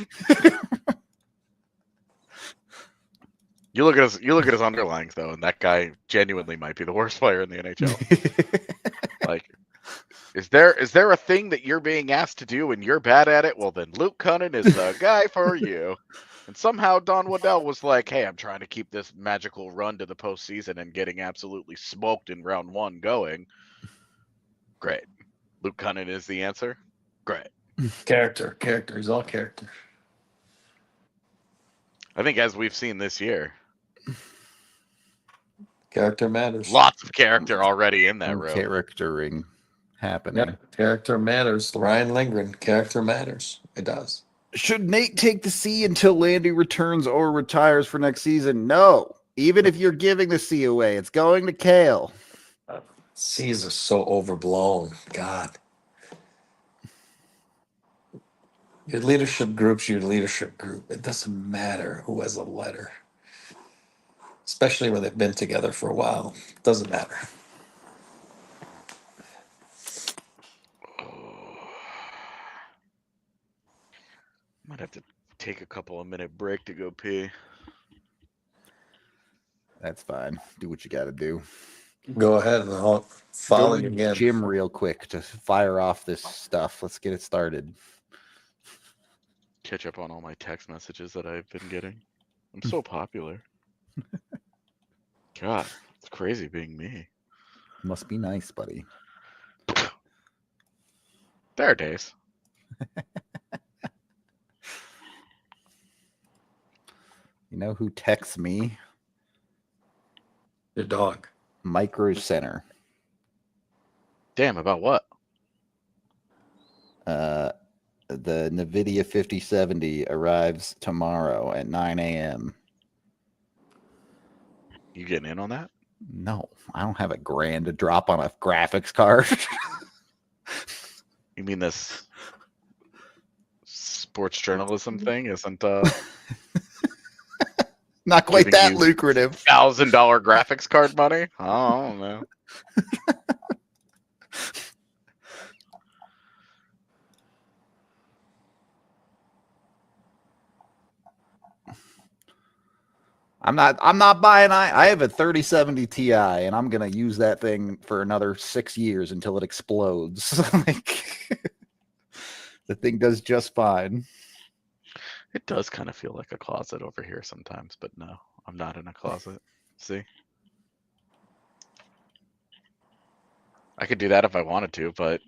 You look at his underlings though, and that guy genuinely might be the worst player in the NHL. Like, is there a thing that you're being asked to do and you're bad at it? Well, then Luke Cunnin is the guy for you. And somehow Don Waddell was like, hey, I'm trying to keep this magical run to the postseason and getting absolutely smoked in round 1 going. Great. Luke Cunnin is the answer. Great. Character. He's all character. I think as we've seen this year, Character matters. lots of character already in that room. Charactering happening. Yeah, character matters. Ryan Lindgren, character matters. It does. Should Nate take the C until Landy returns or retires for next season? No. Even if you're giving the C away, it's going to Kale. C's are so overblown. God. Your leadership group's your leadership group. It doesn't matter who has a letter. Especially when they've been together for a while. It doesn't matter. Might have to take a couple of minute break to go pee. That's fine. Do what you got to do. Go ahead and I'll follow you again. Jim real quick to fire off this stuff. Let's get it started. Catch up on all my text messages that I've been getting. I'm so popular. God, it's crazy being me. Must be nice, buddy. There are days. You know who texts me? Your dog. Micro Center. Damn, about what? The NVIDIA 5070 arrives tomorrow at 9 a.m. You getting in on that? No, I don't have $1,000 to drop on a graphics card. You mean this sports journalism thing isn't Not quite giving that you lucrative. $1,000 graphics card money? I don't know. I'm not buying. I have a 3070 Ti, and I'm gonna use that thing for another 6 years until it explodes. Like, the thing does just fine. It does kind of feel like a closet over here sometimes, but no, I'm not in a closet. See? I could do that if I wanted to, but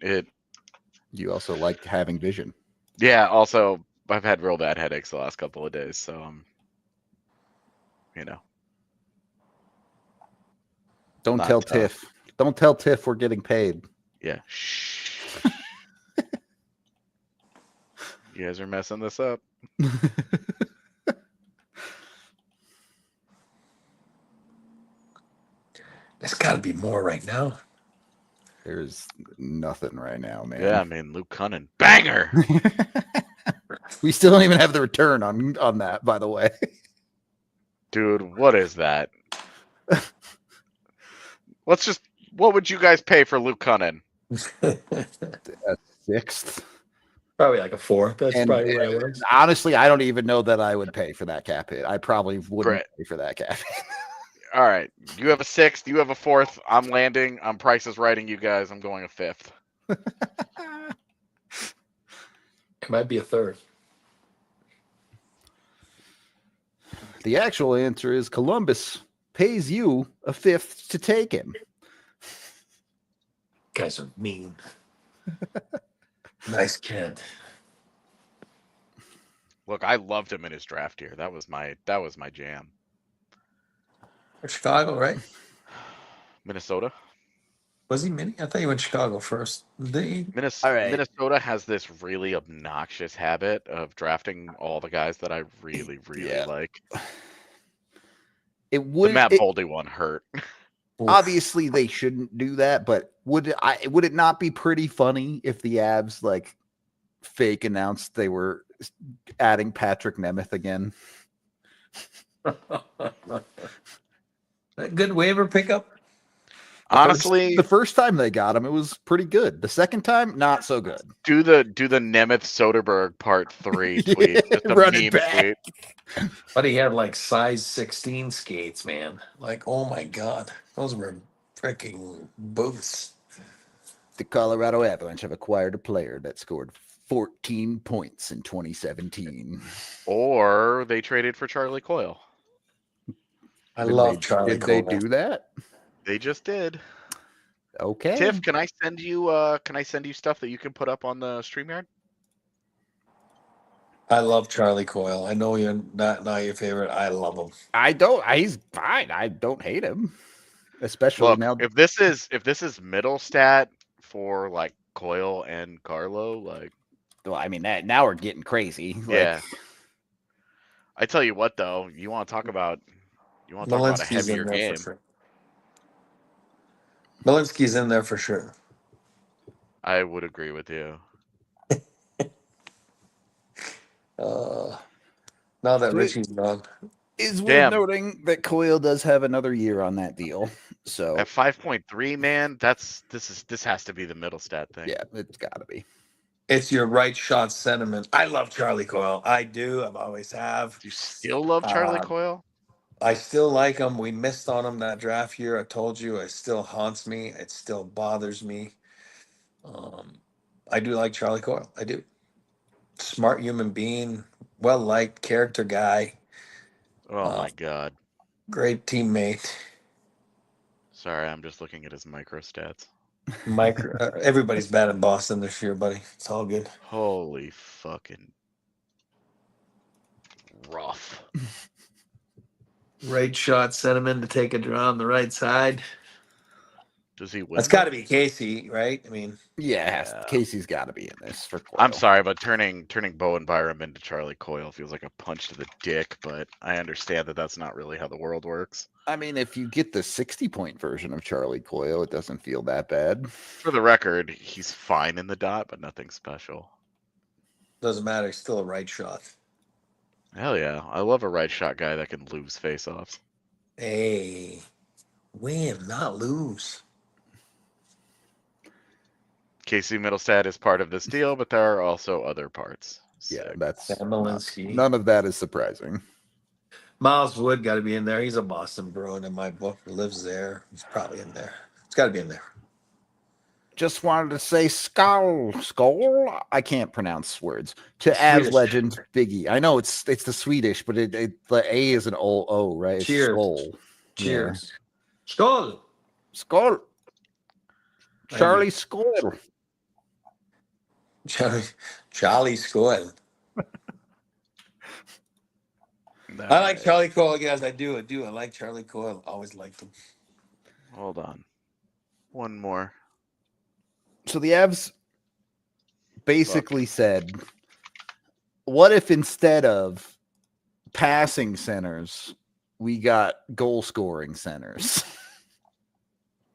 You also like having vision. yeah, also I've had real bad headaches the last couple of days, so you know. Don't Not tell tough. Tiff. Don't tell Tiff we're getting paid. Yeah. Shh. You guys are messing this up. There's got to be more right now. There's nothing right now, man. Yeah, I mean Luke Cunnin. Banger! We still don't even have the return on that, by the way. Dude, what is that? What would you guys pay for Luke Cunnin? A sixth. Probably like a 4. That's And probably what it was. honestly, I don't even know that I would pay for that cap hit. I probably wouldn't Great. pay for that cap hit. All right. You have a 6th. You have a 4th. I'm landing. I'm Price is writing you guys. I'm going a 5th. It might be a 3rd. The actual answer is Columbus pays you a 5th to take him. Guys are mean. Nice kid. Look, I loved him in his draft year. That was my jam. Chicago, right? Minnesota. Was he mini? I thought he went Chicago first. Minnesota has this really obnoxious habit of drafting all the guys that I really, really like. It The would Matt Boldy one hurt. obviously they shouldn't do that, but would it not be pretty funny if the Avs like fake announced they were adding Patrick Nemeth again? A good waiver pickup. Honestly, the first time they got him, it was pretty good. The second time, not so good. do the Nemeth Soderberg part 3 tweet. Just a Run it meme back. tweet. But he had like size 16 skates, man. Like, oh my God. Those were freaking boots. The Colorado Avalanche have acquired a player that scored 14 points in 2017. Or they traded for Charlie Coyle. I love Charlie Did they Coyle. do that? They just did. Okay. Tiff, can I send you stuff that you can put up on the StreamYard? I love Charlie Coyle. I know you're not your favorite. I love him. He's fine. I don't hate him. Especially Look, now. if this is Mittelstadt for like Coyle and Carlo, like Well, I mean that now we're getting crazy. yeah. I tell you what though, you want to talk about a Malinsky's heavier in there game. for sure. Malinsky's in there for sure. I would agree with you. Now that Richie's gone. Is worth Damn. noting that Coyle does have another year on that deal. So At 5.3, man, this has to be the Mittelstadt thing. yeah, it's gotta be. It's your right shot sentiment. I love Charlie Coyle. I do. I've always have. Do you still love Charlie Coyle? I still like him. We missed on him that draft year. I told you, it still haunts me. It still bothers me. I do like Charlie Coyle. I do. Smart human being, well liked, character guy, Oh my god. great teammate. Sorry, I'm just looking at his micro stats. Everybody's bad in Boston this year, buddy. It's all good. Holy fucking rough. Right shot sentiment to take a draw on the right side. Does he win? That's got to be Casey, right? I mean, Yeah, Casey's got to be in this for Coyle. I'm sorry, but turning Bowen Byram into Charlie Coyle feels like a punch to the dick, but I understand that that's not really how the world works. I mean, if you get the 60-point version of Charlie Coyle, it doesn't feel that bad. For the record, he's fine in the dot, but nothing special. doesn't matter. He's still a right shot. Hell yeah. I love a right shot guy that can lose face-offs. Hey, win, not lose. Casey Mittelstadt is part of this deal, but there are also other parts. Yeah, Sick. that's Malinsky. none of that is surprising. Miles Wood got to be in there. He's a Boston Bruin in my book. Lives there. He's probably in there. It's got to be in there. Just wanted to say skull. I can't pronounce words. To Avs Swedish. legend Biggie. I know it's the Swedish, but the A is an O, right? It's Cheers. Skull. Cheers. Skål. Yeah. Skull. Charlie Skull. Charlie Skål. I like Charlie Coyle, guys. I do. I like Charlie Coyle. Always liked him. Hold on. One more. So the Avs basically said, what if instead of passing centers, we got goal scoring centers?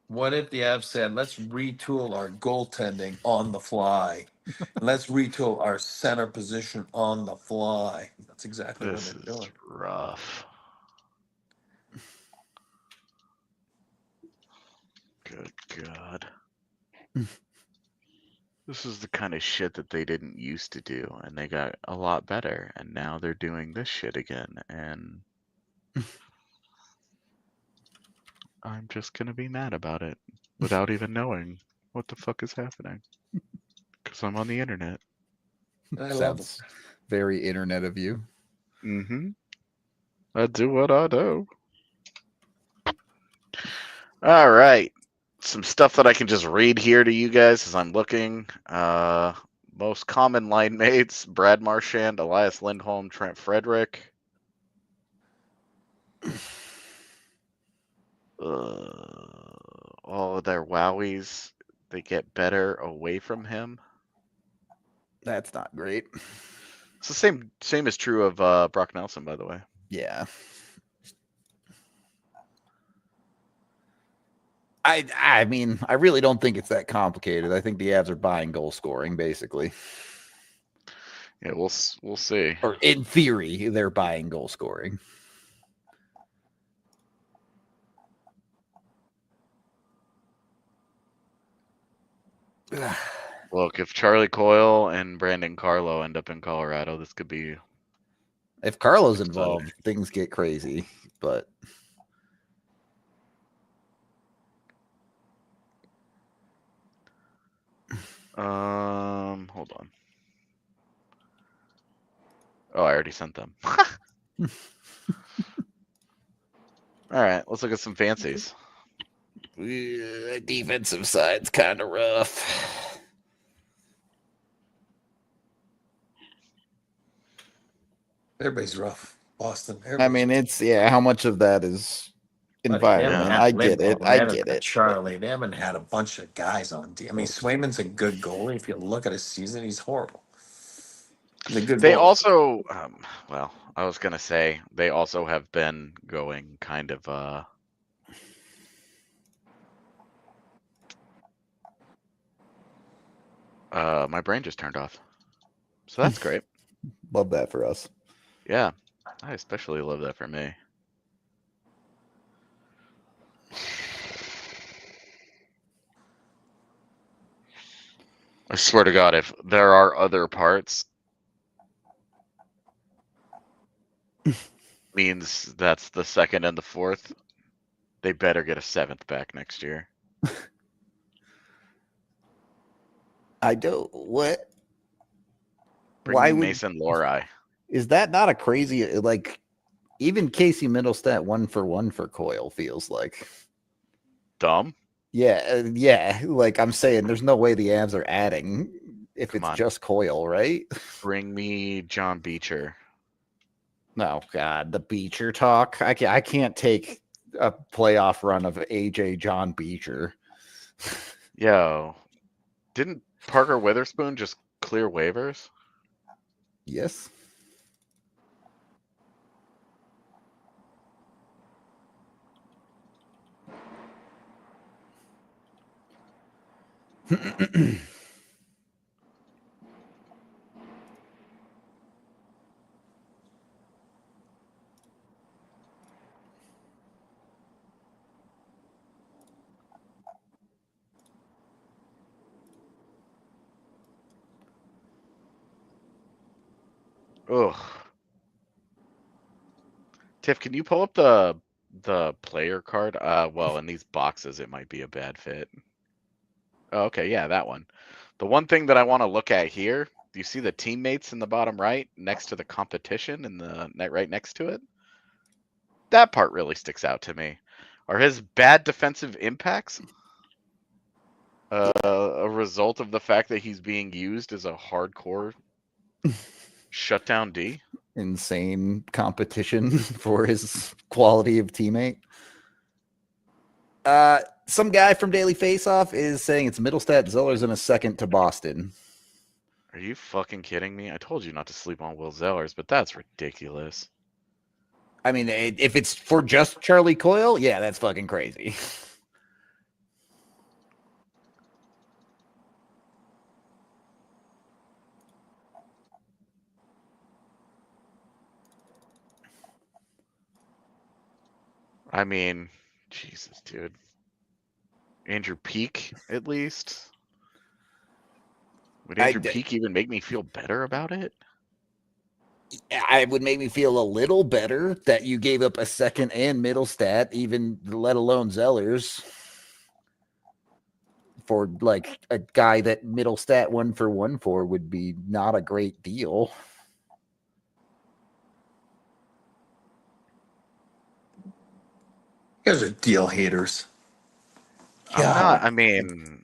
What if the Avs said, let's retool our goaltending on the fly? Let's retool our center position on the fly. That's exactly This what they're is doing. rough. Good God. This is the kind of shit that they didn't used to do, and they got a lot better, and now they're doing this shit again, and I'm just gonna be mad about it without even knowing what the fuck is happening. Because I'm on the internet. I love Sounds very internet of you. Mm-hmm. I do what I do. All right. Some stuff that I can just read here to you guys as I'm looking. Most common line mates: Brad Marchand, Elias Lindholm, Trent Frederick. All of their wowies, they get better away from him. That's not great. It's the same is true of Brock Nelson, by the way. Yeah. I mean, I really don't think it's that complicated. I think the Avs are buying goal scoring, basically. Yeah, we'll see. Or in theory, they're buying goal scoring. Look, if Charlie Coyle and Brandon Carlo end up in Colorado, this could be. If Carlo's involved, things get crazy. But hold on. Oh, I already sent them. All right, let's look at some fancies. Defensive side's kind of rough. Everybody's rough. Boston. I mean, it's how much of that is environment? Yeah. I get it. I get it. Charlie, they haven't had a bunch of guys on D. I mean, Swayman's a good goalie. If you look at his season, he's horrible. He's a good They goalie. also, well, I was gonna say they also have been going kind of my brain just turned off. So that's great. Love that for us. Yeah. I especially love that for me. I swear to God, if there are other parts, means that's the second and the fourth. They better get a seventh back next year. I don't. What? Bring Why me would Mason Lohrei. is that not a crazy like? Even Casey Mittelstadt 1-for-1 for Coyle feels like. Dumb? Yeah. Like I'm saying, there's no way the Avs are adding if Come it's on. just Coyle, right? Bring me John Beecher. No, God, the Beecher talk. I can't take a playoff run of AJ John Beecher. Yo, didn't Parker Witherspoon just clear waivers? Yes. Ugh. Tiff, can you pull up the player card? Well, in these boxes, it might be a bad fit. Oh, okay, yeah, that one. The one thing that I want to look at here, do you see the teammates in the bottom right next to the competition in the net right next to it? That part really sticks out to me. Are his bad defensive impacts a result of the fact that he's being used as a hardcore shutdown D? Insane competition for his quality of teammate. Some guy from Daily Faceoff is saying it's Mittelstadt, Zellers, and a second to Boston. Are you fucking kidding me? I told you not to sleep on Will Zellers, but that's ridiculous. I mean, if it's for just Charlie Coyle, yeah, that's fucking crazy. I mean, Jesus, dude. Andrew Peak, at least. Would Andrew Peak even make me feel better about it? It would make me feel a little better that you gave up a second and Mittelstadt, even let alone Zellers, for like a guy that Mittelstadt 1-for-1 for would be not a great deal. You guys are deal haters. I'm not. I mean,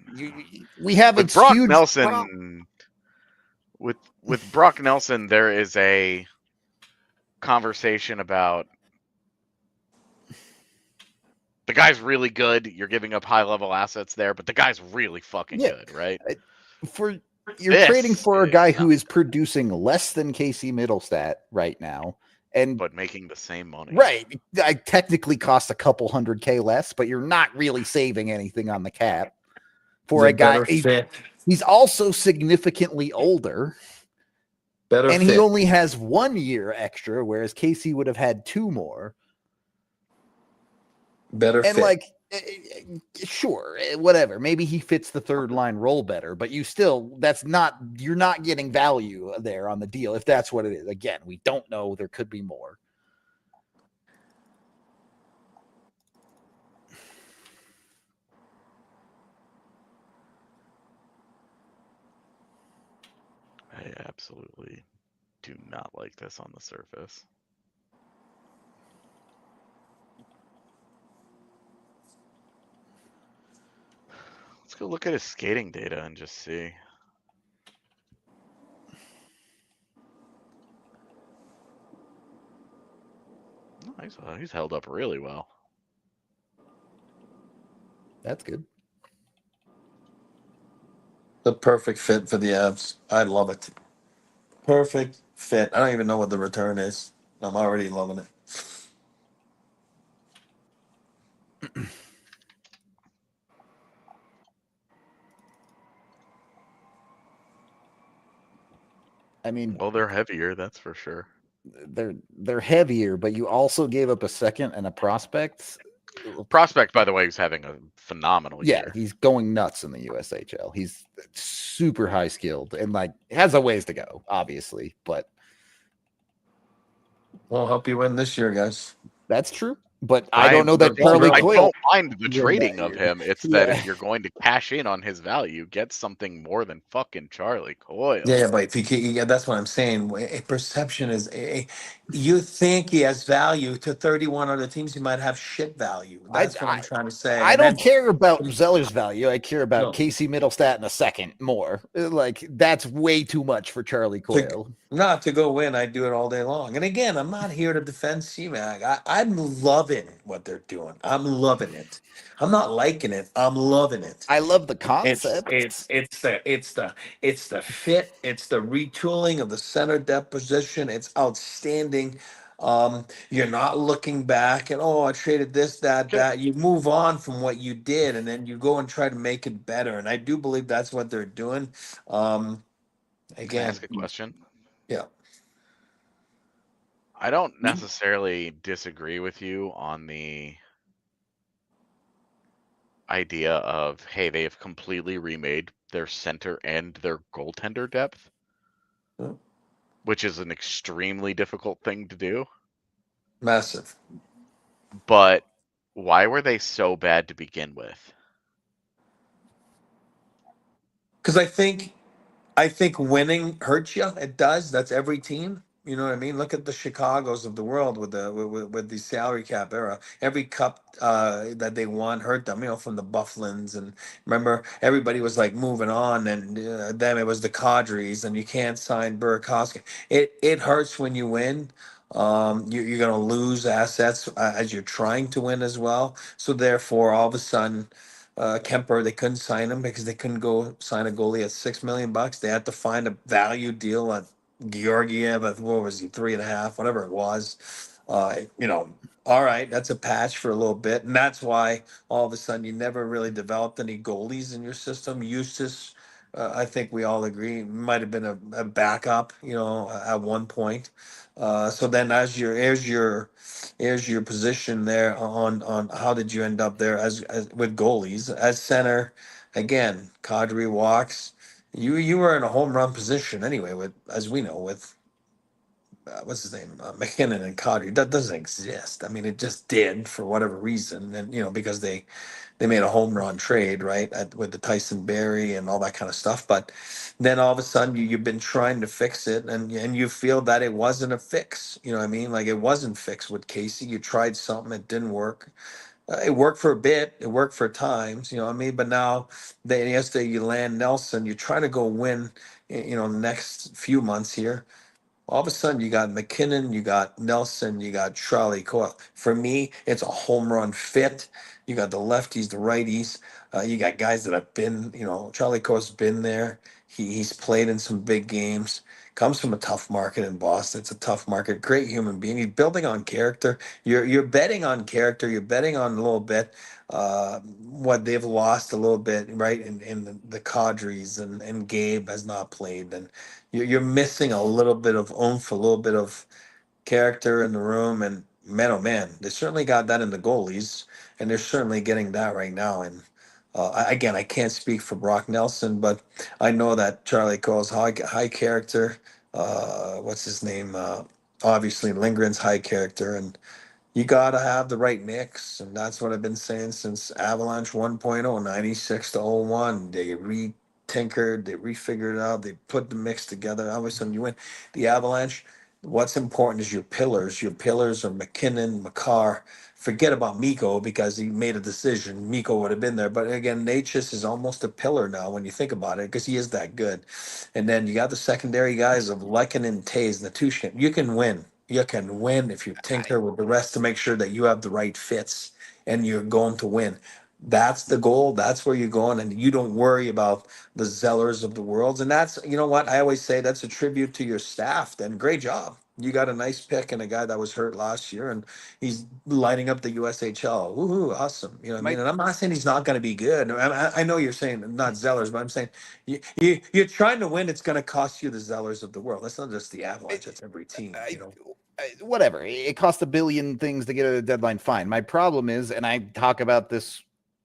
we have with a Brock huge Nelson. With Brock Nelson, there is a conversation about the guy's really good. You're giving up high level assets there, but the guy's really fucking good, right? You're trading for a guy who is producing less than Casey Mittelstadt right now, but making the same money. Right. I technically cost a couple $100K less, but you're not really saving anything on the cap for a guy. He's also significantly older. He only has 1 year extra, whereas Casey would have had 2 more. Sure, whatever. Maybe he fits the third line role better, but you're not getting value there on the deal if that's what it is. Again, we don't know. There could be more. I absolutely do not like this on the surface. Let's go look at his skating data and just see. Oh, he's held up really well. That's good. The perfect fit for the Avs. I love it. Perfect fit. I don't even know what the return is. I'm already loving it. I mean, Well, they're heavier, that's for sure. they're heavier, but you also gave up a second and a prospect. Prospect, by the way, is having a phenomenal year. He's going nuts in the USHL. He's super high skilled and like has a ways to go, obviously, but We'll help you win this year, guys. that's true. But I don't know that Charlie I Coyle. don't mind the win trading that of year. him. It's that if you're going to cash in on his value, get something more than fucking Charlie Coyle. Yeah, but if that's what I'm saying. A perception is you think he has value to 31 other teams. He might have shit value. That's what I'm trying to say. I And don't then- care about Zeller's value. I care about No. Casey Mittelstadt in a second more. Like that's way too much for Charlie Coyle. Not to go win, I do it all day long. And again, I'm not here to defend CMAG. I'm loving what they're doing. I'm loving it. I'm not liking it. I'm loving it. I love the It's concept. it's the fit. It's the retooling of the center depth position. It's outstanding. You're not looking back and I traded this, that. You move on from what you did, and then you go and try to make it better. And I do believe that's what they're doing. Can I Again, ask a question? yeah. I don't necessarily disagree with you on the idea of, hey, they have completely remade their center and their goaltender depth, which is an extremely difficult thing to do. Massive. But why were they so bad to begin with? Because I think winning hurts you. It does. That's every team. You know what I mean? Look at the Chicago's of the world with the salary cap era. Every cup that they won hurt them. From the Bufflins, and remember everybody was like moving on, and then it was the Kadris, and you can't sign Burakovsky. It hurts when you win. You're going to lose assets as you're trying to win as well. So therefore, all of a sudden. Kemper, they couldn't sign him because they couldn't go sign a goalie at $6 million. They had to find a value deal at Georgiev at what was he, 3.5, whatever it was. All right, that's a patch for a little bit, and that's why all of a sudden you never really developed any goalies in your system. Eustace, I think we all agree, might have been a backup, at one point. So then, here's your position there on how did you end up there as with goalies as center. Again, Kadri walks. You were in a home run position anyway, with, as we know, with what's his name, McKinnon and Kadri. That doesn't exist. I mean, it just did for whatever reason, and because they made a home run trade, right, with the Tyson Berry and all that kind of stuff. But then all of a sudden, you've been trying to fix it, and you feel that it wasn't a fix. You know what I mean? Like it wasn't fixed with Casey. You tried something, it didn't work. It worked for a bit. It worked for times. You know what I mean? But now, yesterday you land Nelson. You're trying to go win. Next few months here, all of a sudden you got McKinnon, you got Nelson, you got Charlie Coyle. For me, it's a home run fit. You got the lefties, the righties. You got guys that have been, Charlie Coyle's been there. He's played in some big games. Comes from a tough market in Boston. It's a tough market. Great human being. He's building on character. You're betting on character. You're betting on a little bit what they've lost a little bit, right? In the Kadris and Gabe has not played, and you're missing a little bit of oomph, a little bit of character in the room. And man, oh man, they certainly got that in the goalies, and they're certainly getting that right now. And again, I can't speak for Brock Nelson, but I know that Charlie Cole's high character. What's his name? Obviously, Lindgren's high character, and you got to have the right mix. And that's what I've been saying since Avalanche 1.0, 96 to 01. They tinkered, they refigured it out, they put the mix together. All of a sudden, you win. The Avalanche. What's important is your pillars. Your pillars are McKinnon, McCarr. Forget about Miko because he made a decision. Miko would have been there. But again, Natchez is almost a pillar now when you think about it because he is that good. And then you got the secondary guys of Lehkonen, Tays, Natushkin. You can win. You can win if you tinker with the rest to make sure that you have the right fits and you're going to win. That's the goal. That's where you're going. And you don't worry about the Zellers of the world. And that's, you know what? I always say that's a tribute to your staff. Then great job. You got a nice pick and a guy that was hurt last year, and he's lighting up the USHL. Woohoo, awesome. You know what I mean? And I'm not saying he's not going to be good. I know you're saying not Zellers, but I'm saying you're trying to win. It's going to cost you the Zellers of the world. That's not just the Avalanche. It's every team, you know. Whatever. It costs a billion things to get a deadline. Fine. My problem is, and I talk about this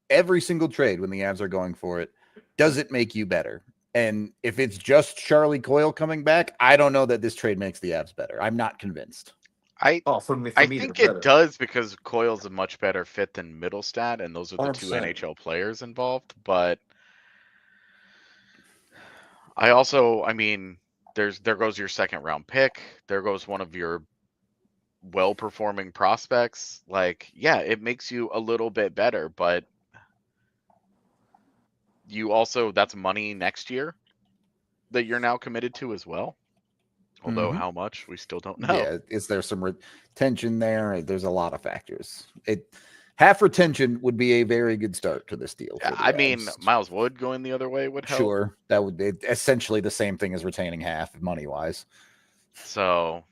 every single trade when the Avs are going for it, does it make you better? And if it's just Charlie Coyle coming back, I don't know that this trade makes the Avs better. I'm not convinced. I For think it does because Coyle's a much better fit than Mittelstadt, and those are the 100%. two NHL players involved. But I mean, there goes your second round pick. There goes one of your well-performing prospects. Like, yeah, it makes you a little bit better, but you also, that's money next year that you're now committed to as well. Although how much, we still don't know. Yeah, is there some retention there? There's a lot of factors. Half retention would be a very good start to this deal. I mean, Miles Wood going the other way would help. Sure, that would be essentially the same thing as retaining half money-wise. So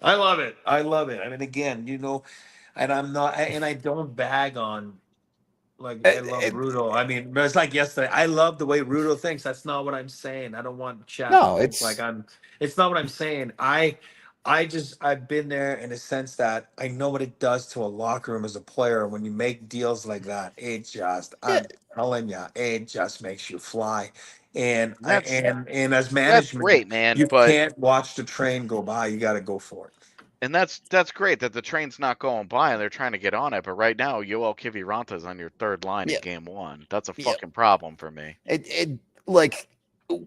I love it. I love it. I mean, again, you know, and I don't bag on. Like, I love Rudo. I mean, it's like yesterday. I love the way Rudo thinks. That's not what I'm saying. I don't want chat. No, to think it's like it's not what I'm saying. I've been there in a sense that I know what it does to a locker room as a player when you make deals like that. I'm telling you, it just makes you fly. And and as management, that's great, man. You but can't watch the train go by. You got to go for it. And that's great that the train's not going by and they're trying to get on it. But right now, Yoel Kiviranta's on your third line in game one. That's a fucking problem for me. Like,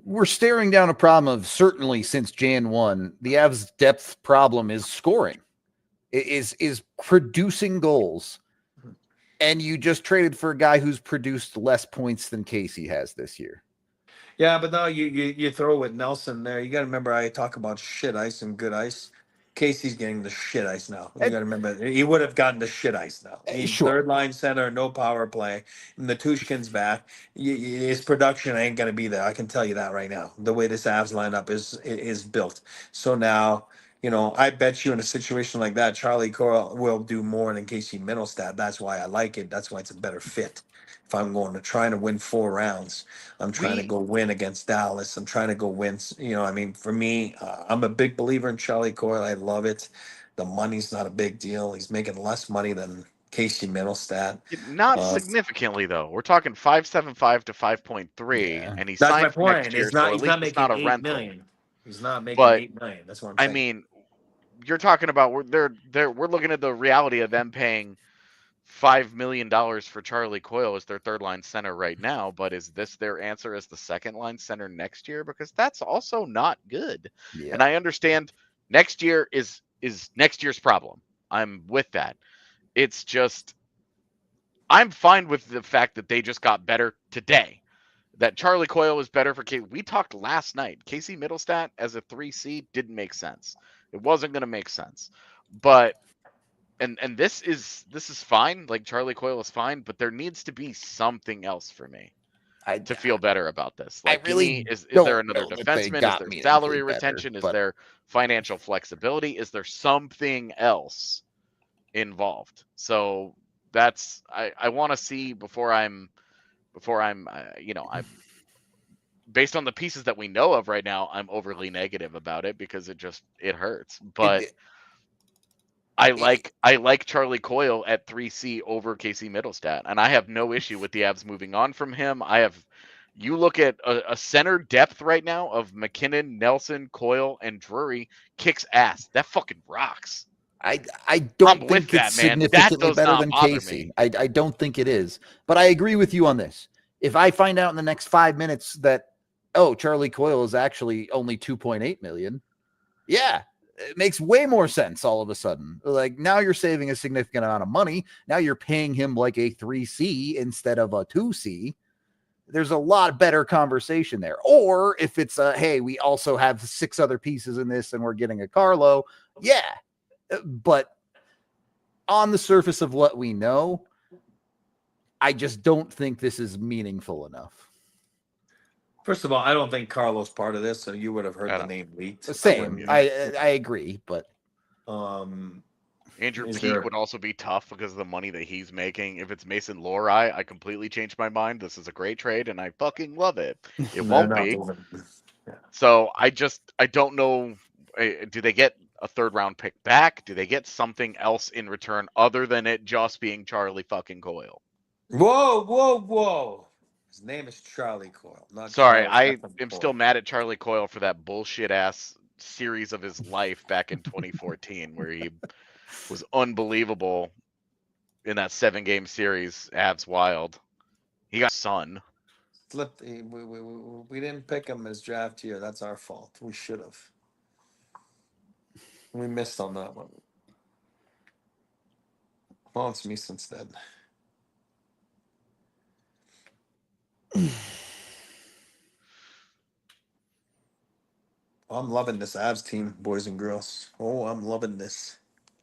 we're staring down a problem of certainly since Jan 1, the Avs' depth problem is scoring, is producing goals. And you just traded for a guy who's produced less points than Casey has this year. Yeah, but now you throw with Nelson there. You got to remember I talk about shit ice and good ice. Casey's getting the shit ice now. You got to remember he would have gotten the shit ice now. He's third line center, no power play. And the Tushkin's back. His production ain't gonna be there. I can tell you that right now. The way this Avs lineup is built. So now, you know, I bet you in a situation like that, Charlie Coyle will do more than Casey Mittelstadt. That's why I like it. That's why it's a better fit. If I'm going to trying to win 4 rounds, I'm trying to go win against Dallas. I'm trying to go win. You know, I mean, for me, I'm a big believer in Charlie Coyle. I love it. The money's not a big deal. He's making less money than Casey Mittelstadt. Not significantly, though. We're talking 5.75 to 5.3, and he signed for next year. He's not making it's not a rental. million. He's not making $8 million. That's what I'm saying. I mean, you're talking about we're looking at the reality of them paying $5 million for Charlie Coyle as their third line center right now, but is this their answer as the second line center next year? Because that's also not good. Yeah. And I understand next year is next year's problem. I'm with that. It's just, I'm fine with the fact that they just got better today. That Charlie Coyle is better for Casey. We talked last night. Casey Mittelstadt as a 3C didn't make sense. It wasn't going to make sense. But And this is fine. Like, Charlie Coyle is fine, but there needs to be something else for me to feel better about this. Like, is there another defenseman? Is there salary retention? Is there financial flexibility? Is there something else involved? So that's I want to see before I'm based on the pieces that we know of right now, I'm overly negative about it because it hurts. But I like Charlie Coyle at 3C over Casey Mittelstadt, and I have no issue with the Avs moving on from him. You look at a center depth right now of McKinnon, Nelson, Coyle, and Drury kicks ass. That fucking rocks. I don't think it's significantly better than Casey. I don't think it is. But I agree with you on this. If I find out in the next 5 minutes that, oh, Charlie Coyle is actually only 2.8 million, yeah, it makes way more sense all of a sudden. Like, now you're saving a significant amount of money. Now you're paying him like a 3C instead of a 2C. There's a lot better conversation there. Or if it's hey, we also have 6 other pieces in this and we're getting a Carlo. Yeah. But on the surface of what we know, I just don't think this is meaningful enough. First of all, I don't think Carlos part of this, so you would have heard I the don't- name leaked. Same. I agree, but Andrew Is Peak there- would also be tough because of the money that he's making. If it's Mason Lohrei, I completely changed my mind. This is a great trade, and I fucking love it. It they're won't not be. moving. So I don't know. Do they get a 3rd round pick back? Do they get something else in return other than it just being Charlie fucking Coyle? Whoa. His name is Charlie Coyle, not Sorry, Charles I Stephen am Coyle. still mad at Charlie Coyle for that bullshit ass series of his life back in 2014 where he was unbelievable in that 7-game series, Avs Wild. He got Sun. Slipped. We didn't pick him as draft year. That's our fault. We should have. We missed on that one. Well, it's me since then. I'm loving this Avs team, boys and girls. Oh, I'm loving this.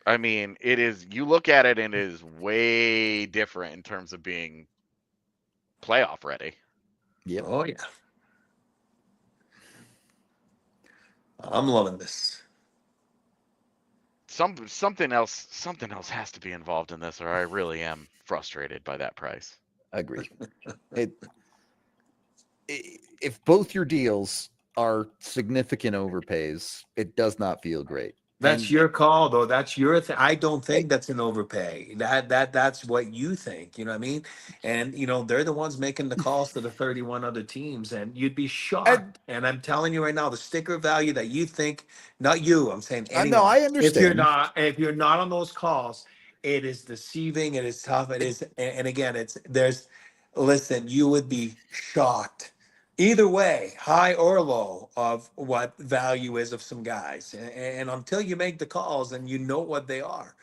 I mean, it is, you look at it and it is way different in terms of being playoff ready. Yep. Oh yeah. I'm loving this. Something else has to be involved in this, or I really am frustrated by that price. Agree. If both your deals are significant overpays, it does not feel great. That's And your call, though. That's your thing. I don't think that's an overpay. That's what you think. You know what I mean? And they're the ones making the calls to the 31 other teams, and you'd be shocked. And I'm telling you right now, the sticker value that you think, not you, I'm saying anyone. no, I If you're understand. not on those calls, it is deceiving. It is tough. It is, and again, listen, you would be shocked. Either way, high or low, of what value is of some guys, and until you make the calls and you know what they are,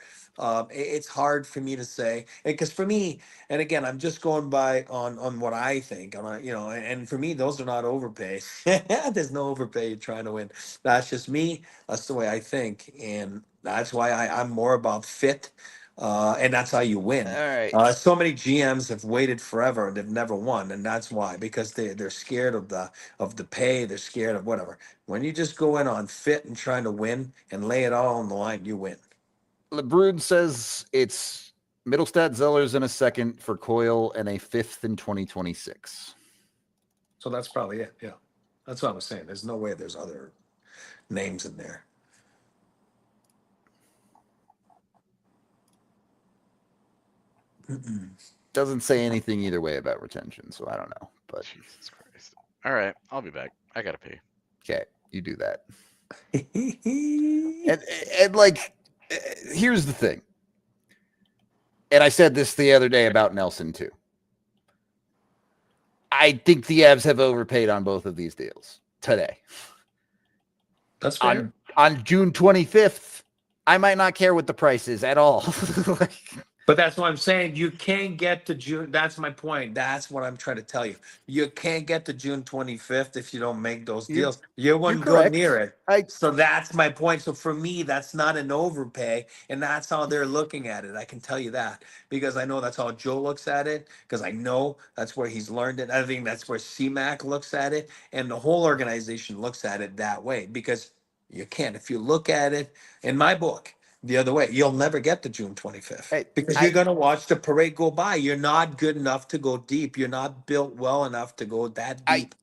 it's hard for me to say. Because for me, and again, I'm just going by on what I think. And for me, those are not overpay. There's no overpay trying to win. That's just me. That's the way I think, and that's why I'm more about fit. And that's how you win. All right. So many GMs have waited forever and they've never won, and that's why, because they're scared of the pay, they're scared of whatever. When you just go in on fit and trying to win and lay it all on the line, you win. LeBrun says it's Mittelstadt, Zellers in a 2nd for Coyle and a 5th in 2026. So that's probably it. Yeah, that's what I was saying. There's no way there's other names in there. Doesn't say anything either way about retention, so I don't know. But Jesus Christ. All right, I'll be back. I gotta pee. okay, you do that. and like, here's the thing. And I said this the other day about Nelson too. I think the Avs have overpaid on both of these deals today. That's fair. On June 25th, I might not care what the price is at all. But that's what I'm saying. You can't get to June. That's my point. That's what I'm trying to tell you. You can't get to June 25th if you don't make those deals. You wouldn't go correct. near it. So that's my point. So for me, that's not an overpay. And that's how they're looking at it. I can tell you that because I know that's how Joe looks at it, because I know that's where he's learned it. I think that's where CMAC looks at it. And the whole organization looks at it that way, because you can't. If you look at it in my book, the other way, you'll never get to June 25th because you're going to watch the parade go by. You're not good enough to go deep. You're not built well enough to go that deep.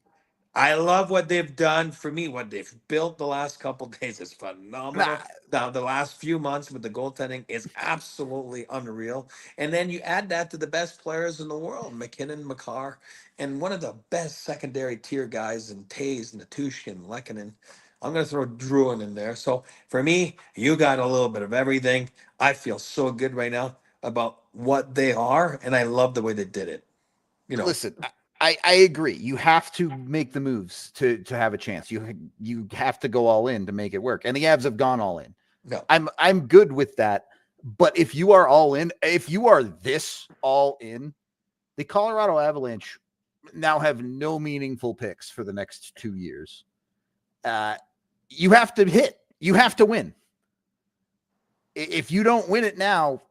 I love what they've done for me. What they've built the last couple of days is phenomenal. Now, the last few months with the goaltending is absolutely unreal. And then you add that to the best players in the world, McKinnon, Makar, and one of the best secondary tier guys in Taves, Natushkin, Lehkonen. I'm going to throw Druin in there. So for me, you got a little bit of everything. I feel so good right now about what they are, and I love the way they did it. Listen, I agree. You have to make the moves to have a chance. You have to go all in to make it work. And the Avs have gone all in. No. I'm good with that. But if you are all in, if you are this all in, the Colorado Avalanche now have no meaningful picks for the next 2 years. You have to hit. You have to win. If you don't win it now,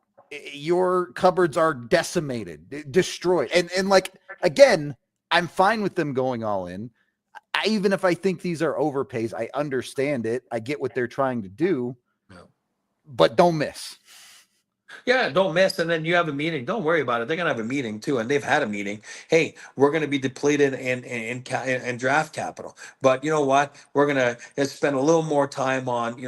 your cupboards are decimated, destroyed. And like, again, I'm fine with them going all in. Even if I think these are overpays, I understand it. I get what they're trying to do, but don't miss. Yeah, don't miss. And then you have a meeting. Don't worry about it. They're gonna have a meeting too, and they've had a meeting. Hey, we're gonna be depleted in draft capital, but you know what? We're gonna spend a little more time on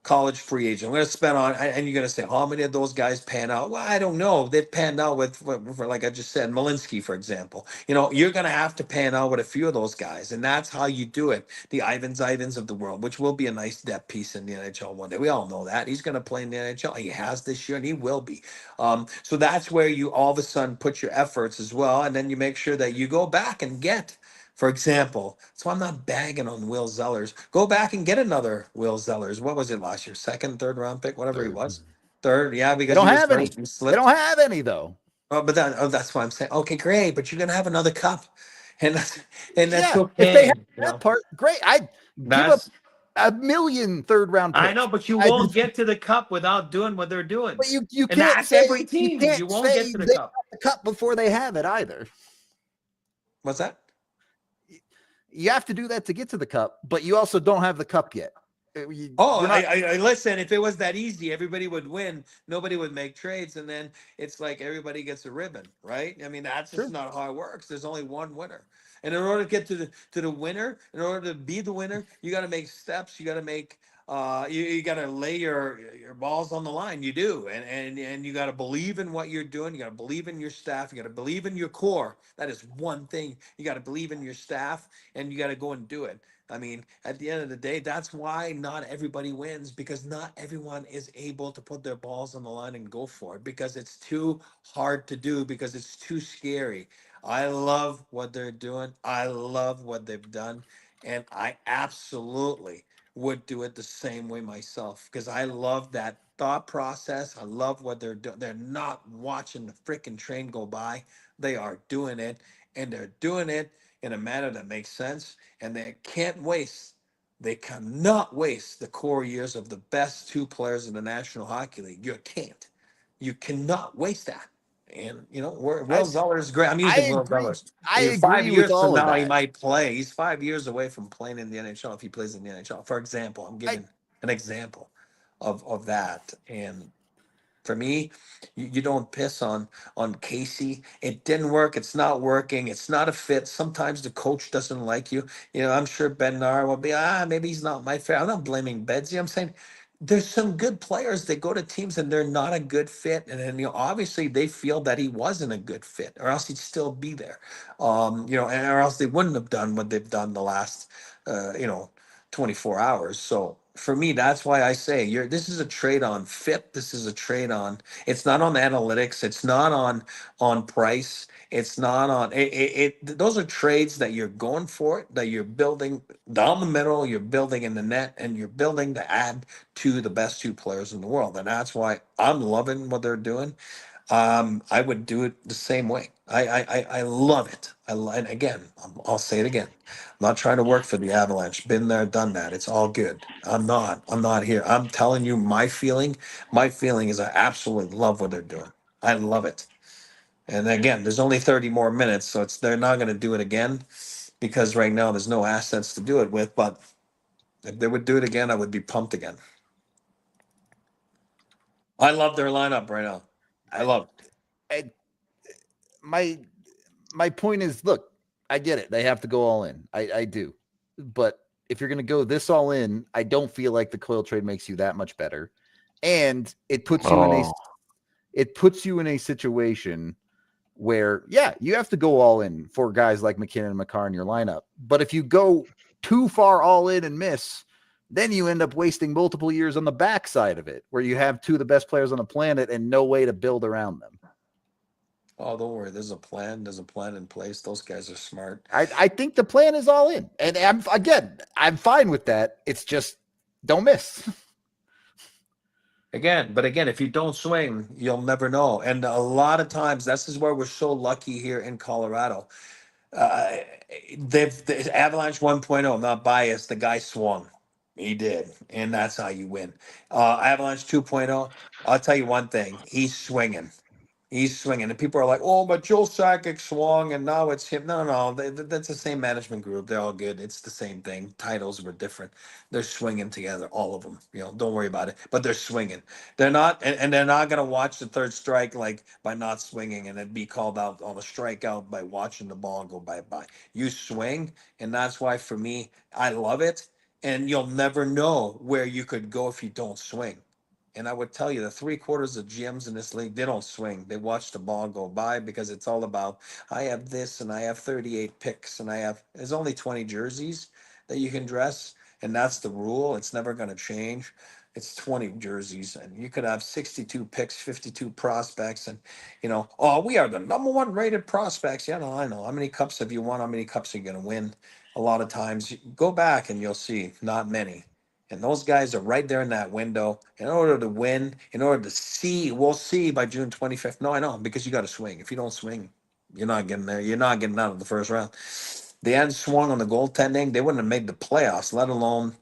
college free agent. We're gonna spend on, and you're gonna say how many of those guys pan out? Well, I don't know. They've panned out with like I just said, Malinsky, for example. You're gonna have to pan out with a few of those guys, and that's how you do it. The Ivans of the world, which will be a nice depth piece in the NHL one day. We all know that he's gonna play in the NHL. He has this year, and he will be. So that's where you all of a sudden put your efforts as well, and then you make sure that you go back and get, for example, so I'm not bagging on Will Zellers. Go back and get another Will Zellers. What was it last year? Second, third round pick, whatever he was. Third, yeah, They because don't he was have any. hurt and They slipped. don't have any though. Oh, but that's why I'm saying, okay, great, but you're gonna have another cup, and that's Yeah, okay. if they have that part, great. I'd give up That's a million third-round picks. I know, but you won't get to the cup without doing what they're doing. But you And can't that's say every team. You won't get to the they cup. got the cup before they have it either. What's that? You have to do that to get to the cup, but you also don't have the cup yet. I listen. If it was that easy, everybody would win. Nobody would make trades, and then it's like everybody gets a ribbon, right? I mean, that's just not how it works. There's only one winner, and in order to get to the winner, in order to be the winner, you got to make steps. You got to make you got to lay your balls on the line. You do, and you got to believe in what you're doing. You got to believe in your staff. You got to believe in your core. That is one thing. You got to believe in your staff, and you got to go and do it. I mean, at the end of the day, that's why not everybody wins, because not everyone is able to put their balls on the line and go for it, because it's too hard to do, because it's too scary. I love what they're doing. I love what they've done. And I absolutely would do it the same way myself, because I love that thought process. I love what they're doing. They're not watching the freaking train go by. They are doing it, and they're doing it in a manner that makes sense, and they cannot waste the core years of the best two players in the National Hockey League. You cannot waste that. And Will Zeller is great. I'm using Will Zeller. I agree 5 with years from all of now, he that. might play. He's 5 years away from playing in the NHL if he plays in the NHL. For example, I'm giving an example of that. And for me, you don't piss on Casey. It didn't work. It's not working. It's not a fit. Sometimes the coach doesn't like you. I'm sure Bednar will be, maybe he's not my fit. I'm not blaming Bedsy. I'm saying there's some good players that go to teams and they're not a good fit. And then, obviously they feel that he wasn't a good fit, or else he'd still be there. Or else they wouldn't have done what they've done the last, 24 hours. So for me, that's why I say this is a trade on fit. This is a trade on, it's not on analytics. It's not on price. It's not on those are trades that you're going for, that you're building down the middle, you're building in the net, and you're building to add to the best two players in the world. And that's why I'm loving what they're doing. I would do it the same way. I love it. And again, I'll say it again. I'm not trying to work for the Avalanche. Been there, done that. It's all good. I'm not here. I'm telling you my feeling. My feeling is I absolutely love what they're doing. I love it. And again, there's only 30 more minutes, so they're not going to do it again, because right now there's no assets to do it with. But if they would do it again, I would be pumped again. I love their lineup right now. I love it. My point is, look, I get it. They have to go all in. I do. But if you're going to go this all in, I don't feel like the Coyle trade makes you that much better. And it puts you in a situation where, you have to go all in for guys like McKinnon and Makar in your lineup. But if you go too far all in and miss, then you end up wasting multiple years on the backside of it, where you have two of the best players on the planet and no way to build around them. Oh, don't worry. There's a plan. There's a plan in place. Those guys are smart. I think the plan is all in. And I'm fine with that. It's just don't miss. But again, if you don't swing, you'll never know. And a lot of times, this is where we're so lucky here in Colorado. Uh, the Avalanche 1.0, I'm not biased. The guy swung. He did. And that's how you win. Avalanche 2.0, I'll tell you one thing. He's swinging. He's swinging, and people are like, "Oh, but Joe Sakic swung, and now it's him." No, no, that's the same management group. They're all good. It's the same thing. Titles were different. They're swinging together, all of them. Don't worry about it. But they're swinging. They're not, and they're not gonna watch the third strike like by not swinging, and then be called out on a strikeout by watching the ball go bye. You swing, and that's why for me, I love it. And you'll never know where you could go if you don't swing. And I would tell you, the 3/4 of GMs in this league, they don't swing. They watch the ball go by because it's all about, I have this and I have 38 picks and there's only 20 jerseys that you can dress. And that's the rule. It's never going to change. It's 20 jerseys and you could have 62 picks, 52 prospects. And, oh, we are the number one rated prospects. Yeah, no, I know. How many cups have you won? How many cups are you going to win? A lot of times, go back and you'll see not many. And those guys are right there in that window. In order to win, in order to see, we'll see by June 25th. No, I know, because you got to swing. If you don't swing, you're not getting there. You're not getting out of the first round. They hadn't swung on the goaltending, they wouldn't have made the playoffs, let alone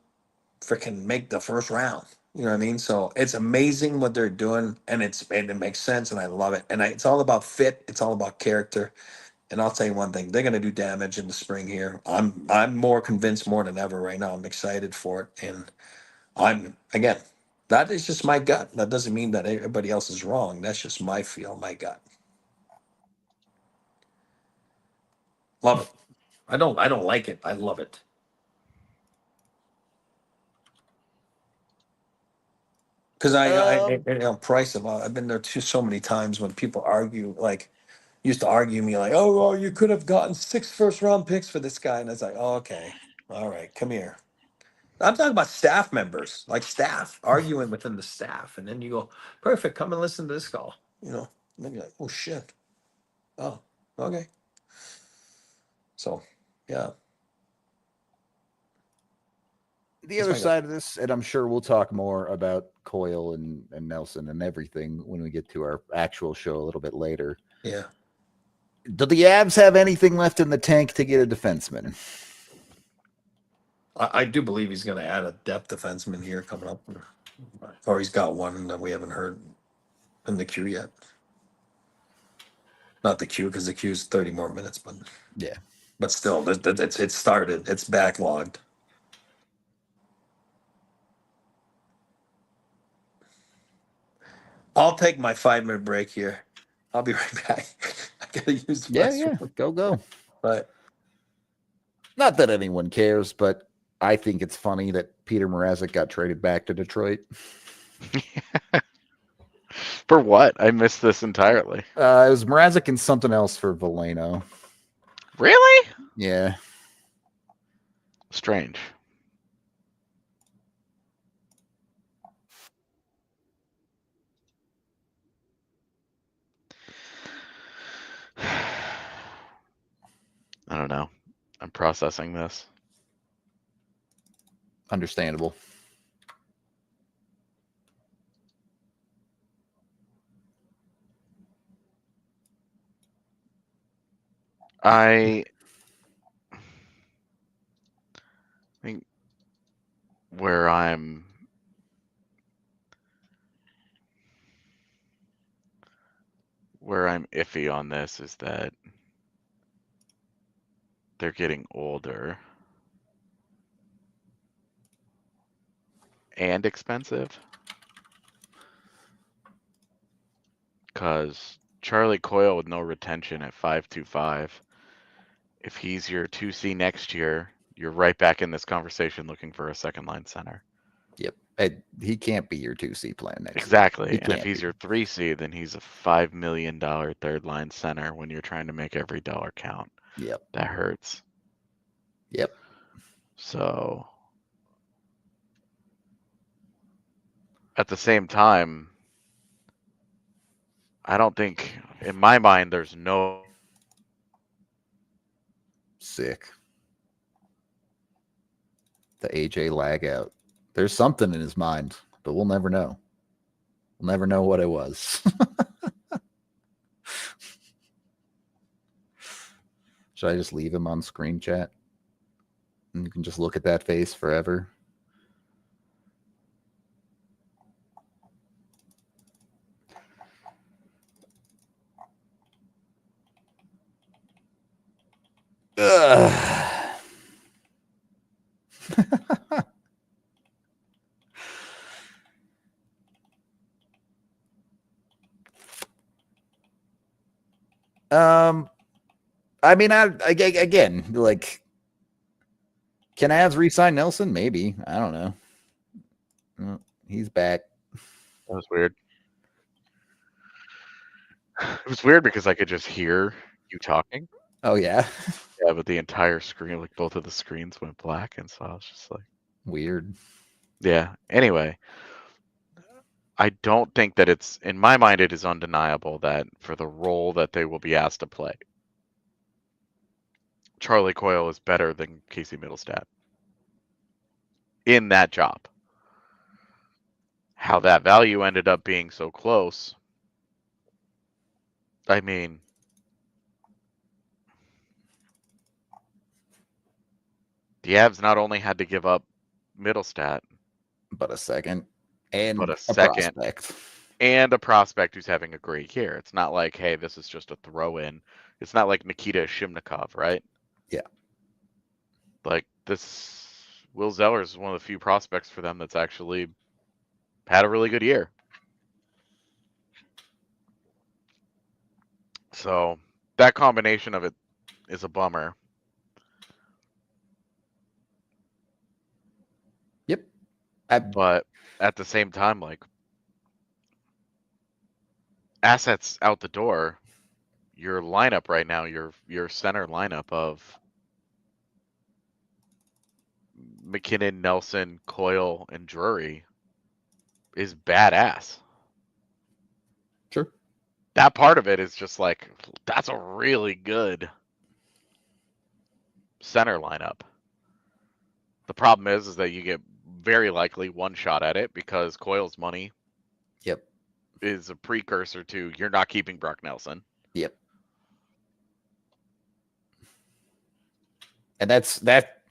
freaking make the first round. You know what I mean? So it's amazing what they're doing, and it makes sense, and I love it. And it's all about fit. It's all about character. And I'll tell you one thing: they're going to do damage in the spring here. I'm more convinced more than ever right now. I'm excited for it, and again, that is just my gut. That doesn't mean that everybody else is wrong. That's just my feel, my gut. Love it. I don't like it. I love it. Because Price I've been there too so many times when people argue, like used to argue me like, oh, well, you could have gotten 6 first-round picks for this guy. And it's like, oh, okay, all right, come here. I'm talking about staff members, like staff arguing within the staff. And then you go, perfect, come and listen to this call. And then you're like, oh shit. Oh, okay. So, yeah. The That's other my gut. side of this, and I'm sure we'll talk more about Coyle and Nelson and everything when we get to our actual show a little bit later. Yeah. Do the Avs have anything left in the tank to get a defenseman? I do believe he's going to add a depth defenseman here coming up. Or he's got one that we haven't heard in the queue yet. Not the queue, because the queue is 30 more minutes, but Yeah. But still, it's started. It's backlogged. I'll take my 5-minute break here. I'll be right back. I gotta use the restroom. Go. But not that anyone cares, but I think it's funny that Peter Mrazek got traded back to Detroit. For what? I missed this entirely. It was Mrazek and something else for Veleno. Really? Yeah. Strange. I don't know. I'm processing this. Understandable. I think where I'm iffy on this is that they're getting older and expensive. Because Charlie Coyle with no retention at 5.25, if he's your 2C next year, you're right back in this conversation looking for a second line center. Yep. He can't be your 2C plan next year. Exactly. And if he's your 3C, then he's a $5 million third line center when you're trying to make every dollar count. Yep. That hurts. Yep. So at the same time, I don't think, in my mind, there's no. Sick. The AJ lag out. There's something in his mind, but we'll never know. We'll never know what it was. Should I just leave him on screen chat? And you can just look at that face forever. I mean, again, like, can Avs re-sign Nelson? Maybe. I don't know. He's back. That was weird. It was weird because I could just hear you talking. Oh, yeah? Yeah, but the entire screen, like both of the screens went black, and so I was just like, Weird. yeah. Anyway, I don't think that it's, in my mind, it is undeniable that for the role that they will be asked to play, Charlie Coyle is better than Casey Mittelstadt in that job. How that value ended up being so close, I mean, the Avs not only had to give up Mittelstadt, But a second. And but a a second. prospect. And a prospect who's having a great year. It's not like, hey, this is just a throw-in. It's not like Nikita Shimnikov, right? Yeah. Like this, Will Zellers is one of the few prospects for them that's actually had a really good year. So that combination of it is a bummer. Yep. But at the same time, like, assets out the door, your lineup right now, your center lineup of McKinnon, Nelson, Coyle, and Drury is badass. Sure. That part of it is just like, that's a really good center lineup. The problem is that you get very likely one shot at it because Coyle's money Yep. is a precursor to you're not keeping Brock Nelson. Yep. And that's that.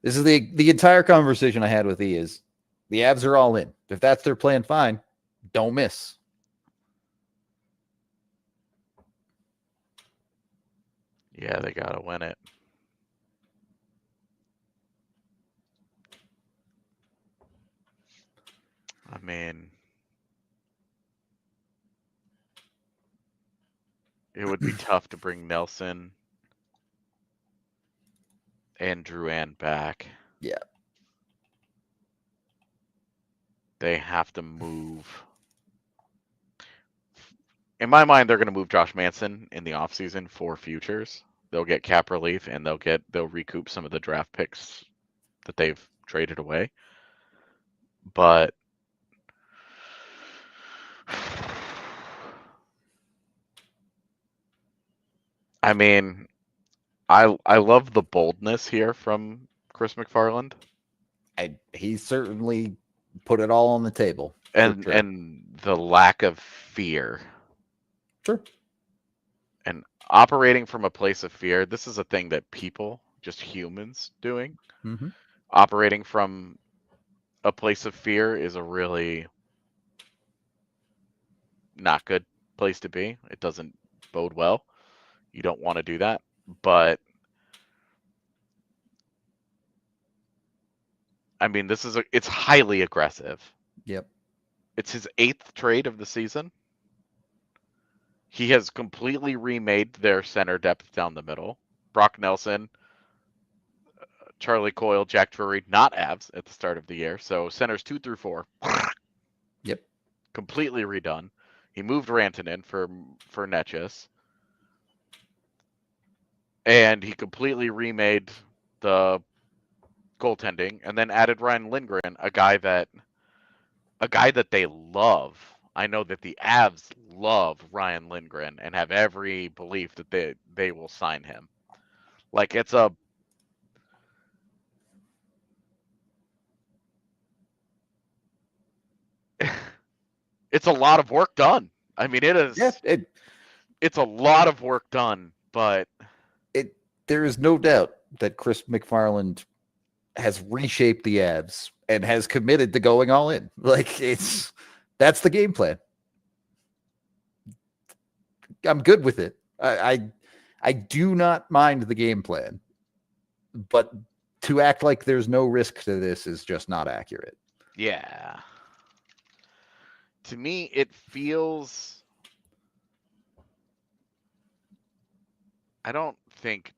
This is the entire conversation I had with E is the Avs are all in. If that's their plan, fine. Don't miss. Yeah, they gotta win it. I mean, it would be tough to bring Nelson and Drouin back. Yeah. They have to move. In my mind, they're going to move Josh Manson in the offseason for futures. They'll get cap relief and they'll recoup some of the draft picks that they've traded away. But I mean, I love the boldness here from Chris McFarland. He certainly put it all on the table. And sure. And the lack of fear. Sure. And operating from a place of fear, this is a thing that people, just humans, doing. Mm-hmm. Operating from a place of fear is a really not good place to be. It doesn't bode well. You don't want to do that. But I mean, it's highly aggressive. Yep. It's his 8th trade of the season. He has completely remade their center depth down the middle. Brock Nelson, Charlie Coyle, Jack Drury, not Avs at the start of the year. So centers 2 through 4. Yep. Completely redone. He moved Rantanen for Netchus. And he completely remade the goaltending and then added Ryan Lindgren, a guy that they love I know that the Avs love Ryan Lindgren and have every belief that they will sign him. Like it's a it's a lot of work done. I mean, it is. Yeah, It's a lot of work done, but there is no doubt that Chris McFarland has reshaped the Avs and has committed to going all in. Like that's the game plan. I'm good with it. I do not mind the game plan, but to act like there's no risk to this is just not accurate. yeah. To me, it feels. I don't think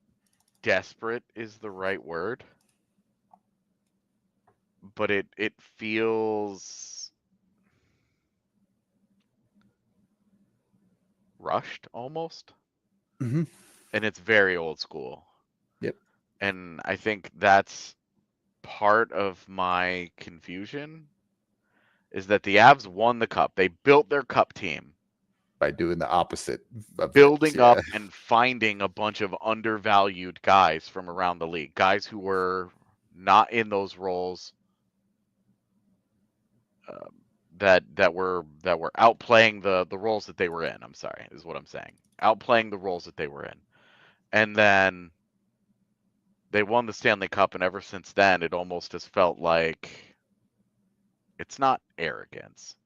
desperate is the right word, but it feels rushed almost. Mm-hmm. And it's very old school. Yep. And I think that's part of my confusion is that the Avs won the cup. They built their cup team By doing the opposite of building this, up and finding a bunch of undervalued guys from around the league, guys who were not in those roles, that were outplaying the roles that they were in. I'm sorry, is what I'm saying. Outplaying the roles that they were in, and then they won the Stanley Cup, and ever since then, it almost has felt like it's not arrogance,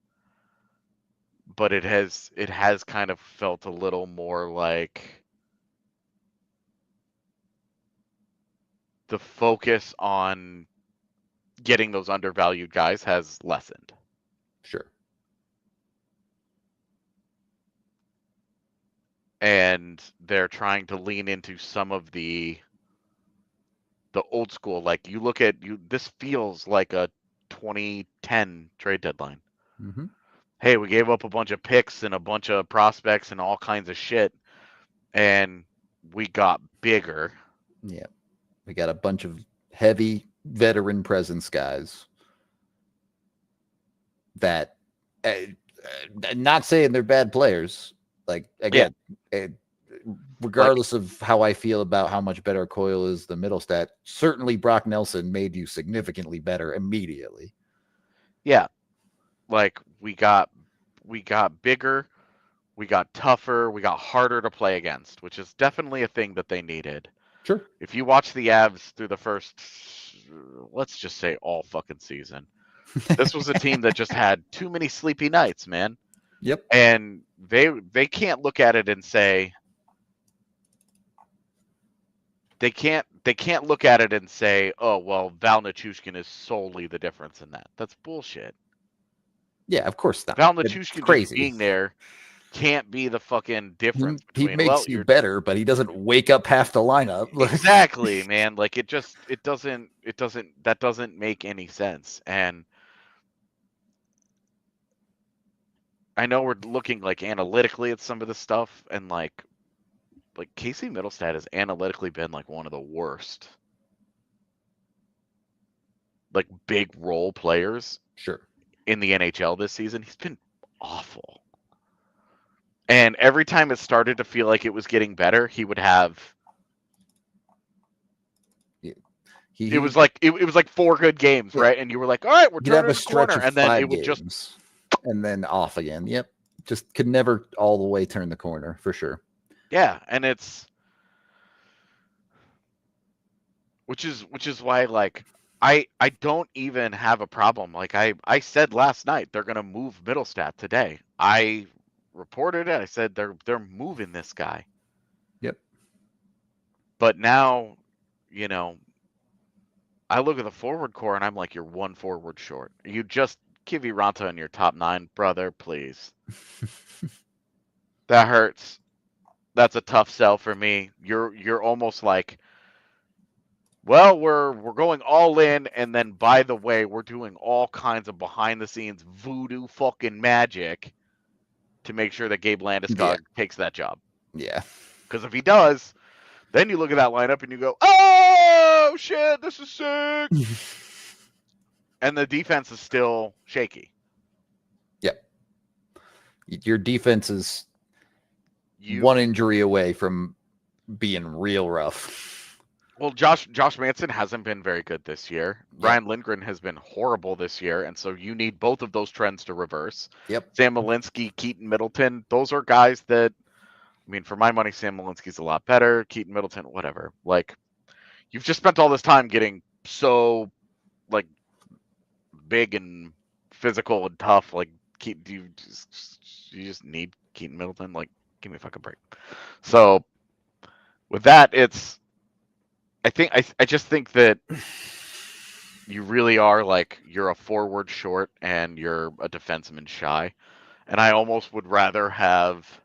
but it has kind of felt a little more like the focus on getting those undervalued guys has lessened. sure. And they're trying to lean into some of the old school. Like you look at this feels like a 2010 trade deadline. Mm-hmm. Hey, we gave up a bunch of picks and a bunch of prospects and all kinds of shit, and we got bigger. Yeah, we got a bunch of heavy veteran presence guys that, not saying they're bad players. Like again, regardless of how I feel about how much better Coyle is than Mittelstadt, certainly Brock Nelson made you significantly better immediately. Yeah, like we got bigger, we got tougher, we got harder to play against, which is definitely a thing that they needed. Sure. If you watch the Avs through the first, let's just say all fucking season, this was a team that just had too many sleepy nights, man. Yep. And they can't look at it and say they can't look at it and say, oh well, Val Nichushkin is solely the difference in that. That's bullshit. Yeah, of course not. Val Nichushkin crazy. Just being there can't be the fucking difference He between. makes you better, but he doesn't wake up half the lineup. Exactly, man. Like it doesn't make any sense. And I know we're looking like analytically at some of this stuff, and like Casey Mittelstadt has analytically been like one of the worst, like big role players, sure, in the NHL this season. He's been awful. And every time it started to feel like it was getting better, he would have. It was like 4 good games, right? And you were like, all right, we're turning the corner, and then it would just and then off again. Yep, just could never all the way turn the corner for sure. Yeah, and it's which is why like I don't even have a problem. Like I said last night, they're gonna move Mittelstadt today. I reported it. I said they're moving this guy. Yep. But now, I look at the forward core and I'm like, you're one forward short. You just Kivi Ranta in your top 9, brother, please. That hurts. That's a tough sell for me. You're almost like, well, we're going all in, and then by the way, we're doing all kinds of behind the scenes voodoo fucking magic to make sure that Gabe Landeskog takes that job. Yeah. Because if he does, then you look at that lineup and you go, oh shit, this is sick. And the defense is still shaky. Yep. Your defense is one injury away from being real rough. Well, Josh Manson hasn't been very good this year. Yep. Ryan Lindgren has been horrible this year, and so you need both of those trends to reverse. Yep. Sam Malinsky, Keaton Middleton, those are guys that, I mean, for my money, Sam Malinsky's a lot better. Keaton Middleton, whatever. Like, you've just spent all this time getting so, like, big and physical and tough. Like, you just need Keaton Middleton. Like, give me a fucking break. So, with that, I just think that you really are like, you're a forward short and you're a defenseman shy. And I almost would rather have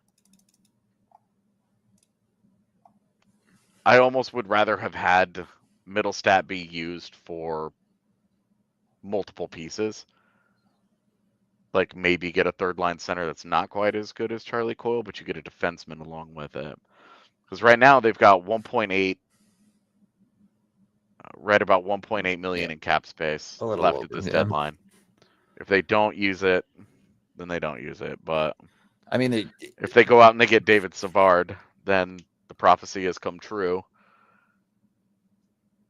had Mittelstadt be used for multiple pieces. Like maybe get a third line center that's not quite as good as Charlie Coyle, but you get a defenseman along with it. Because right now they've got 1.8, right about 1.8 million in cap space left at this deadline. If they don't use it, then they don't use it. But I mean, if they go out and they get David Savard, then the prophecy has come true.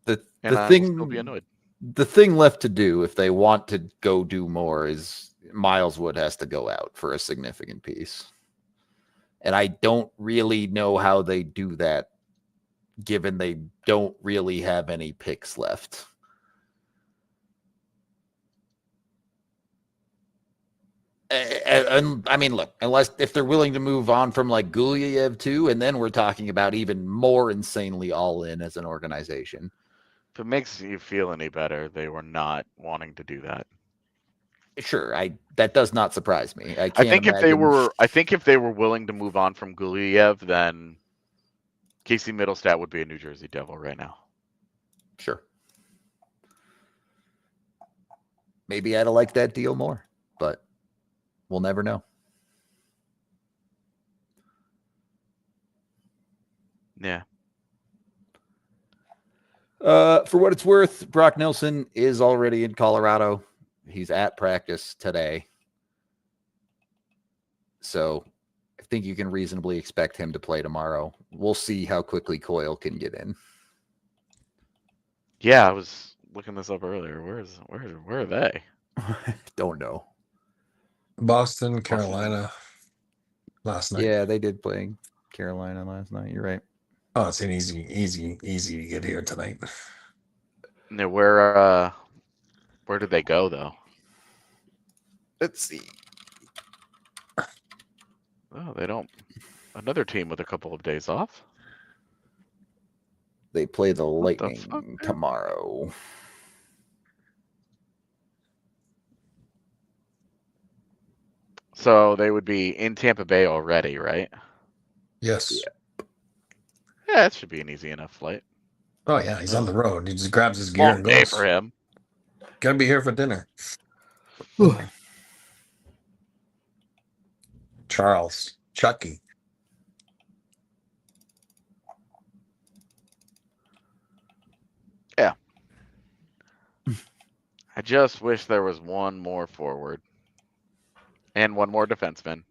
The will thing still be annoyed. The thing left to do if they want to go do more is Miles Wood has to go out for a significant piece. And I don't really know how they do that, given they don't really have any picks left. And I mean, look, if they're willing to move on from like Gulyayev too, and then we're talking about even more insanely all in as an organization. If it makes you feel any better, they were not wanting to do that. Sure, that does not surprise me. I think if they were willing to move on from Gulyayev, then Casey Mittelstadt would be a New Jersey Devil right now. Sure. Maybe I'd have liked that deal more, but we'll never know. Yeah. For what it's worth, Brock Nelson is already in Colorado. He's at practice today. So I think you can reasonably expect him to play tomorrow. We'll see how quickly Coyle can get in. Yeah, I was looking this up earlier. Where are they? Don't know. Boston, Carolina last night. Yeah, they did play Carolina last night. You're right. Oh, it's an easy to get here tonight. Now, where did they go though? Let's see. Oh, they don't. Another team with a couple of days off. They play the Lightning tomorrow. So they would be in Tampa Bay already, right? Yes. Yeah, it should be an easy enough flight. Oh yeah, he's on the road. He just grabs his gear and goes. Day for him. Gotta be here for dinner. Charles, Chucky. Yeah. I just wish there was one more forward and one more defenseman.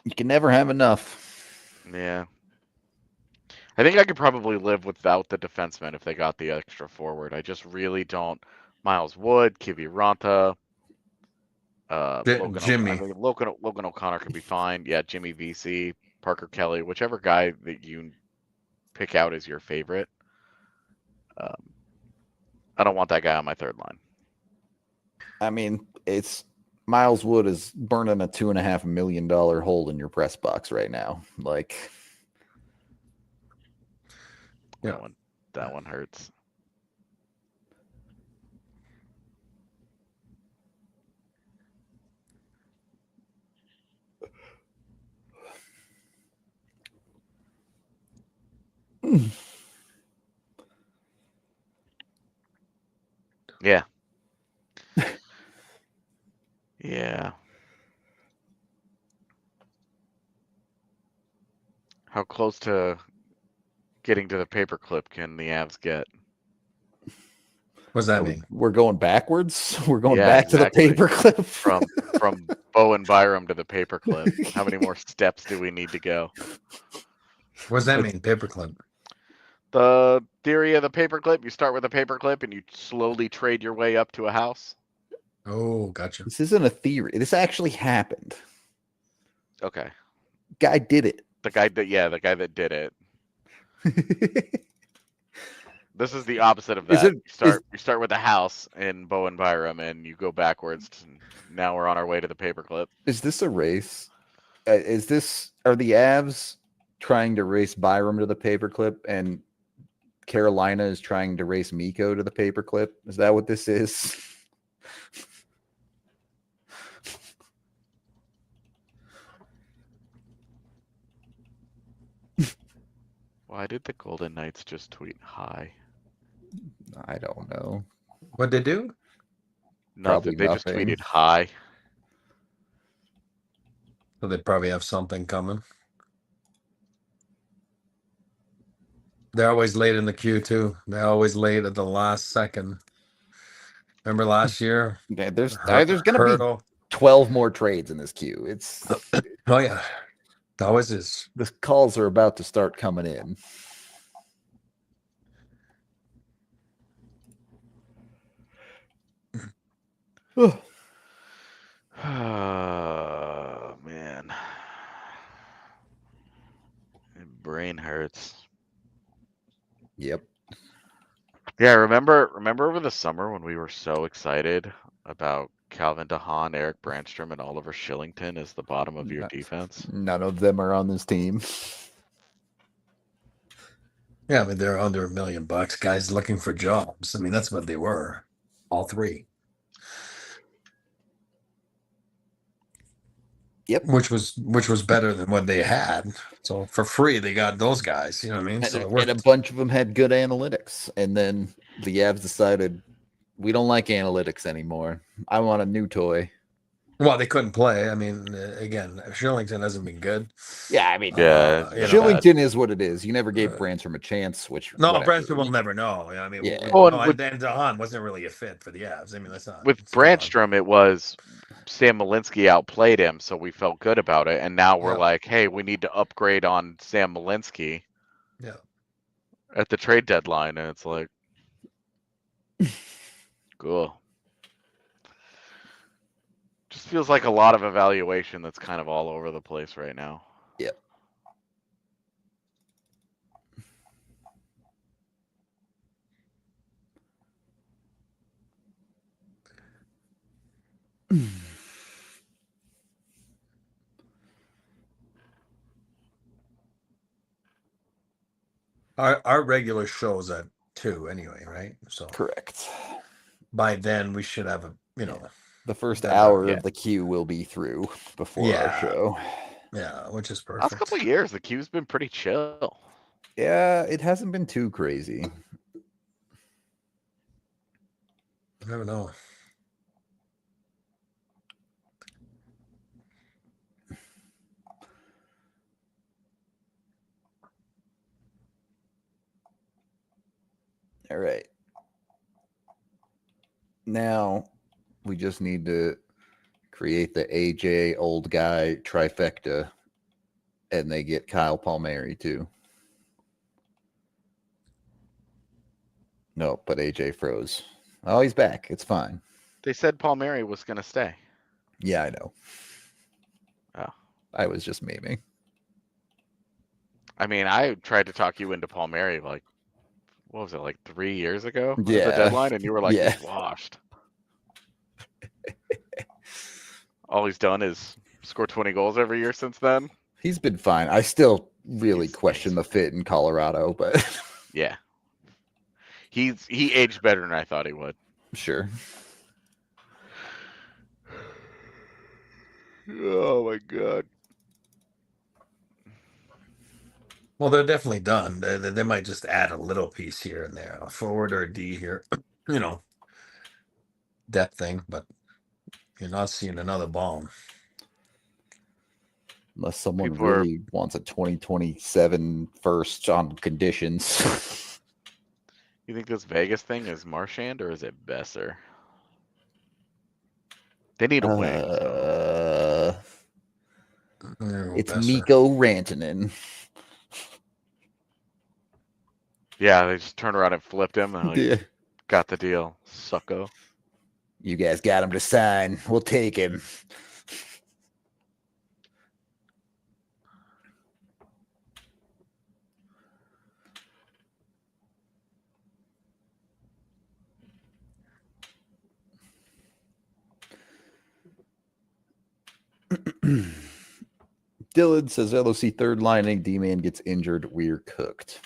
You can never have enough. Yeah. I think I could probably live without the defenseman if they got the extra forward. I just really don't. Miles Wood, Kiviranta, Jimmy. Logan O'Connor can be fine. Yeah, Jimmy VC, Parker Kelly, whichever guy that you pick out as your favorite. I don't want that guy on my third line. I mean, it's Miles Wood is burning a $2.5 million hole in your press box right now. Like, yeah, that one hurts. Yeah. Yeah. How close to getting to the paperclip can the Avs get? What does that mean? We're going backwards. We're going Yeah, back exactly. to the paperclip. From Bowen Byram to the paperclip. How many more steps do we need to go? What does that mean? Paperclip. The theory of the paperclip: you start with a paperclip and you slowly trade your way up to a house. Oh, gotcha. This isn't a theory. This actually happened. Okay. Guy did it. The guy that did it. This is the opposite of that. You start with a house in Bowen Byram and you go backwards. Now we're on our way to the paperclip. Is this a race? Are the Avs trying to race Byram to the paperclip and Carolina is trying to race Mikko to the paperclip? Is that what this is? Why did the Golden Knights just tweet hi? I don't know. What'd they do? Nothing. They just nothing. tweeted hi. So they probably have something coming. They're always late in the queue too. They're always late at the last second. Remember last year? Yeah, there's going to be 12 more trades in this queue. It's Oh yeah, it always is. the calls are about to start coming in. Oh man, my brain hurts. Yep. Yeah, remember over the summer when we were so excited about Calvin DeHaan, Eric Brandstrom, and Oliver Shillington as the bottom of your defense? None of them are on this team. Yeah, I mean they're under $1 million. Guys looking for jobs. I mean that's what they were. All three. Yep. Which was better than what they had. So for free they got those guys. You know what I mean? And a bunch of them had good analytics. And then the Avs decided we don't like analytics anymore. I want a new toy. Well, they couldn't play. I mean, again, Shillington hasn't been good. Yeah, I mean, Shillington is what it is. You never gave Brandstrom a chance, which Brandstrom will never know. I mean, yeah. And then DeHaan wasn't really a fit for the Avs. I mean, that's not with Brandstrom. It was Sam Malinsky outplayed him, so we felt good about it. And now we're like, hey, we need to upgrade on Sam Malinsky. Yeah. At the trade deadline, and it's like, cool. Just feels like a lot of evaluation that's kind of all over the place right now. Yep. Our regular show's at 2 anyway, right? So correct. By then we should have the first hour of the queue will be through before our show. Yeah, which is perfect. Last couple of years, the queue's been pretty chill. Yeah, it hasn't been too crazy. I never know. All right. Now we just need to create the AJ old guy trifecta, and they get Kyle Palmieri too. No, but AJ froze. Oh, he's back. It's fine. They said Palmieri was going to stay. Yeah, I know. Oh. I was just memeing. I mean, I tried to talk you into Palmieri like, what was it, like 3 years ago? Yeah. The deadline, and you were like, he's washed. All he's done is score 20 goals every year since then. He's been fine. I still really question the fit in Colorado, but yeah. He aged better than I thought he would. Sure. Oh my god. Well, they're definitely done. They might just add a little piece here and there, a forward or a D here, depth thing, but you're not seeing another bomb. Unless someone really wants a 2027 first on conditions. You think this Vegas thing is Marchand or is it Besser? They need a wing. So. It's Besser. Mikko Rantanen. Yeah, they just turned around and flipped him. And like, Yeah. got the deal, sucko. You guys got him to sign. We'll take him. Dylan says LOC third lining. D-man gets injured. We're cooked.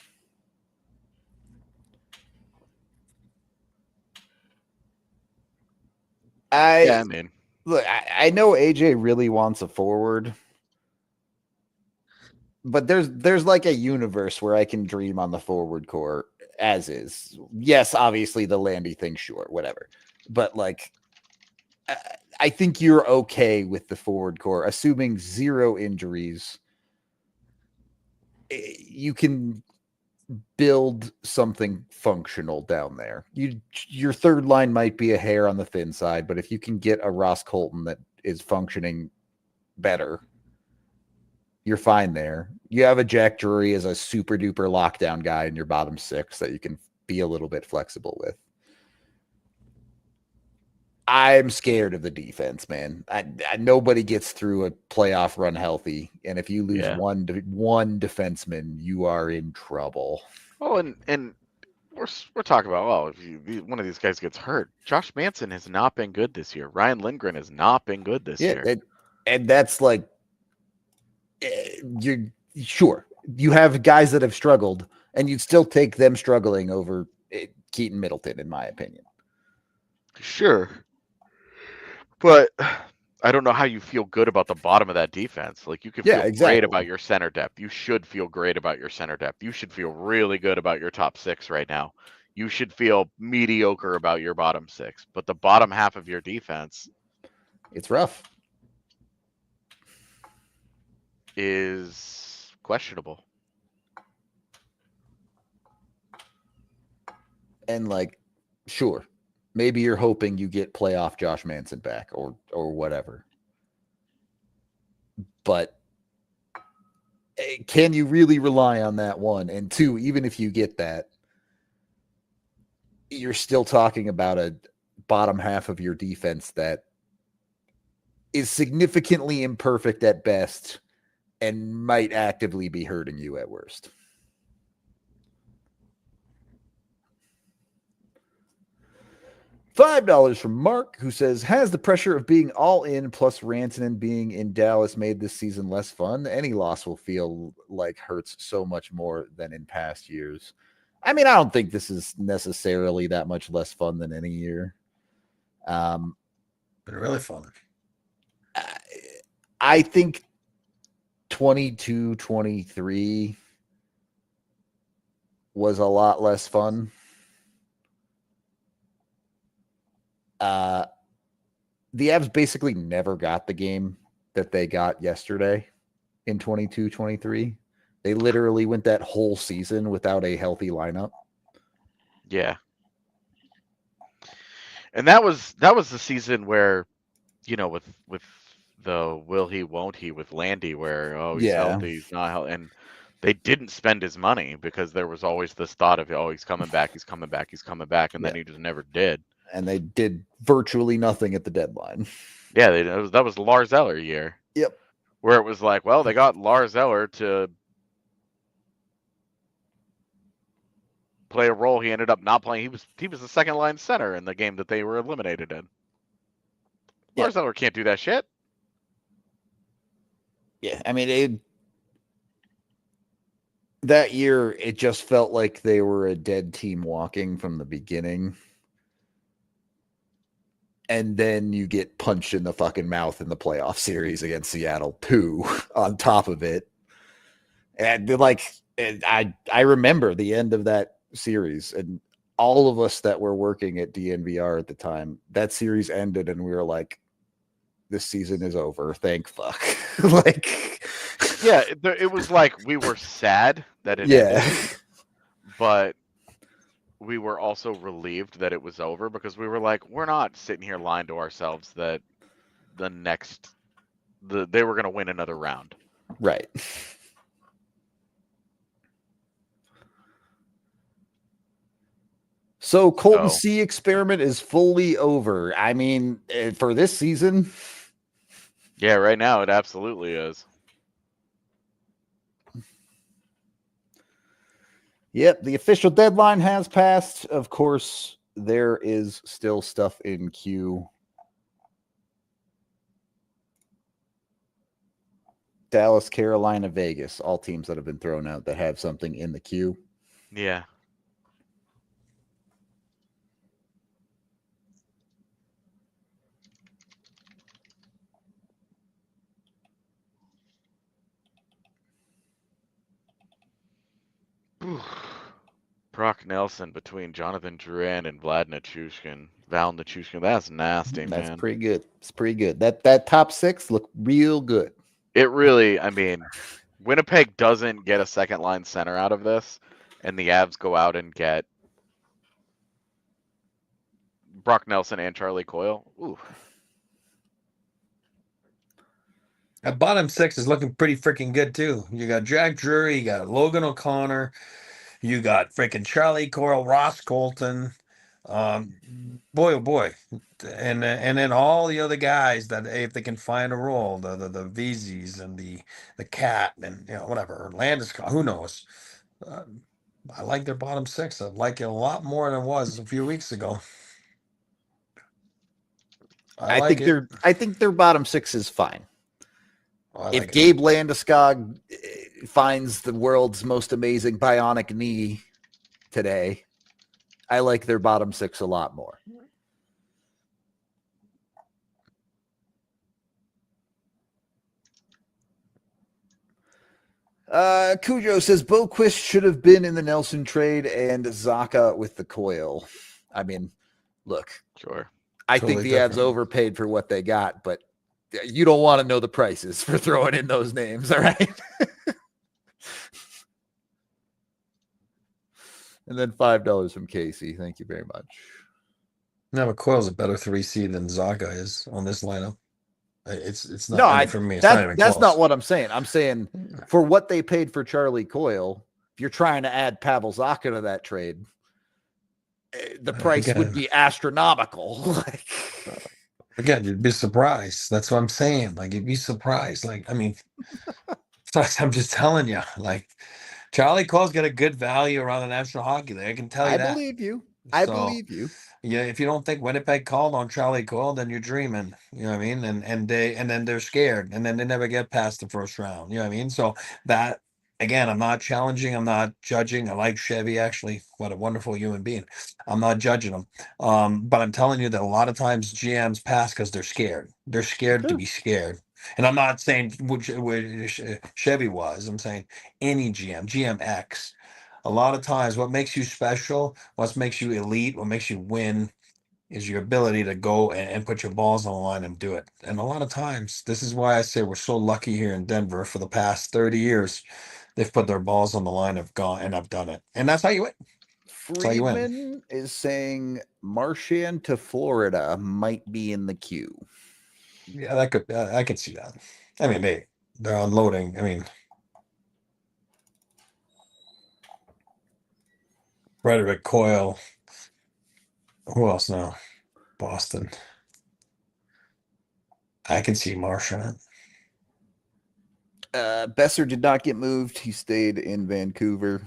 Yeah, I mean, Look, I know AJ really wants a forward, but there's like a universe where I can dream on the forward core as is. Yes, obviously the Landy thing, sure, whatever. But like, I think you're okay with the forward core, assuming 0 injuries. You can build something functional down there. Your third line might be a hair on the thin side, but if you can get a Ross Colton that is functioning better, you're fine there. You have a Jack Drury as a super duper lockdown guy in your bottom 6 that you can be a little bit flexible with. I'm scared of the defense, man. Nobody gets through a playoff run healthy, and if you lose one defenseman, you are in trouble. Oh, and we're talking about if one of these guys gets hurt. Josh Manson has not been good this year. Ryan Lindgren has not been good this year. And that's like you're sure you have guys that have struggled, and you'd still take them struggling over Keaton Middleton, in my opinion. Sure. But I don't know how you feel good about the bottom of that defense. Like, you can feel great about your center depth. You should feel great about your center depth. You should feel really good about your top 6 right now. You should feel mediocre about your bottom 6. But the bottom half of your defense, it's rough, is questionable. And like, sure, maybe you're hoping you get playoff Josh Manson back or whatever. But can you really rely on that, one? And 2, even if you get that, you're still talking about a bottom half of your defense that is significantly imperfect at best and might actively be hurting you at worst. $5 from Mark, who says, has the pressure of being all in plus Rantanen being in Dallas made this season less fun? Any loss will feel like hurts so much more than in past years. I mean, I don't think this is necessarily that much less fun than any year. But really fun. I think 22-23 was a lot less fun. The Avs basically never got the game that they got yesterday in 22-23. They literally went that whole season without a healthy lineup. Yeah. And that was the season where, with the will he, won't he with Landy, where, he's healthy, he's not healthy. And they didn't spend his money because there was always this thought of, he's coming back. And then he just never did. And they did virtually nothing at the deadline. Yeah, that was Lars Eller year. Yep. Where it was like, well, they got Lars Eller to play a role he ended up not playing. He was the second line center in the game that they were eliminated in. Yeah. Lars Eller can't do that shit. Yeah, I mean, that year it just felt like they were a dead team walking from the beginning. And then you get punched in the fucking mouth in the playoff series against Seattle too, on top of it. And I remember the end of that series, and all of us that were working at DNVR at the time, that series ended and we were like, this season is over. Thank fuck. Yeah, it was like we were sad that it ended, but we were also relieved that it was over because we were like, we're not sitting here lying to ourselves that they were going to win another round. Right. So Colton C experiment is fully over. I mean, for this season. Yeah, right now it absolutely is. Yep, the official deadline has passed. Of course, there is still stuff in queue. Dallas, Carolina, Vegas, all teams that have been thrown out that have something in the queue. Yeah. Brock Nelson between Jonathan Drouin and Vlad Nichushkin. Val Nichushkin. That's nasty, man. That's pretty good. It's pretty good. That top six look real good. It really, I mean, Winnipeg doesn't get a second line center out of this, and the Avs go out and get Brock Nelson and Charlie Coyle. Ooh. That bottom six is looking pretty freaking good too. You got Jack Drury, you got Logan O'Connor, you got freaking Charlie Coyle, Ross Colton, boy oh boy, and then all the other guys that if they can find a role, the VZs and the Cat and whatever, Landeskog, who knows. I like their bottom six. I like it a lot more than it was a few weeks ago. I think their bottom six is fine. If Gabe Landeskog finds the world's most amazing bionic knee today, I like their bottom six a lot more. Cujo says Boquist should have been in the Nelson trade and Zacha with the Coyle. I mean, look, sure. I think the Avs overpaid for what they got, but you don't want to know the prices for throwing in those names, all right? And then $5 from Casey. Thank you very much. No, but Coyle's a better 3C than Zacha is on this lineup. It's not for me. That's not what I'm saying. I'm saying for what they paid for Charlie Coyle, if you're trying to add Pavel Zacha to that trade, the price would be astronomical. Again, you'd be surprised. That's what I'm saying. Like, you'd be surprised. Like, I mean, I'm just telling you. Like, Charlie Coyle's got a good value around the National Hockey League. I can tell you that. I believe you. I believe you. Yeah, if you don't think Winnipeg called on Charlie Coyle, then you're dreaming. You know what I mean? And then they're scared, and then they never get past the first round. You know what I mean? So that. Again, I'm not challenging. I'm not judging. I like Chevy, actually. What a wonderful human being. I'm not judging him. But I'm telling you that a lot of times GMs pass because they're scared. They're scared to be scared. And I'm not saying which Chevy was. I'm saying any GM X. A lot of times what makes you special, what makes you elite, what makes you win is your ability to go and put your balls on the line and do it. And a lot of times, this is why I say we're so lucky here in Denver for the past 30 years. They've put their balls on the line, have gone, and I've done it. And that's how you win. Friedman is saying Marchand to Florida might be in the queue. Yeah, I could see that. I mean, they're unloading. I mean, Frederick Coyle. Who else now? Boston. I can see Marchand. Besser did not get moved. He stayed in Vancouver.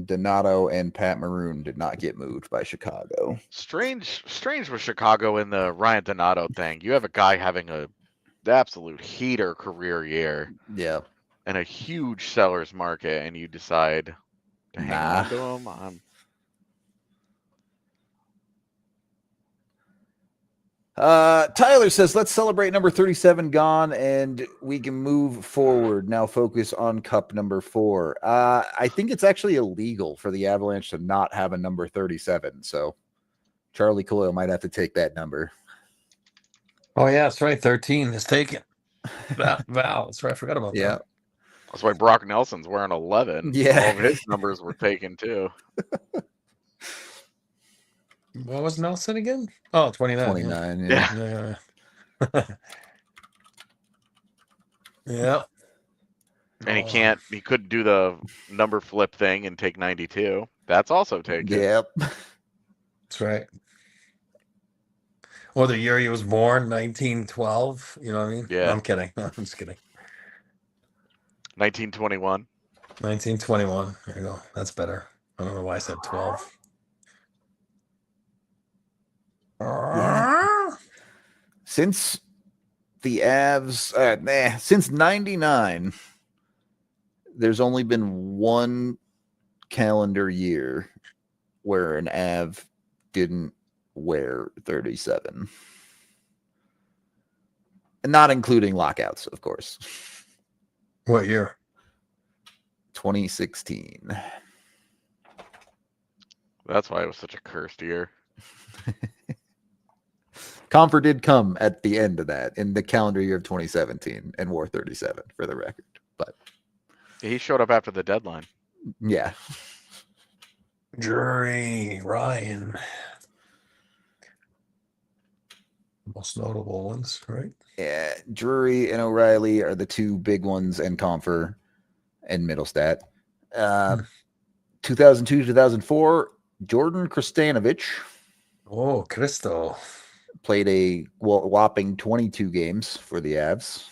Donato and Pat Maroon did not get moved by Chicago. Strange with Chicago in the Ryan Donato thing. You have a guy having the absolute heater career year. Yeah. And a huge seller's market, and you decide to hang on to him. Tyler says, let's celebrate number 37 gone, and we can move forward. Now focus on cup number 4. I think it's actually illegal for the Avalanche to not have a number 37. So Charlie Coyle might have to take that number. Oh, yeah, that's right. 13 is taken. Val, that's right. I forgot about that. That's why Brock Nelson's wearing 11. Yeah. All of his numbers were taken too. What was Nelson again? Oh, 29. 29. Yeah. Yeah. Yeah. Yeah. And he couldn't do the number flip thing and take 92. That's also taken. Yep. That's right. Or the year he was born, 1912. You know what I mean? Yeah. No, I'm kidding. No, I'm just kidding. 1921. 1921. There you go. That's better. I don't know why I said 12. Yeah. Since the Avs, since 99, there's only been one calendar year where an Av didn't wear 37. And not including lockouts, of course. What year? 2016. That's why it was such a cursed year. Comfort did come at the end of that in the calendar year of 2017 and wore 37 for the record. But He showed up after the deadline. yeah. Drury, Ryan. Most notable ones, right? Yeah, Drury and O'Reilly are the two big ones, and Comfer and Mittelstadt. 2002, 2004, Jordan Kristanovich Oh, Cristo. played a whopping 22 games for the Avs.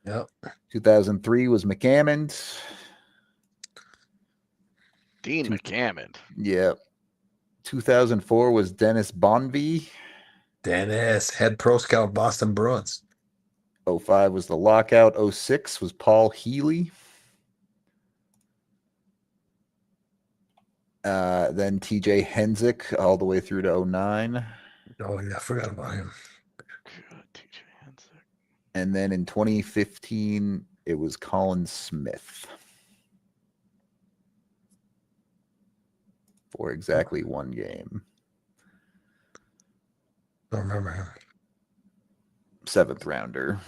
Yep. 2003 was McCammond. Dean McCammond. Yeah. 2004 was Dennis Bonvie. Dennis, head pro scout, Boston Bruins. 05 was the lockout. 06 was Paul Healy. Then TJ Henzik all the way through to 09. Oh, yeah, I forgot about him. Good, TJ Henzik. And then in 2015, it was Colin Smith for exactly one game. Don't remember him. 7th rounder.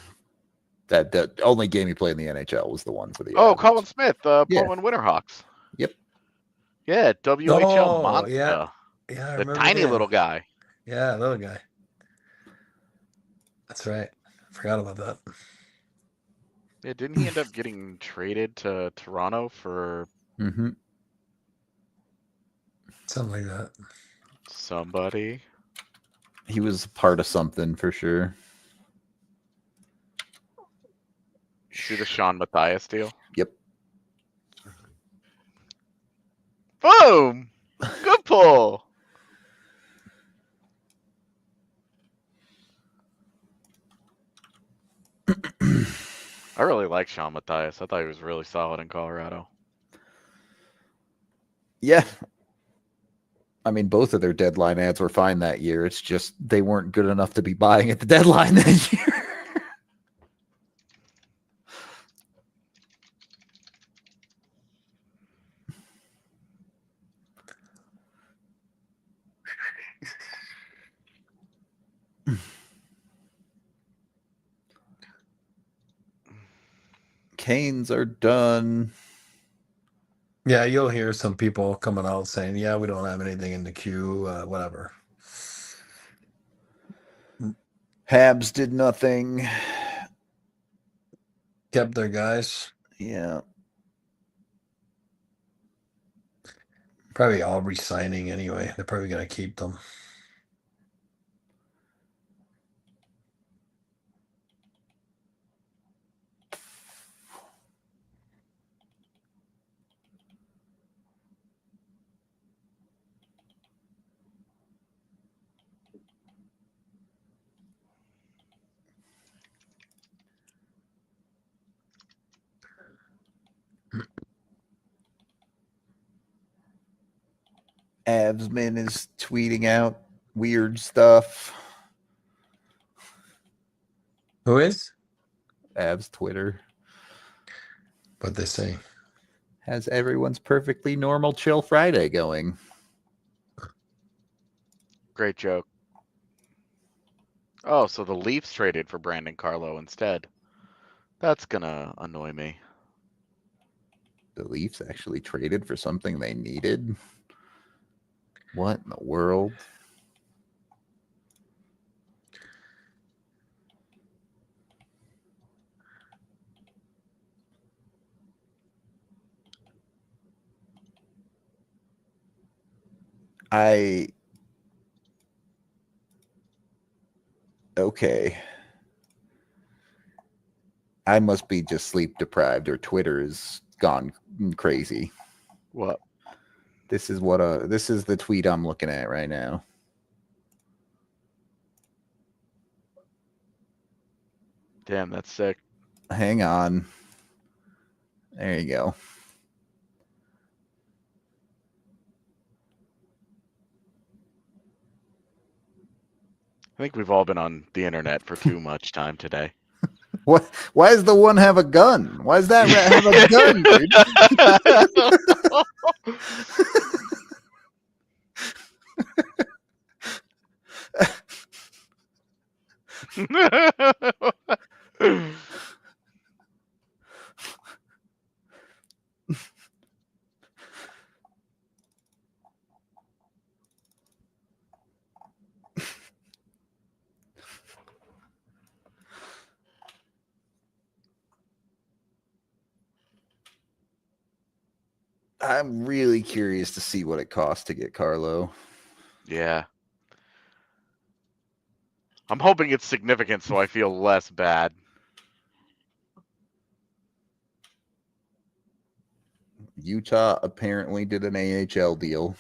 That only game he played in the NHL was the one for the Oh, Avs. Colin Smith, Yeah. Portland Winterhawks. Yep. Yeah, WHL Oh, monster. yeah. Yeah, I The remember tiny him. little guy. Yeah, little guy. That's right. Forgot about that. Yeah, didn't he end up getting traded to Toronto for Something like that. somebody? He was part of something for sure. See the Sean Matthias deal? Yep. Boom! Good pull. I really like Sean Matthias. I thought he was really solid in Colorado. Yeah. I mean, both of their deadline ads were fine that year. It's just they weren't good enough to be buying at the deadline that year. Canes are done. Yeah, you'll hear some people coming out saying, yeah, we don't have anything in the queue, whatever. Habs did nothing. Kept their guys. Yeah. Probably all re-signing anyway. They're probably going to keep them. Avsman is tweeting out weird stuff. Who is? Avs Twitter What they say. has everyone's perfectly normal chill Friday going. Great joke. Oh, so the Leafs traded for Brandon Carlo instead. That's gonna annoy me. The Leafs actually traded for something they needed? What in the world? Okay. I must be just sleep deprived, or Twitter is gone crazy. What? This is the tweet I'm looking at right now. Damn, that's sick. Hang on. There you go. I think we've all been on the internet for too much time today. What? Why does the one have a gun? Why does that rat have a gun, dude? I'm really curious to see what it costs to get Carlo. Yeah. I'm hoping it's significant so I feel less bad. Utah apparently did an AHL deal.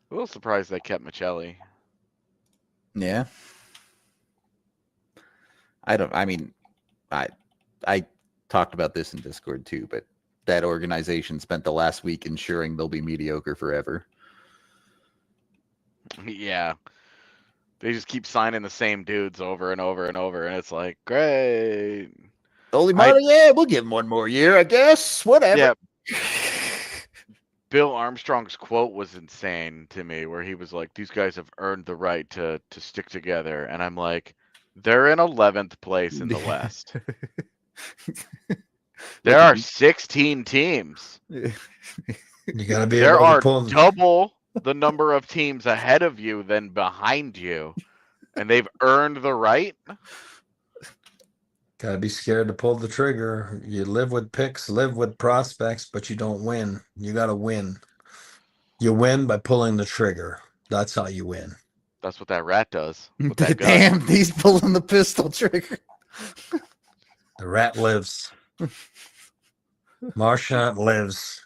A little surprised they kept Michelli. Yeah. I talked about this in Discord too, but that organization spent the last week ensuring they'll be mediocre forever. Yeah. They just keep signing the same dudes over and over and over, and it's like, great. Yeah, we'll give him one more year, I guess. Whatever. Yeah. Bill Armstrong's quote was insane to me, where he was like, these guys have earned the right to stick together. And I'm like, they're in 11th place in the West. There are 16 teams. You got to be There able are to pull double the number of teams ahead of you than behind you. And they've earned the right. Got to be scared to pull the trigger. You live with picks, live with prospects, but you don't win. You got to win. You win by pulling the trigger. That's how you win. That's what that rat does. With that gun. Damn, he's pulling the pistol trigger. The rat lives. Marchand lives.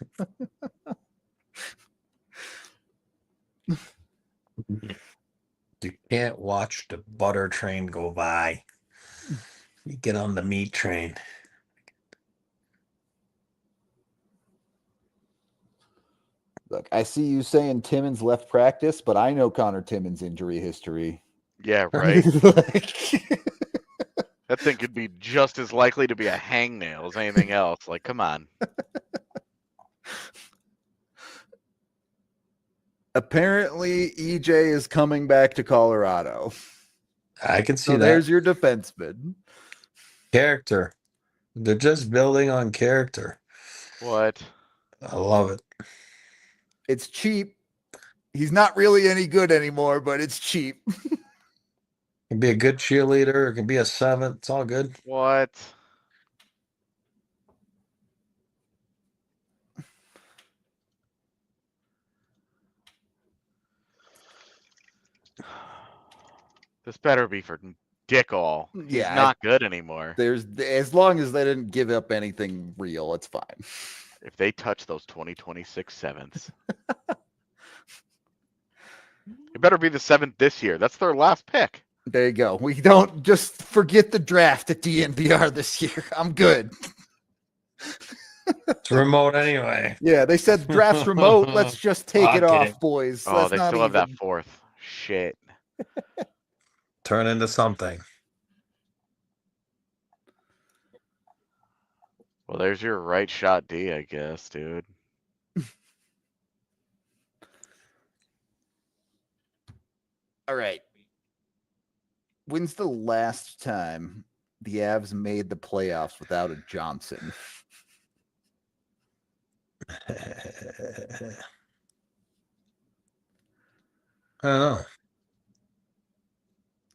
You can't watch the butter train go by. You get on the meat train. Look, I see you saying Timmins left practice, but I know Connor Timmins' injury history. Yeah, right. That thing could be just as likely to be a hangnail as anything else. Like, come on. Apparently, EJ is coming back to Colorado. I can see So that. there's your defenseman. Character. They're just building on character. What? I love it. It's cheap. He's not really any good anymore, but it's cheap. Can be a good cheerleader. It can be a 7. It's all good. What? This better be for dick all. He's not good anymore. There's as long as they didn't give up anything real, it's fine. If they touch those 2026 sevenths. It better be the 7th this year. That's their last pick. There you go. We don't just forget the draft at DNVR this year. I'm good. It's remote anyway. Yeah, they said draft's remote. Let's just take it off, boys. Oh, Let's they not still have even... that 4th. Shit. Turn into something. Well, there's your right shot D, I guess, dude. All right. When's the last time the Avs made the playoffs without a Johnson. I don't know.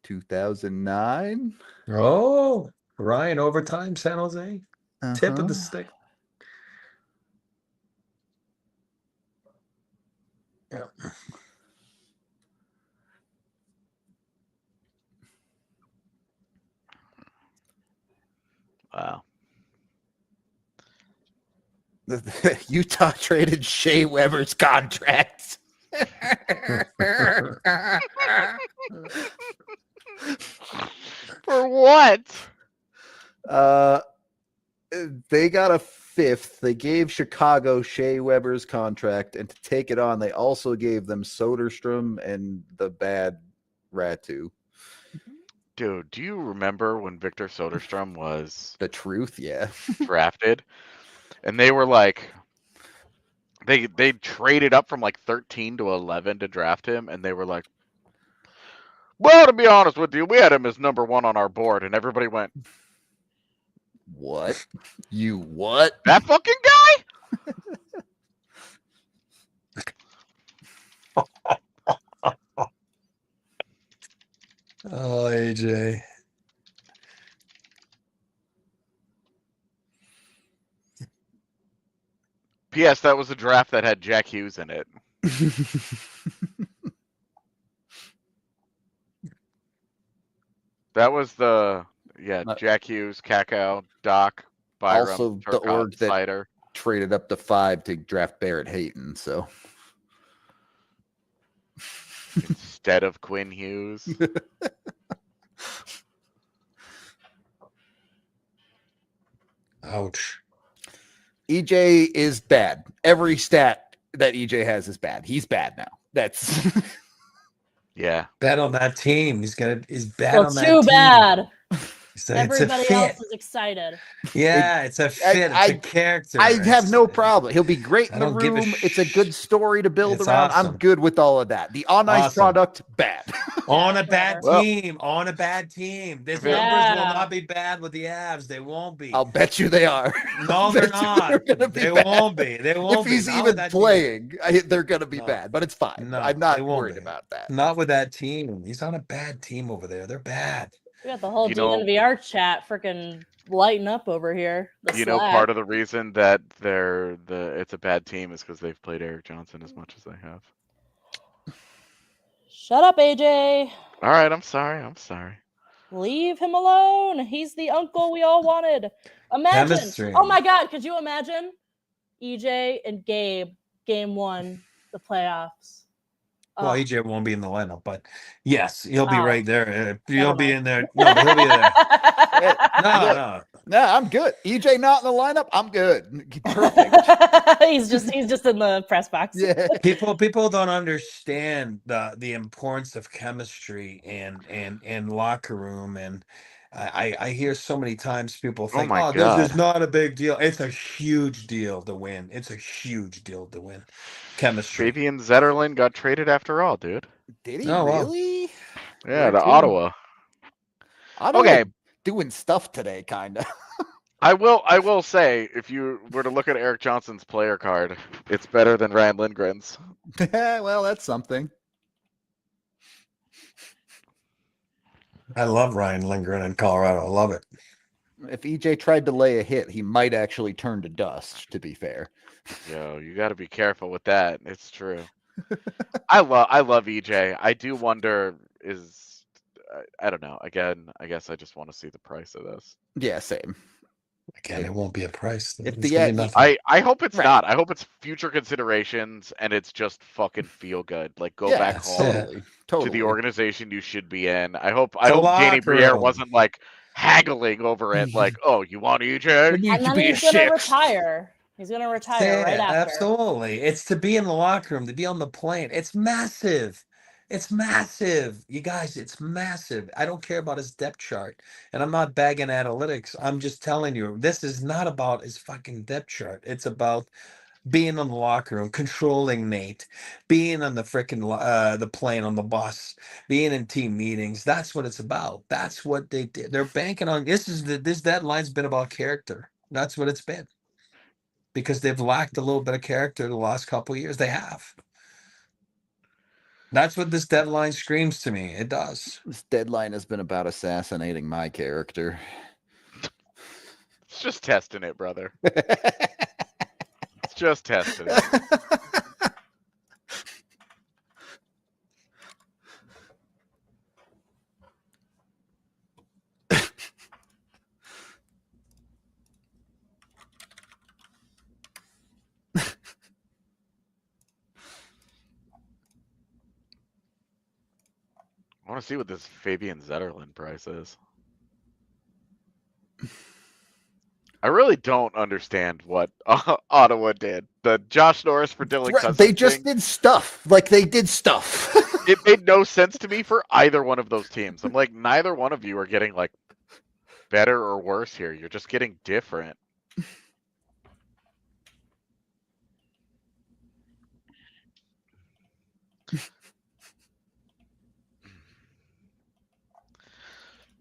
2009. Oh, Ryan overtime, San Jose. Tip of the stick. Yeah. Wow. Utah traded Shea Weber's contract. For what? They got a fifth. They gave Chicago Shea Weber's contract, and to take it on, they also gave them Soderstrom and the bad Ratu. Dude, do you remember when Victor Soderstrom was The truth, yeah. drafted? And they were like, they traded up from like 13 to 11 to draft him, and they were like, well, to be honest with you, we had him as number 1 on our board, and everybody went, What? You what? that fucking guy? Oh, AJ. P.S. That was a draft that had Jack Hughes in it. That was Jack Hughes, Kakao, Doc, Byram, Also, the Turcotte, org that Seider. traded up to 5 to draft Barrett Hayton, so Instead of Quinn Hughes. Ouch. EJ is bad. Every stat that EJ has is bad. He's bad now. That's Yeah. Bad on that team. He's bad Well, on that too team. bad. It's a Everybody fit. else is excited. Yeah, it's a fit. It's a character. I have no problem. He'll be great in I the don't give a room. It's a good story to build It's around. I'm awesome. good with all of that. The on ice Awesome. product, bad. On a bad Well- team. On a bad team. These Yeah. numbers will not be bad with the Avs. They won't be. I'll bet you they are. No, they're Bet you not. they're gonna be They bad. won't be. They won't If be. he's Not with even that team. playing, they're going to be No. bad, but it's fine. No, I'm they not won't worried be. about that. Not with that team. He's on a bad team over there. They're bad. We got the whole You know- DNVR chat freaking lighting up over here. The You know, Slack. part of the reason that it's a bad team is because they've played Eric Johnson as much as they have. Shut up, AJ. All right, I'm sorry. Leave him alone. He's the uncle we all wanted. Imagine. Chemistry. Oh my God. Could you imagine EJ and Gabe, game 1, the playoffs? Well, Oh. EJ won't be in the lineup, but yes, he'll be Oh. right there. He'll Never be mind. in there. No, but he'll be there. No. No, I'm good. EJ not in the lineup. I'm good. Perfect. he's just in the press box. Yeah. People don't understand the importance of chemistry and locker room, and I hear so many times people think, my this God. is not a big deal. It's a huge deal to win. It's a huge deal to win. Chemistry. Fabian Zetterlund got traded after all, dude. Did he Oh, wow. really? Yeah, Where to to? Ottawa. Okay. Doing stuff today, kind of. I will say, if you were to look at Eric Johnson's player card, it's better than Ryan Lindgren's. Well, that's something. I love Ryan Lindgren in Colorado. I love it. If EJ tried to lay a hit, he might actually turn to dust, to be fair. Yo, you got to be careful with that. It's true. I love EJ. I do wonder I don't know. Again, I guess I just want to see the price of this. Yeah, same. Again, it won't be a price. If It's the- gonna be nothing. I hope it's Right. not. I hope it's future considerations and it's just fucking feel good. Like go Yeah, back home totally. to the organization you should be in. I hope The Danny locker Briere room. wasn't like haggling over it. Like, oh, you want EJ? need And to then be a he's going to six. retire. He's going to retire Yeah, right after. absolutely. It's to be in the locker room, to be on the plane. It's massive. It's massive. You guys, it's massive. I don't care about his depth chart. And I'm not bagging analytics. I'm just telling you, this is not about his fucking depth chart. It's about being in the locker room, controlling Nate, being on the freaking the plane on the bus, being in team meetings. That's what it's about. That's what they did. They're banking on this deadline's been about character. That's what it's been. Because they've lacked a little bit of character the last couple of years. They have. That's what this deadline screams to me. It does. This deadline has been about assassinating my character. It's just testing it, brother. It's just testing it. I want to see what this Fabian Zetterlund price is. I really don't understand what Ottawa did. The Josh Norris for Dylan Cousins They just thing, did stuff. Like, they did stuff. it made no sense to me for either one of those teams. I'm like, neither one of you are getting like better or worse here. You're just getting different.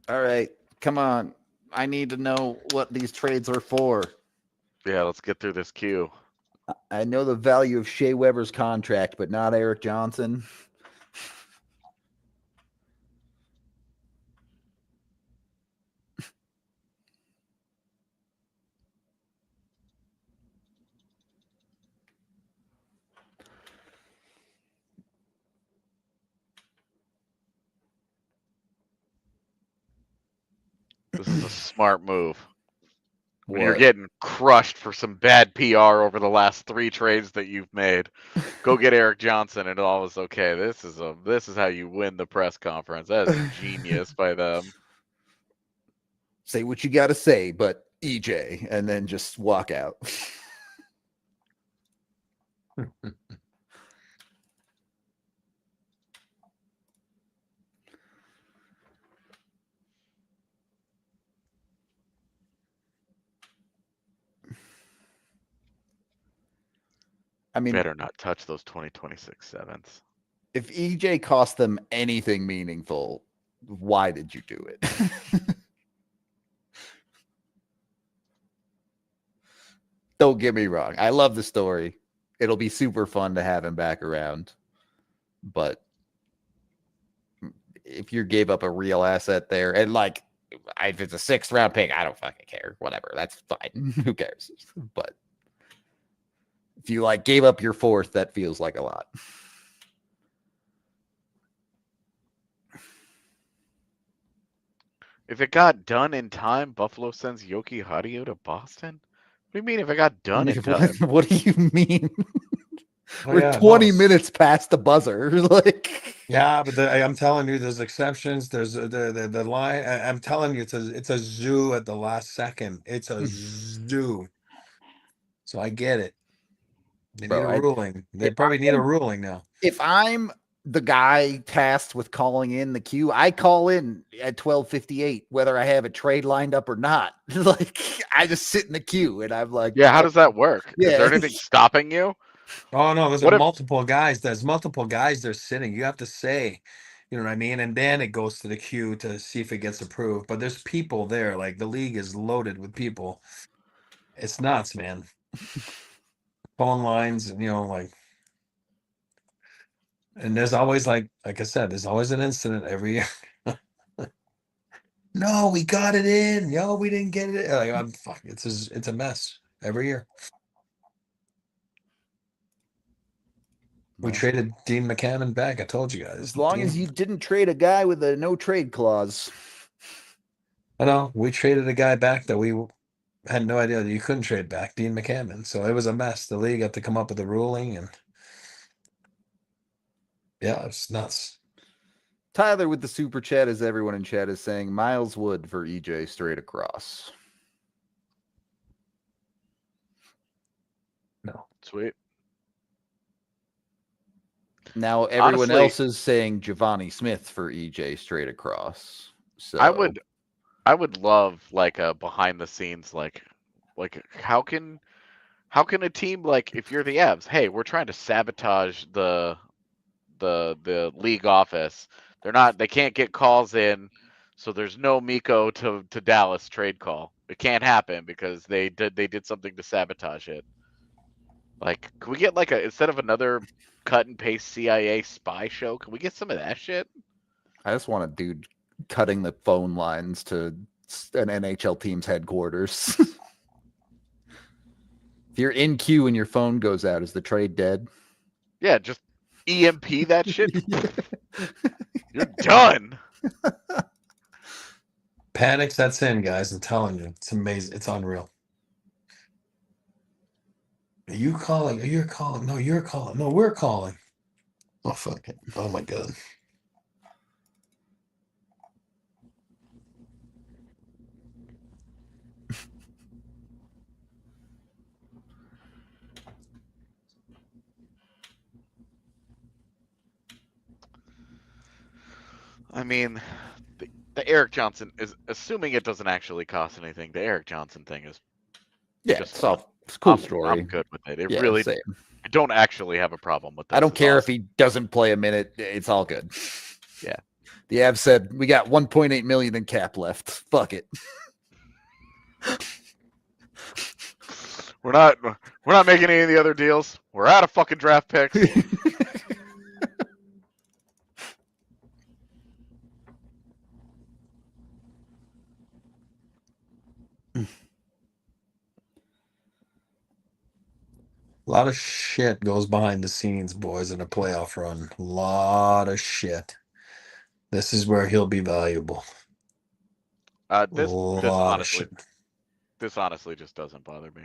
All right, come on. I need to know what these trades are for. Yeah, let's get through this queue. I know the value of Shea Weber's contract, but not Eric Johnson. This is a smart move. When you're What? getting crushed for some bad PR over the last 3 trades that you've made, go get Eric Johnson and all is okay. This is how you win the press conference. That is genius by them. Say what you got to say, but EJ, and then just walk out. I mean, Better not touch those 2026 sevens. if EJ cost them anything meaningful, why did you do it? Don't get me wrong. I love the story. It'll be super fun to have him back around. But if you gave up a real asset there, and like, if it's a 6th round pick, I don't fucking care. Whatever. That's fine. Who cares? But if you like gave up your 4th, that feels like a lot. If it got done in time, Buffalo sends Yoki Hario to Boston? What do you mean if it got done in time? What do you mean? Oh, We're yeah, 20 no. minutes past the buzzer. Like, Yeah, but I'm telling you, there's exceptions. There's the line. I'm telling you, it's a zoo at the last second. It's a zoo. So I get it. They need Bro, a ruling. They probably need a ruling now. if I'm the guy tasked with calling in the queue, I call in at 12:58, whether I have a trade lined up or not. Like, I just sit in the queue and I'm like, Yeah, how does that work? Is Yeah. there anything stopping you? Oh no, there's What if- multiple guys. There's multiple guys they're sitting. You have to say, you know what I mean? And then it goes to the queue to see if it gets approved. But there's people there. Like the league is loaded with people. It's nuts, man. Phone lines, and like. And there's always like I said, there's always an incident every year. No, we got it in. Yo, we didn't get it. Like, fuck, it's a mess every year. We traded Dean McCammon back. I told you guys. as long as you didn't trade a guy with a no trade clause. I know we traded a guy back that we had no idea that you couldn't trade back, Dean McCammon. So it was a mess. The league had to come up with a ruling, and yeah, it's nuts. Tyler with the super chat, as everyone in chat is saying, Miles Wood for EJ straight across. No. Sweet. Now everyone Honestly, else is saying Giovanni Smith for EJ straight across. So I would love like a behind the scenes like how can How can a team like, if you're the Avs, hey, we're trying to sabotage the league office. They can't get calls in, so there's no Miko to Dallas trade call. It can't happen because they did something to sabotage it. Like, can we get like instead of another cut and paste CIA spy show, can we get some of that shit? I just want a dude cutting the phone lines to an NHL team's headquarters. If you're in queue and your phone goes out, is the trade dead? Yeah, just EMP that shit. You're done. Panic sets in, guys. I'm telling you, it's amazing. It's unreal. Are you calling? You're calling. No, you're calling. No, we're calling. Oh, fuck it. Oh, my God. I mean, the Eric Johnson is, assuming it doesn't actually cost anything. The Eric Johnson thing is just fun. It's a cool I'm story. good with it. Yeah, really, same. I don't actually have a problem with this. I don't It's care if awesome. he doesn't play a minute. It's all good. Yeah. The Avs said we got 1.8 million in cap left. Fuck it. We're not making any of the other deals. We're out of fucking draft picks. A lot of shit goes behind the scenes, boys, in a playoff run. A lot of shit. This is where he'll be valuable. This lot of shit. This honestly just doesn't bother me.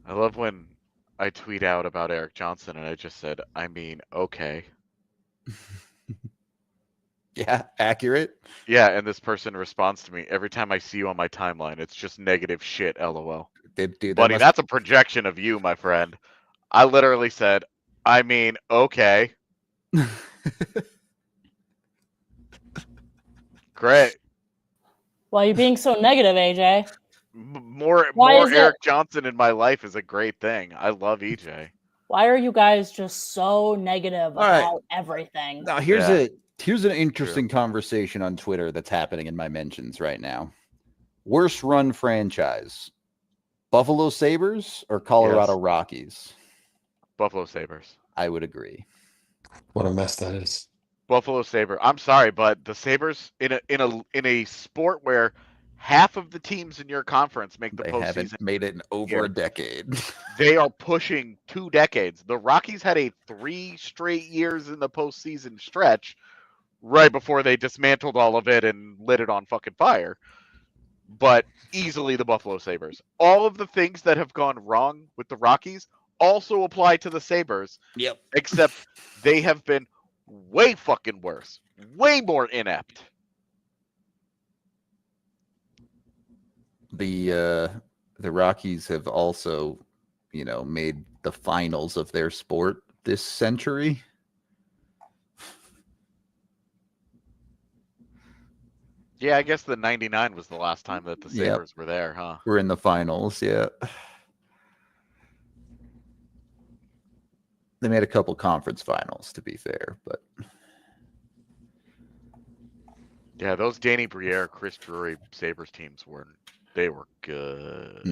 I love when I tweet out about Eric Johnson and I just said, I mean, okay. Yeah, accurate. Yeah, and this person responds to me, every time I see you on my timeline, it's just negative shit, LOL. Dude, Buddy, that's a projection of you, my friend. I literally said, I mean, okay. Great. Why are you being so negative, AJ? More is it- Eric Johnson in my life is a great thing. I love EJ. Why are you guys just so negative All right. about everything? Now here's an interesting conversation on Twitter that's happening in my mentions right now. Worst run franchise: Buffalo Sabres or Colorado Rockies? Buffalo Sabres. I would agree. What a mess that is. Buffalo Sabre. I'm sorry, but the Sabres in a sport where half of the teams in your conference make the postseason. They haven't made it in over a decade. They are pushing 2 decades. The Rockies had a 3 straight years in the postseason stretch right before they dismantled all of it and lit it on fucking fire. But easily the Buffalo Sabres. All of the things that have gone wrong with the Rockies also apply to the Sabres. Yep. Except they have been way fucking worse. Way more inept. The Rockies have also, made the finals of their sport this century. Yeah, I guess the 99 was the last time that the Sabres were there, huh? We're in the finals, yeah. They made a couple conference finals, to be fair, but yeah, those Danny Briere, Chris Drury Sabres teams were good.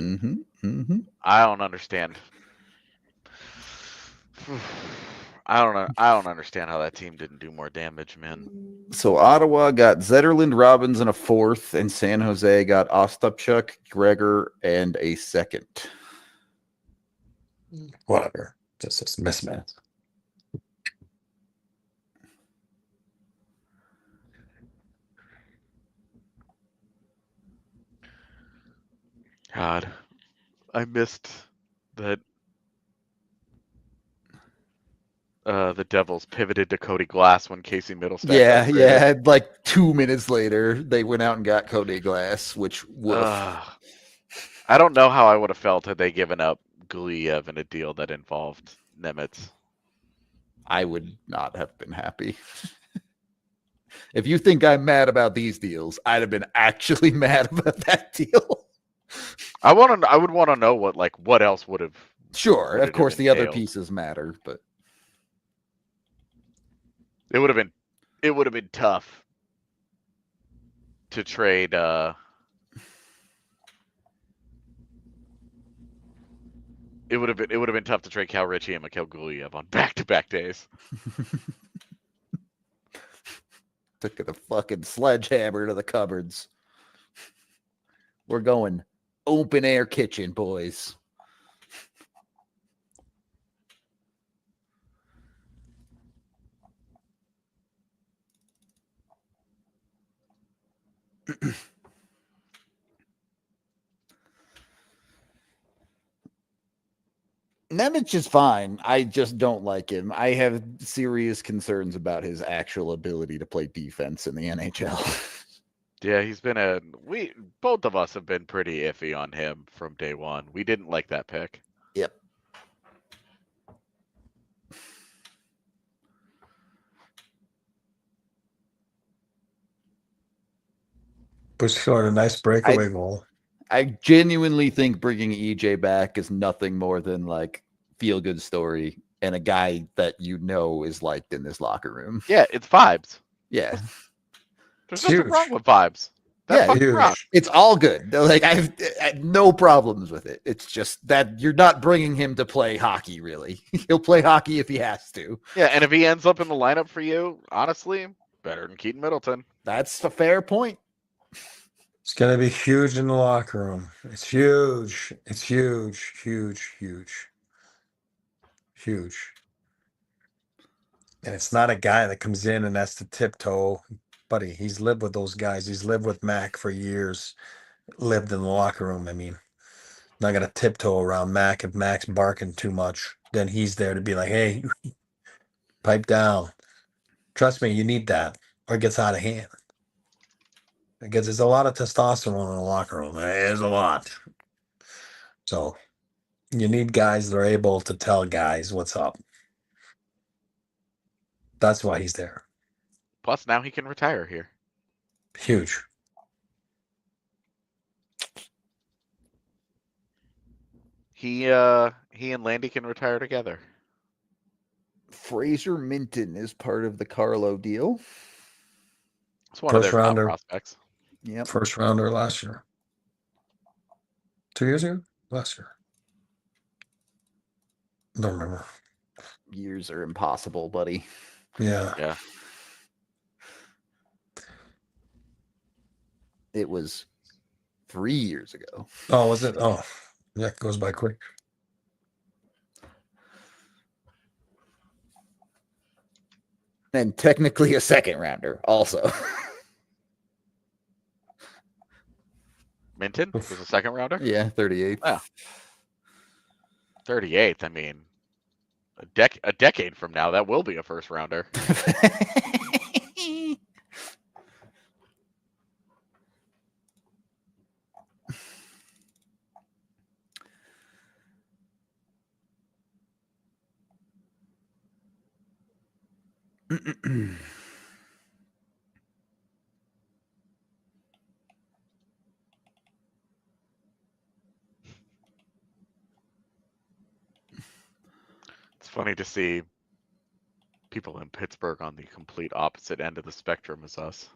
I don't understand. I don't understand how that team didn't do more damage, man. So Ottawa got Zetterlund, Robbins in a 4th, and San Jose got Ostapchuk, Gregor, and a 2nd. Whatever. Just a mismatch. God, I missed that. The Devils pivoted to Cody Glass when Casey Mittelstadt. Yeah, got traded. yeah. Like 2 minutes later, they went out and got Cody Glass, which woof. I don't know how I would have felt had they given up Guliev in a deal that involved Nemitz. I would not have been happy. If you think I'm mad about these deals, I'd have been actually mad about that deal. I would want to know what else would have. Sure, would of it course, have the other entailed? pieces matter, but It would have been tough to trade. It would have been tough to trade Cal Ritchie and Mikhail Guliev on back-to-back days. took the fucking sledgehammer to the cupboards. We're going open air kitchen, boys. Nemec is fine. I just don't like him. I have serious concerns about his actual ability to play defense in the NHL. Yeah, both of us have been pretty iffy on him from day one. We didn't like that pick. Yep. Bush scored a nice breakaway goal. I genuinely think bringing EJ back is nothing more than like feel good story and a guy that you know is liked in this locker room. Yeah, it's vibes. Yeah. There's It's nothing huge. wrong with vibes. That Yeah, fucking huge. rocks. It's all good. Like I have no problems with it. It's just that you're not bringing him to play hockey, really. He'll play hockey if he has to. Yeah, and if he ends up in the lineup for you, honestly, better than Keaton Middleton. That's a fair point. It's going to be huge in the locker room. It's huge. It's huge, huge, huge, huge. And it's not a guy that comes in and has to tiptoe. Buddy, he's lived with those guys. He's lived with Mac for years. Lived in the locker room. I mean, not going to tiptoe around Mac. If Mac's barking too much, then he's there to be like, hey, pipe down. Trust me, you need that, or it gets out of hand. Because there's a lot of testosterone in the locker room. There's a lot. So you need guys that are able to tell guys what's up. That's why he's there. Plus, now he can retire here. Huge. He and Landy can retire together. Fraser Minton is part of the Carlo deal. It's one of First their top rounder. prospects. Yep. First rounder last year. 2 years ago? Last year. Don't remember. Years are impossible, buddy. Yeah. Yeah. It was 3 years ago. Oh, was it? Oh, yeah, it goes by quick. And technically a second rounder also. Minton was a second rounder? Yeah, 38. Wow. 38th. I mean, a decade from now, that will be a first rounder. It's funny to see people in Pittsburgh on the complete opposite end of the spectrum as us.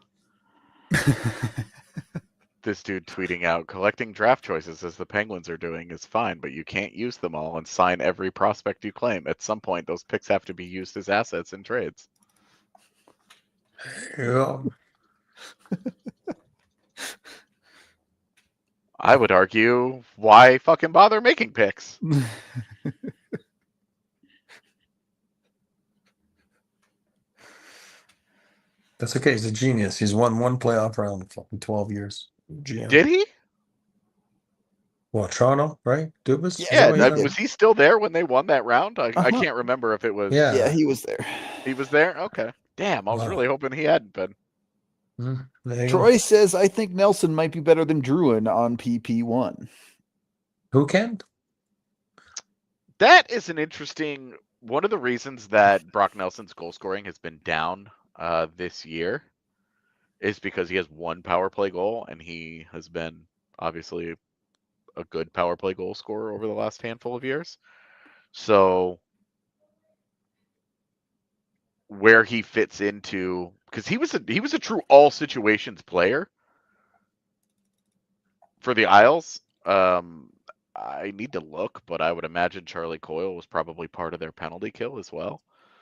This dude tweeting out, collecting draft choices as the Penguins are doing is fine, but you can't use them all and sign every prospect you claim. At some point, those picks have to be used as assets in trades. Yeah. I would argue, why fucking bother making picks? That's okay. He's a genius. He's won one playoff round in 12 years. GM. Did he? Well, Toronto, right? Dubas? Is that Yeah, what he was he still there when they won that round? I Uh-huh. can't remember if it was. Yeah. he was there. He was there. Okay. Damn, I was Wow. really hoping he hadn't been. There you Troy go. says, I think Nelson might be better than Druin on PP1. Who can? That is an interesting. One of the reasons that Brock Nelson's goal scoring has been down this year is because he has one power play goal, and he has been obviously a good power play goal scorer over the last handful of years. So where he fits into, because he was a true all situations player for the Isles. I need to look, but I would imagine Charlie Coyle was probably part of their penalty kill as well.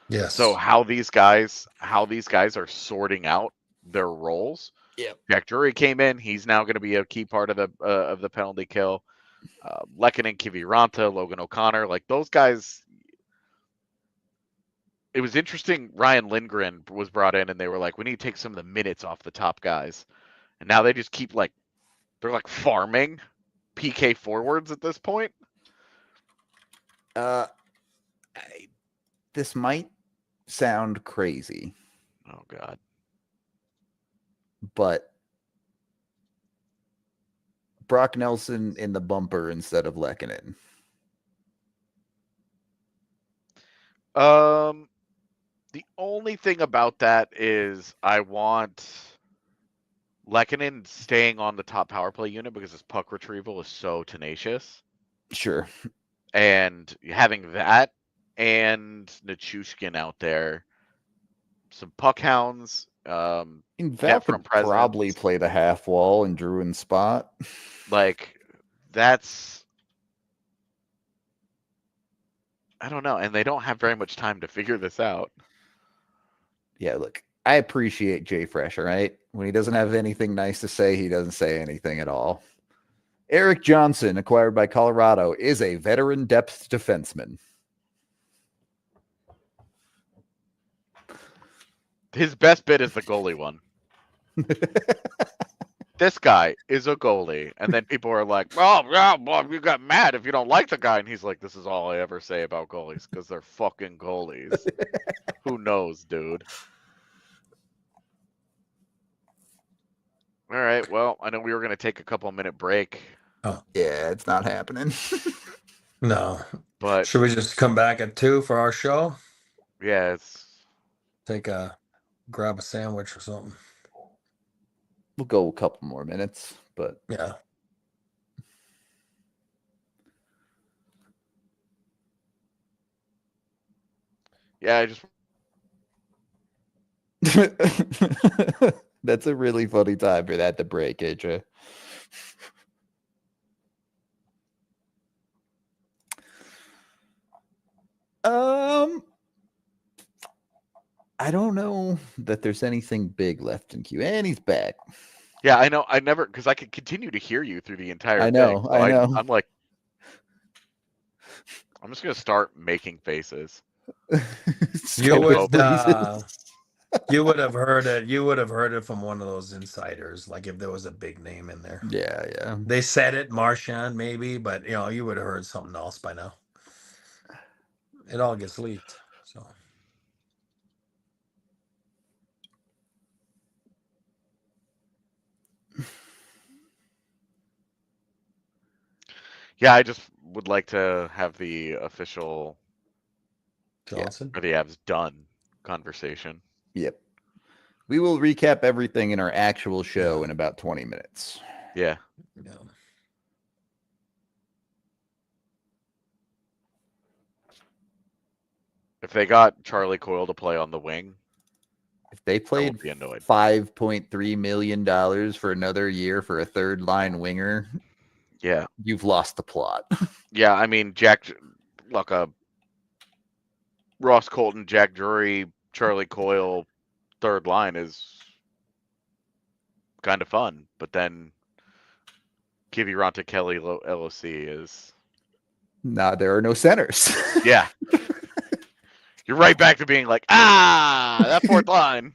Yes. So how these guys are sorting out their roles. Yep. Jack Drury came in. He's now going to be a key part of the penalty kill. Lehkonen, Kiviranta, Logan O'Connor, like those guys. It was interesting. Ryan Lindgren was brought in, and they were like, "We need to take some of the minutes off the top guys," and now they just keep they're like farming PK forwards at this point. This might sound crazy, Oh God. but Brock Nelson in the bumper instead of Lehkonen. The only thing about that is I want Lehkonen staying on the top power play unit because his puck retrieval is so tenacious. Sure. And having that and Nichushkin out there, some puck hounds. Val from could probably presence. play the half wall in Druin's spot. Like that's, I don't know, and they don't have very much time to figure this out. Yeah, look, I appreciate Jay Fresh, all right? When he doesn't have anything nice to say, he doesn't say anything at all. Eric Johnson, acquired by Colorado, is a veteran depth defenseman. His best bit is the goalie one. This guy is a goalie. And then people are like, oh, yeah, well, you got mad if you don't like the guy. And he's like, this is all I ever say about goalies because they're fucking goalies. Who knows, dude? All right. Well, I know we were going to take a couple-minute break. Oh. Yeah, it's not happening. No. But should we just come back at 2 for our show? Yeah, Grab a sandwich or something. We'll go a couple more minutes, but yeah. Yeah, I just that's a really funny time for that to break, AJ. I don't know that there's anything big left in queue, and he's back. Yeah, I know. I never, because I could continue to hear you through the entire I know, thing. So I know. I'm like, I'm just gonna start making faces. You would have heard it. You would have heard it from one of those insiders, like if there was a big name in there. Yeah. They said it, Marchand maybe, but you would have heard something else by now. It all gets leaked. So. Yeah, I just would like to have the official Johnson or the Avs done conversation. Yep. We will recap everything in our actual show in about 20 minutes. Yeah. If they got Charlie Coyle to play on the wing, if they played $5.3 million for another year for a third line winger, yeah, you've lost the plot. Yeah, I mean, Ross Colton, Jack Drury, Charlie Coyle, third line is kind of fun, but then Kiviranta, Kelly, LOC is. Nah, there are no centers. Yeah. You're right back to being like, that fourth line.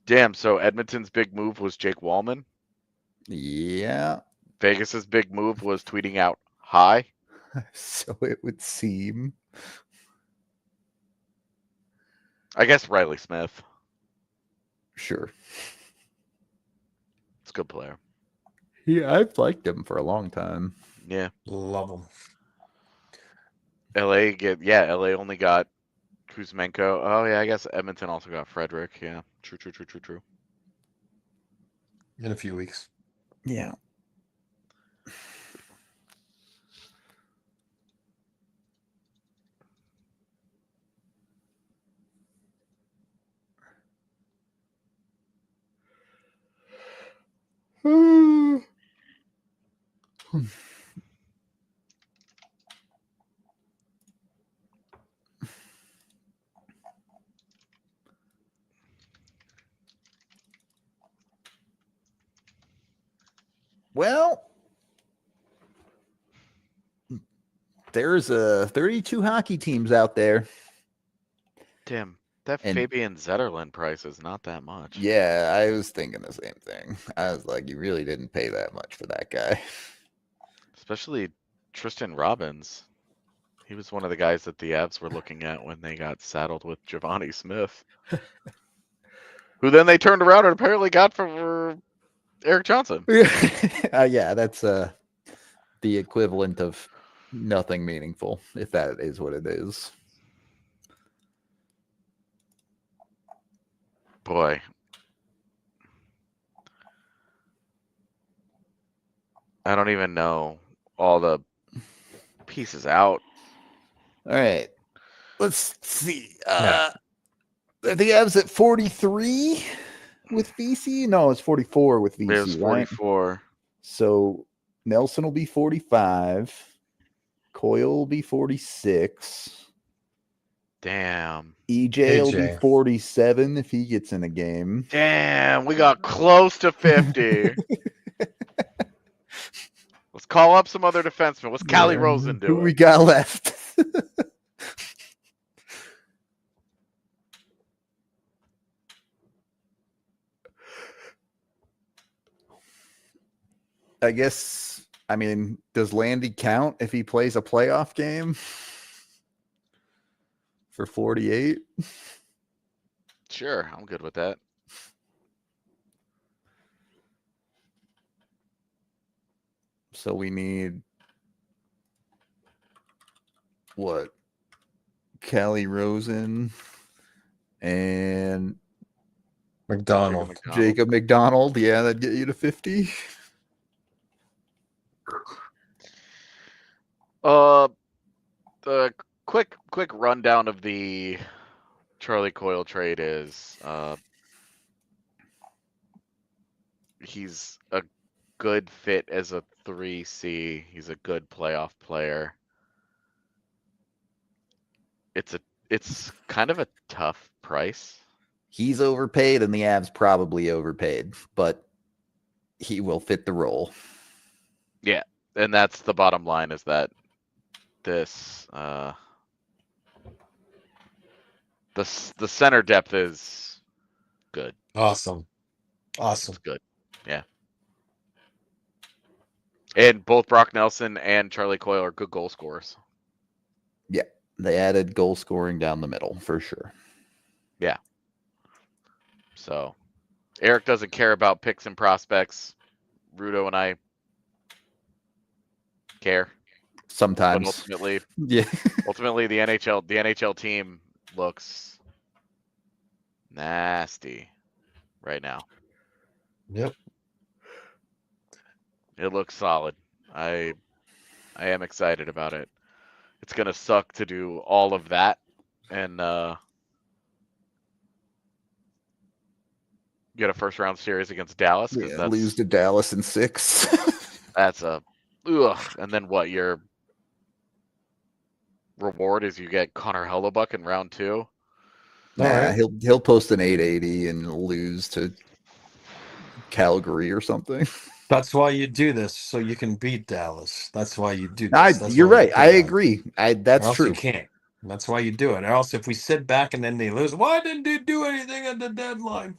Damn, so Edmonton's big move was Jake Wallman. Yeah. Vegas's big move was tweeting out hi. So it would seem. I guess Riley Smith. Sure. It's a good player. Yeah, I've liked him for a long time. Yeah. Love him. LA only got Kuzmenko. Oh yeah, I guess Edmonton also got Frederick. Yeah. True. In a few weeks. Yeah. Well, there's 32 hockey teams out there. Damn, that And- Fabian Zetterlund price is not that much. Yeah, I was thinking the same thing. I was like, you really didn't pay that much for that guy. Especially Tristan Robbins. He was one of the guys that the Avs were looking at when they got saddled with Giovanni Smith. Who then they turned around and apparently got for Eric Johnson. Yeah, that's the equivalent of nothing meaningful, if that is what it is. Boy. I don't even know all the pieces out. All right. Let's see. Yeah. The Avs at 43 with VC? No, it's 44 with VC. There's right? 44. So Nelson will be 45. Coyle will be 46. Damn. EJ will be AJ. 47 if he gets in a game. Damn, we got close to 50. Let's call up some other defensemen. What's Callie Yeah. Rosen Who doing? we got left? I guess, I mean, does Landy count if he plays a playoff game for 48? Sure, I'm good with that. So we need what? Callie Rosen and McDonald. Jacob McDonald. Yeah, that'd get you to 50. The quick rundown of the Charlie Coyle trade is he's a good fit as a 3C. He's a good playoff player. It's kind of a tough price. He's overpaid, and the Avs probably overpaid, but he will fit the role. Yeah, and that's the bottom line, is that this the center depth is good. Awesome. It's good. Yeah. And both Brock Nelson and Charlie Coyle are good goal scorers. They added goal scoring down the middle for sure. So Eric doesn't care about picks and prospects. Rudo and I care. But Sometimes, ultimately yeah. the NHL team looks nasty right now. Yep. It looks solid. I am excited about it. It's gonna suck to do all of that and get a first round series against Dallas, because Yeah, lose to Dallas in 6. that's a ugh. And then what? Your reward is you get Connor Hellebuck in round 2. Yeah, right. he'll post an 880 and lose to Calgary or something. That's why you do this, so you can beat Dallas. That's why you do this. That's You're why you right. do I that. agree. Or That's else true. You can't. That's why you do it. Or else, if we sit back and then they lose, why didn't they do anything at the deadline?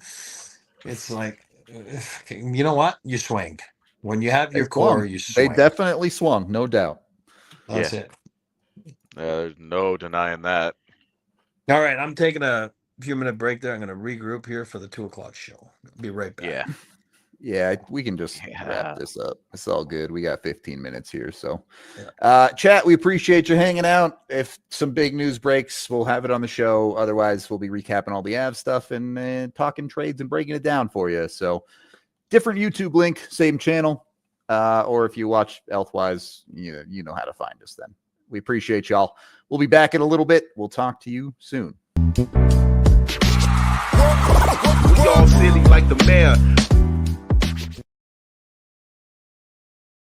It's like, you know what? You swing. When you have your They core, swung. you They swing. definitely swung, no doubt. That's it. There's no denying that. All right, I'm taking a few minute break there. I'm going to regroup here for the 2:00 show. Be right back. Yeah. Yeah, we can just Yeah. wrap this up. It's all good. We got 15 minutes here. So, Yeah. chat, we appreciate you hanging out. If some big news breaks, we'll have it on the show. Otherwise, we'll be recapping all the Av stuff and talking trades and breaking it down for you. So, different YouTube link, same channel. Or if you watch Elfwise, you know how to find us then. We appreciate y'all. We'll be back in a little bit. We'll talk to you soon. We all silly like the mayor.